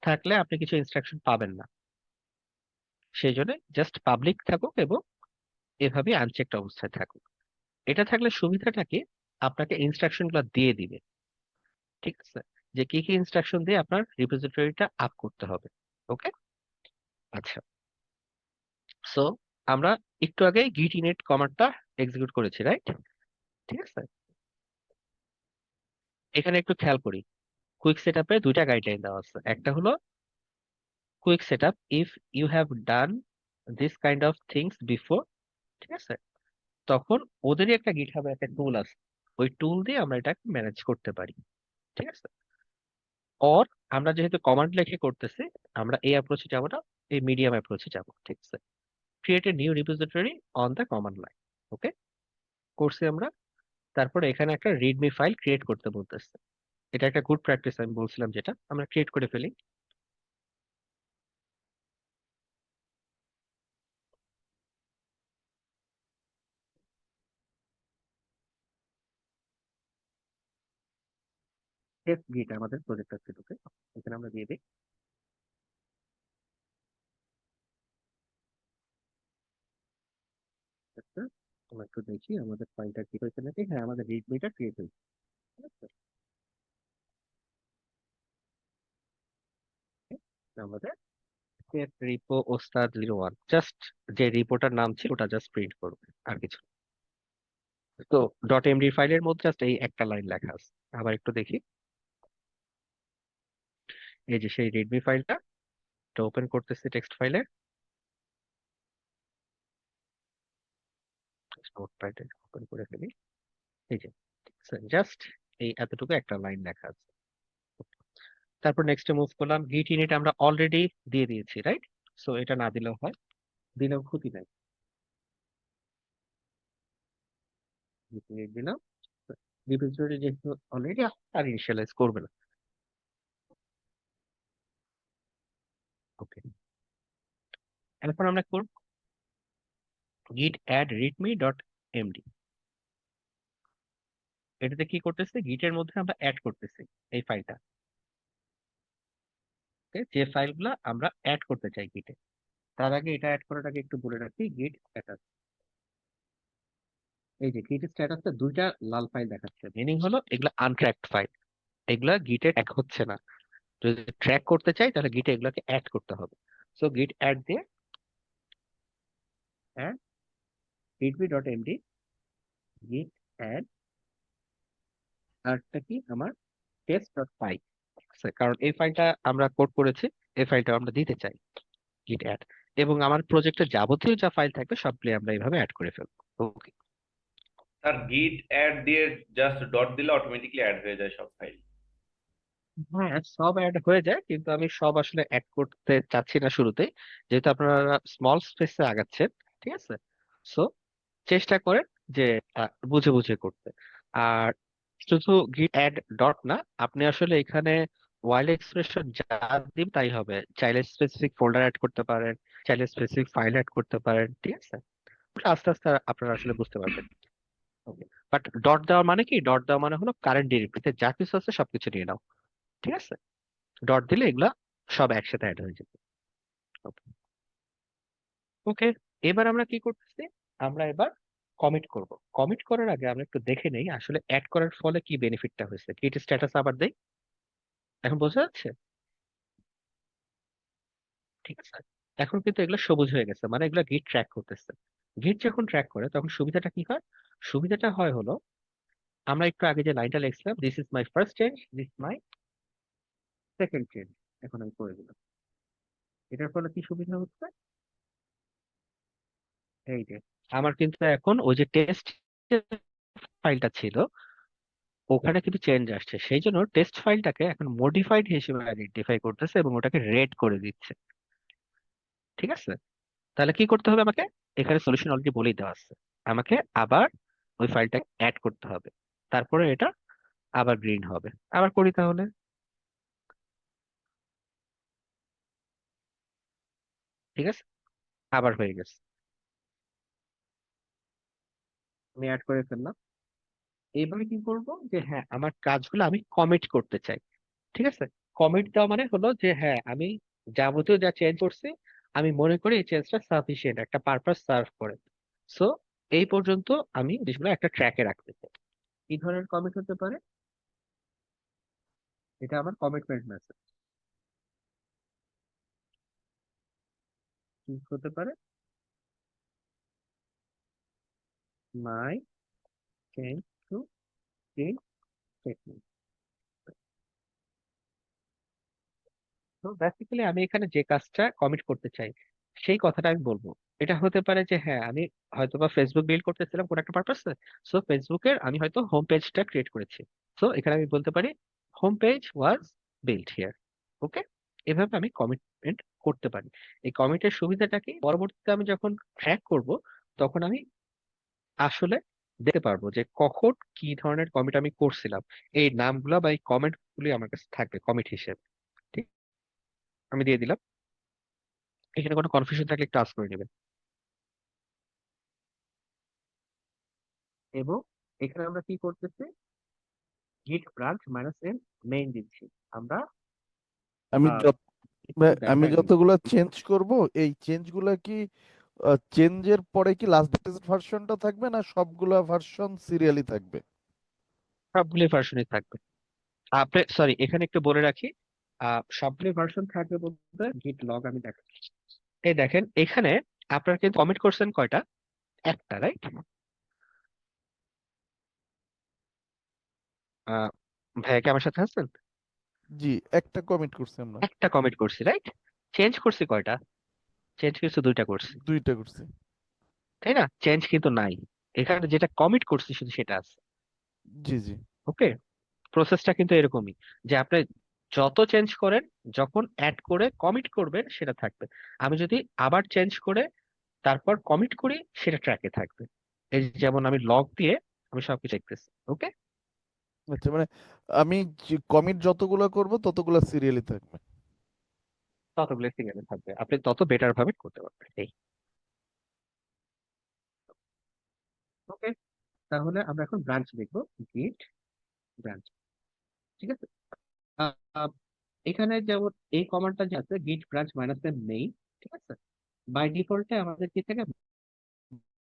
থাকলে আপনি কিছু ইনস্ট্রাকশন পাবেন না। সেই জন্য জাস্ট পাবলিক থাকুক এবং এভাবে আনচেকড অবস্থায় থাকুক। এটা থাকলে সুবিধাটা কি, আপনাকে ইনস্ট্রাকশন গুলো দিয়ে দিবে, ঠিক আছে, যে কি কি ইনস্ট্রাকশন দিয়ে আপনার রিপোজিটরিটা আপ করতে হবে। ওকে, আচ্ছা, সো আমরা একটু আগে গিট ইনিট কমান্ডটা এক্সিকিউট করেছি, রাইট? ঠিক আছে, এখানে একটু খেয়াল করি, কুইক সেটআপে দুইটা গাইডলাইন দেওয়া আছে। একটা হলো quick setup if you have done this kind of things before, ঠিক আছে? তখন ওদেরই একটা গিটহাবে একটা টুল আছে, ওই টুল দিয়ে আমরা এটা ম্যানেজ করতে পারি, ঠিক আছে? অর আমরা যেহেতু কমান্ড লিখে করতেছি, আমরা এই অ্যাপ্রোচে যাব না, এই মিডিয়াম অ্যাপ্রোচে যাব, ঠিক আছে? Create a new repository on the command line, okay, করছি আমরা। তারপরে এখানে একটা রিডমি ফাইল ক্রিয়েট করতে বলতেছে, এটা একটা গুড প্র্যাকটিস আমি বলছিলাম, যেটা আমরা ক্রিয়েট করে ফেলি। টেস্ট গিট আমাদের প্রজেক্ট আছে, ঢুকে এখানে আমরা দিয়ে দিই। আচ্ছা, আমরা একটু দেখি আমাদের ফাইলটা কি হয়েছে নাকি। হ্যাঁ, আমাদের রিডমিটা ক্রিয়েট হয়েছে, ঠিক আছে? আমাদের টেস্ট রিপো ওস্তাদ 01 জাস্ট যে রিপোর্টার নাম ছিল ওটা জাস্ট প্রিন্ট করবে, আর কিছু না। তো ডট এমডি ফাইলের মধ্যে জাস্ট এই একটা লাইন লেখা আছে। আবার একটু দেখি, এই যে সেই রেডমি ফাইলটা, এটা ওপেন করতেছি টেক্সট ফাইলে, নোটপ্যাডে ওপেন করে ফেলি। এই যে জাস্ট এই এতটুকু একটা লাইন লেখা আছে। তারপর নেক্সটে মুভ করলাম, গিট ইনিট আমরা অলরেডি দিয়ে দিয়েছি, রাইট? সো এটা না দিলেও হয়, দিলেও ক্ষতি নাই। গিট ইনিট দিলাম, রিপোজিটরি যেহেতু অলরেডি আর ইনিশিয়ালাইজ করবে না, ওকে। এখন আমরা করব git add readme dot MD, এটাতে কি করতেছে, গিটের মধ্যে আমরা অ্যাড করতেছি এই ফাইলটা, যে ফাইলগুলো আমরা অ্যাড করতে চাই গিটে। তার আগে এটা অ্যাড করার আগে একটু বলে রাখি, গিট স্ট্যাটাস, এই যে গিট স্ট্যাটাসে দুইটা লাল ফাইল দেখাচ্ছে, মিনিং হলো এগুলো আনট্র্যাকড ফাইল, এগুলা গিটে ট্র্যাক হচ্ছে না। যদি ট্র্যাক করতে চাই তাহলে গিটে এগুলোকে অ্যাড করতে হবে। সো গিট অ্যাড দিয়ে অ্যাড readme ডট এমডি, গিট অ্যাড, আরটা কি আমার টেস্ট ডট পাই, কারণ এই ফাইলটা আমরা কোড করেছি, এই ফাইলটা আমরা দিতে চাই গিট অ্যাড, এবং আমার প্রজেক্টের যাবতীয় যা ফাইল থাকবে সবগুলো আমরা এইভাবে অ্যাড করে ফেলবো। ওকে, আর গিট অ্যাড দিয়ে জাস্ট ডট দিলে অটোমেটিকলি অ্যাড হয়ে যায় সব ফাইল। হ্যাঁ সব অ্যাড হয়ে যায়, কিন্তু আমি সব আসলে অ্যাড করতে চাচ্ছি না শুরুতেই, যেহেতু আপনারা স্মল স্পেসে আগাচ্ছেন, ঠিক আছে? সো চেষ্টা করেন যে বুঝে বুঝে করতে। আর শুধু গিট অ্যাড ডট না, আপনি আসলে এখানে ওয়াইল্ড এক্সপ্রেশন যা দিন তাই হবে। চাইলে স্পেসিফিক ফোল্ডার অ্যাড করতে পারেন, চাইলে স্পেসিফিক ফাইল অ্যাড করতে পারেন, ঠিক আছে? ওটা আস্তে আস্তে আপনারা আসলে বুঝতে পারবেন। ওকে, বাট ডট দেওয়া মানে কি, ডট দেওয়া মানে হলো কারেন্ট ডিরেক্টরিতে যা কিছু আছে সবকিছু নিয়ে নাও, ঠিক আছে? ডট দিলে এগুলা সব একসাথে অ্যাড হয়ে যাবে। ওকে, ওকে, এবার আমরা কি করতেছি, আমরা এবার কমিট করব। কমিট করার আগে আমরা একটু দেখে নেই আসলে অ্যাড করার ফলে কি বেনিফিটটা হয়েছে। গিট স্ট্যাটাস আবার দেই, এখন বোঝা যাচ্ছে? ঠিক আছে, এখন কিন্তু এগুলো সবুজ হয়ে গেছে, মানে এগুলো গিট ট্র্যাক করতেছে। গিট যখন ট্র্যাক করে তখন সুবিধাটা কি হয়, সুবিধাটা হয় হলো আমরা একটু আগে যে লাইনটা লিখছিলাম, this is my first change, this my second change, এখন আমি করে দিলাম। এটার ফলে কি সুবিধা হচ্ছে, এই যে আমার কিন্তু এখন ওই যে টেস্ট ফাইলটা ছিল ওখানে কিন্তু চেঞ্জ আসছে, সেই জন্য টেস্ট ফাইলটাকে এখন মডিফাইড হিসেবে আইডেন্টিফাই করতেছে এবং ওটাকে রেড করে দিচ্ছে। ঠিক আছে, তাহলে কি করতে হবে আমাকে, এখানে সলিউশন অলরেডি বলেই দেওয়া আছে, আমাকে আবার ওই ফাইলটা অ্যাড করতে হবে, তারপরে এটা আবার গ্রিন হবে। আবার করি তাহলে, ঠিক আছে, আবার হয়ে গেছে, আমি অ্যাড করে ফেললাম। এইভাবে কি করব, যে হ্যাঁ আমার কাজগুলো আমি কমিট করতে চাই। ঠিক আছে, কমিট দেওয়া মানে হলো যে হ্যাঁ আমি যাবতীয় যা চেঞ্জ করছি আমি মনে করি এই চেঞ্জটা সাফিসিয়েন্ট, একটা পারপাস সার্ভ করে। সো এই পর্যন্ত আমি জিনিসগুলো একটা ট্র্যাকে রাখতে চাই। কি ধরনের কমিট হতে পারে, এটা আমার কমিটমেন্ট মেসেজ। কি হতে পারে, মাই চেঞ্জ টু চেঞ্জ টেকনিক। তো বেসিক্যালি আমি এখানে যে কাজটা কমিট করতে চাই সেই কথাটা আমি বলবো। এটা হতে পারে যে হ্যাঁ আমি হয়তোবা ফেসবুক বিল্ড করতেছিলাম কোন একটা পারপাসে, সো ফেসবুকের আমি হয়তো হোম পেজটা ক্রিয়েট করেছি, সো এখানে আমি বলতে পারি home page was build here. Okay, এভাবে আমি কমিটমেন্ট করতে পারি। এই কমিটের সুবিধাটা কি, পরবর্তীতে আমি যখন ট্র্যাক করব তখন আমি আসলে দেখতে পারবো যে কখন কি ধরনের কমিট আমি করছিলাম, এই নামগুলা বা এই কমেন্ট গুলি আমার কাছে থাকবে কমিট হিসেবে। ঠিক, আমি দিয়ে দিলাম। এখানে কোনো কনফিউশন থাকলে একটু আস্ক করে নেবেন। এবং এখানে আমরা কি করতেছি, গিট ব্রাঞ্চ মাইনাস এন মেইন দিচ্ছি আমরা। আমি আহ, যত একটু আমি দেখাই দিই। যতগুলা চেঞ্জ করব, এই চেঞ্জগুলা কি চেঞ্জের পরে কি লাস্ট ডেটেড ভার্সনটা থাকবে, না সবগুলা ভার্সন সিরিয়ালি থাকবে? সবগুলো ভার্সনই থাকবে। আপনি সরি, এখানে একটু বলে রাখি, সবগুলো ভার্সন থাকবে বলতে গিট লগ আমি দেখাচ্ছি। এই দেখেন এখানে আপনার কিন্তু কমিট করছেন কয়টা, একটা, রাইট? ভাইয়া কি আমার সাথে আছেন? জি, একটা কমিট করছি আমরা। একটা কমিট করছি, রাইট? চেঞ্জ করছি কয়টা, চেঞ্জ কিছু দুইটা করছি, দুইটা করছি। তাই না? চেঞ্জ কিন্তু নাই, এখানে যেটা কমিট করছি শুধু সেটা আছে। জি জি। ওকে, প্রসেসটা কিন্তু এরকমই, যে আপনি যত চেঞ্জ করেন যখন অ্যাড করে কমিট করবেন সেটা থাকবে। আমি যদি আবার চেঞ্জ করে তারপর কমিট করি সেটা ট্র্যাকে থাকবে। এই যেমন আমি লগ দিয়ে আমি সবকিছু দেখতেছি। ওকে, আচ্ছা, মানে আমি কমিট যতগুলা করব ততগুলা সিরিয়ালি থাকবে। ততগুলো সিঙ্গেলে থাকবে, আপনি তত বেটার ভাবে করতে পারবেন। এই ওকে, তাহলে আমরা এখন ব্রাঞ্চ দেখবো, গিট ব্রাঞ্চ। ঠিক আছে, আহ, আহ, এখানে যেমন এই কমান্ডটা যে আছে গিট ব্রাঞ্চ মাইনাস মেইন, ঠিক আছে, বাই ডিফল্টে আমাদের কি থাকে,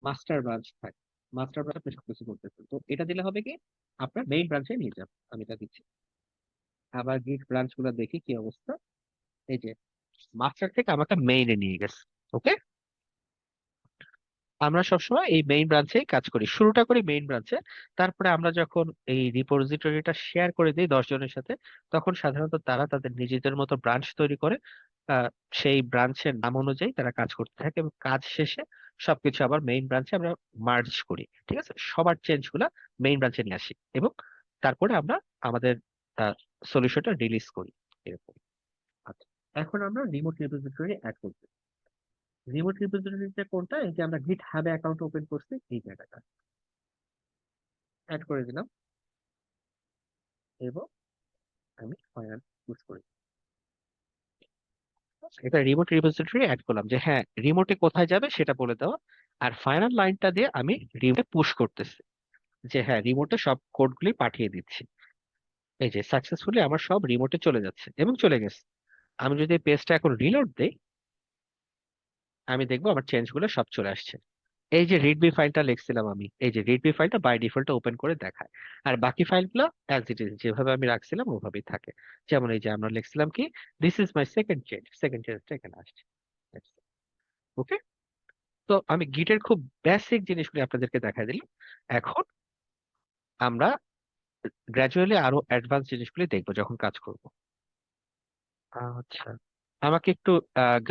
মাস্টার ব্রাঞ্চ থাকে। মাস্টার ব্রাঞ্চ আপনি সবকিছু করতেছেন, তো এটা দিলে হবে কি আপনার মেইন ব্রাঞ্চে নিয়ে যাবে। আমি এটা দিচ্ছি, আবার গিট ব্রাঞ্চ গুলো দেখি কি অবস্থা। এই যে মাস্টার থেকে আমাকে মেইনে নিয়ে গেছে। ওকে, আমরা সবসময় এই মেইন ব্রাঞ্চে কাজ করি, শুরুটা করি মেইন ব্রাঞ্চে, তারপরে আমরা যখন এই রিপোজিটরিটা শেয়ার করে দিই 10 জনের সাথে, তখন সাধারণত তারা তাদের নিজেদের মতো ব্রাঞ্চ তৈরি করে আহ, সেই ব্রাঞ্চের নাম অনুযায়ী তারা কাজ করতে থাকে এবং কাজ শেষে সবকিছু আবার মেইন ব্রাঞ্চে আমরা মার্জ করি। ঠিক আছে, সবার চেঞ্জ গুলা মেইন ব্রাঞ্চে নিয়ে আসি এবং তারপরে আমরা আমাদের সলিউশনটা রিলিজ করি, এরকম। আচ্ছা, এখন আমরা রিমোট রিপোজিটরি অ্যাড করতে, রিমোট রিপোজিটরিটা কোনটা, এই যে আমরা গিট হাবে অ্যাকাউন্ট ওপেন করছি এই জায়গাটা অ্যাড করে দিলাম এবং আমি ফাইনাল পুশ করি। এটা রিমোট রিপোজিটরি অ্যাড করলাম, যে হ্যাঁ রিমোটে কোথায় যাবে সেটা বলে দেওয়া, আর ফাইনাল লাইনটা দিয়ে আমি রিমোটে পুশ করতেছি, যে হ্যাঁ রিমোটে সব কোডগুলি পাঠিয়ে দিচ্ছি। এই যে সাকসেসফুলি আমার সব রিমোটে চলে যাচ্ছে এবং চলে গেছে। আমি যদি পেজটা এখন রিলোড দেই, আমি দেখবো আমার চেঞ্জ গুলো সব চলে আসছে। এই যে রিডমি ফাইলটা লিখছিলাম আমি, এই যে রিডমি ফাইলটা বাই ডিফল্ট ওপেন করে দেখায়, আর বাকি ফাইলগুলো অ্যাজ ইট ইজ যেভাবে আমি রাখছিলাম ওভাবেই থাকে। যেমন এই যে আমরা লিখছিলাম কি, দিস ইজ মাই সেকেন্ড চেঞ্জটা এখানে আসছে। ওকে, তো আমি গিটের খুব বেসিক জিনিসগুলি আপনাদেরকে দেখাই দিলাম। এখন আমরা গ্র্যাজুয়ালি আরো অ্যাডভান্স জিনিসগুলি দেখবো যখন কাজ করব। আচ্ছা, আমাকে একটু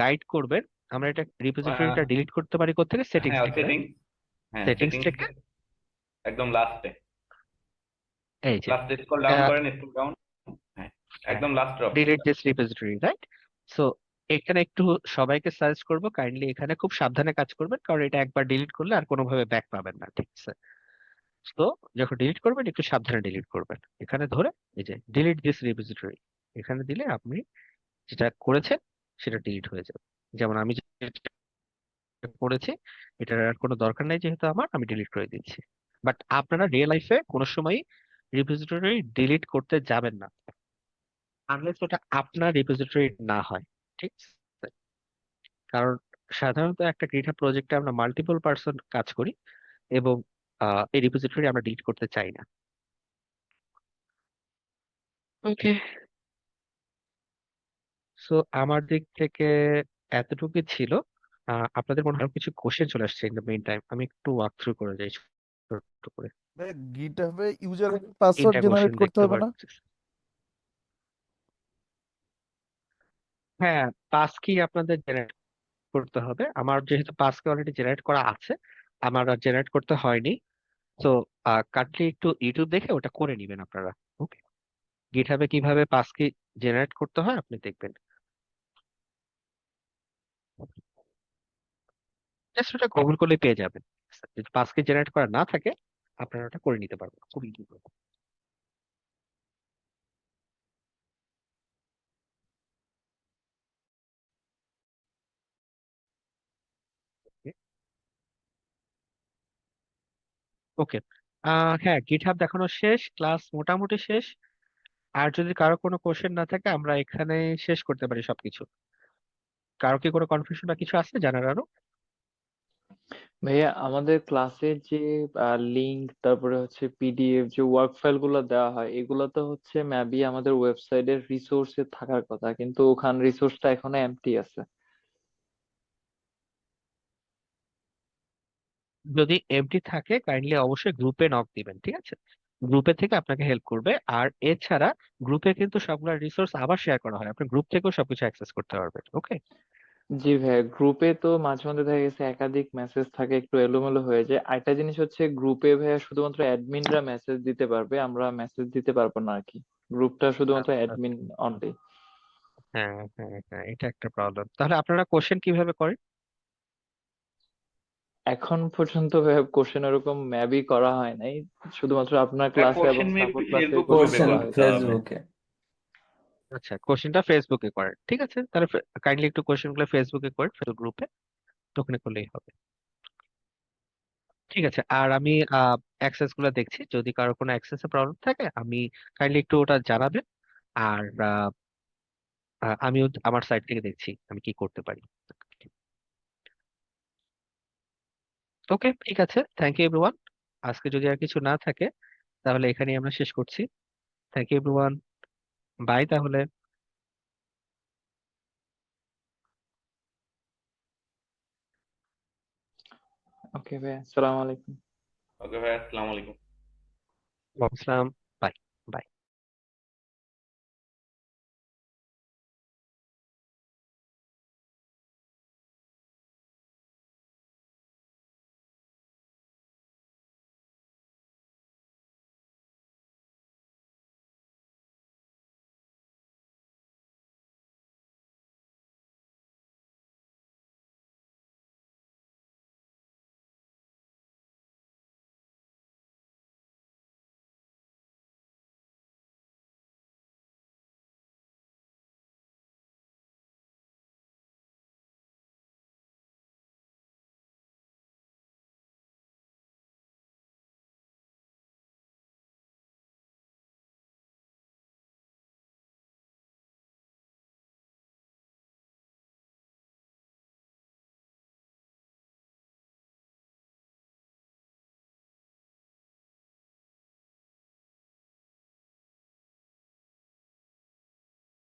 গাইড করবেন। আমরা এটা রিপোজিটরিটা ডিলিট করতে পারি কোত্থেকে? সেটিংস হ্যাঁ থেকে, রাইট? সেটিংস, হ্যাঁ সেটিংস সেটিংস থেকে একদম লাস্টে, এই যে লাস্টে স্ক্রল ডাউন করেন, স্ক্রল ডাউন, হ্যাঁ একদম লাস্টের ডিলিট অপশনটা। This repository, right? সো এখানে একটু সবাইকে সাজেস্ট করবো কাইন্ডলি এখানে খুব সাবধানে কাজ করবেন, কারণ এটা একবার ডিলিট করলে আর কোনোভাবে ব্যাক পাবেন না, ঠিক আছে? তো যখন ডিলিট করবেন একটু সাবধানে ডিলিট করবেন। এখানে ধরে এই যে ডিলিট দিস রিপোজিটরি, এখানে দিলে আপনি যেটা করেছেন সেটা ডিলিট হয়ে যাবে। যেমন আমি যেটা করেছি, এটার আর কোনো দরকার নেই যেহেতু আমার, আমি ডিলিট করে দিচ্ছি। বাট আপনারা রিয়েল লাইফে কোনো সময় রিপোজিটরি ডিলিট করতে যাবেন না আনলেস ওটা আপনার রিপোজিটরি না হয়, ঠিক আছে? কারণ সাধারণত একটা GitHub প্রজেক্টে আমরা মাল্টিপল পার্সন কাজ করি এবং এই রিপোজিটরি আমরা ডিলিট করতে চাই না। ওকে, সো আমার দিক থেকে এতটুকুই ছিল। আপনাদের মনে হয় আরো কিছু কোশ্চেন চলে আসছে ইন দ্য মেইন টাইম, আমি একটু ওয়াক থ্রু করে যাই ছোট করে। ভাই গিটহাবে ইউজার পাসওয়ার্ড 3টা জেনারেট কোশ্চেন করতে দেখতে হবে না? পাচ্ছি। হ্যাঁ, পাস কি আপনাদের জেনারেট করতে হবে। আমার যেহেতু পাস কি অলরেডি জেনারেট করা আছে, আমার আর জেনারেট করতে হয়নি। তো কাইন্ডলি একটু ইউটিউব দেখে ওটা করে নিবেন আপনারা। ওকে, গিটহাবে কিভাবে পাস কি জেনারেট করতে হয় আপনি দেখবেন। জাস্ট ওটা গুগল করলে পেয়ে যাবেন। যদি পাস কি জেনারেট করা না থাকে আপনারা ওটা করে নিতে পারবেন খুব ইজি। ওকে, হ্যাঁ, গিটহাব দেখানো শেষ, ক্লাস মোটামুটি শেষ। আর যদি কারো কোনো কোশ্চেন না থাকে আমরা এখানে শেষ করতে পারি সবকিছু। কারো কি কোনো কনফিউশন বা কিছু আছে জানার আরো? ভাইয়া আমাদের ক্লাসের যে লিঙ্ক, তারপরে হচ্ছে পিডিএফ, যে ওয়ার্ক ফাইল গুলো দেওয়া হয়, এগুলো তো হচ্ছে মেবি আমাদের ওয়েবসাইটের রিসোর্সে থাকার কথা, কিন্তু ওখান রিসোর্সটা এখনো এমটি আছে। যদি এমটি থাকে কাইন্ডলি অবশ্যই গ্রুপে নক দিবেন, ঠিক আছে? গ্রুপে থেকে আপনাকে হেল্প করবে। আর এছাড়া গ্রুপে কিন্তু সবগুলা রিসোর্স আবার শেয়ার করা হয়, আপনি গ্রুপ থেকেও সবকিছু অ্যাক্সেস করতে পারবেন। ওকে, জি ভাইয়া, গ্রুপে তো মাঝে মধ্যে দেখা গেছে একাধিক মেসেজ থাকে, একটু এলোমেলো হয়ে যায়। আরেকটা জিনিস হচ্ছে গ্রুপে ভাইয়া শুধুমাত্র অ্যাডমিনরা মেসেজ দিতে পারবে, আমরা মেসেজ দিতে পারবো না আর কি। গ্রুপটা শুধুমাত্র আচ্ছা। Admin only. হ্যাঁ হ্যাঁ হ্যাঁ, এটা একটা প্রবলেম। তাহলে আপনারা কোশ্চেন কিভাবে করেন? এখন পর্যন্ত ভাইয়া কোশ্চেন ওরকম ম্যাবই করা হয় নাই, শুধুমাত্র আপনার হ্যাঁ ক্লাসে এবং কোশ্চেন মেবি সাপোর্ট ক্লাসে ফেসবুক কোশ্চেন গ্রুপে কোশ্চেন করা করতে হয়েছে। হবে। ফেসবুকে। আচ্ছা, কোশ্চেনটা ফেসবুকে করেন, ঠিক আছে? তাহলে কাইন্ডলি একটু কোশ্চেন গুলো ফেসবুকে করেন, ফেসবুক গ্রুপে, তখন করলেই হবে। ঠিক আছে, আর আমি অ্যাক্সেস গুলো দেখছি, যদি কারো কোনো অ্যাক্সেসে প্রবলেম থাকে আমি কাইন্ডলি একটু ওটা জানাবেন। আর আমিও আমার সাইড থেকে দেখছি আমি কি করতে পারি। ওকে, ঠিক আছে, থ্যাংক ইউ এভরিওয়ান। আজকে যদি আর কিছু না থাকে তাহলে এখানেই আমরা শেষ করছি। থ্যাংক ইউ এভরিওয়ান, বাই তাহলে। ওকে ভাইয়া, আসসালামু আলাইকুম। ওকে ভাই, আসসালামু আলাইকুম। ওয়ালাইকুম আসসালাম।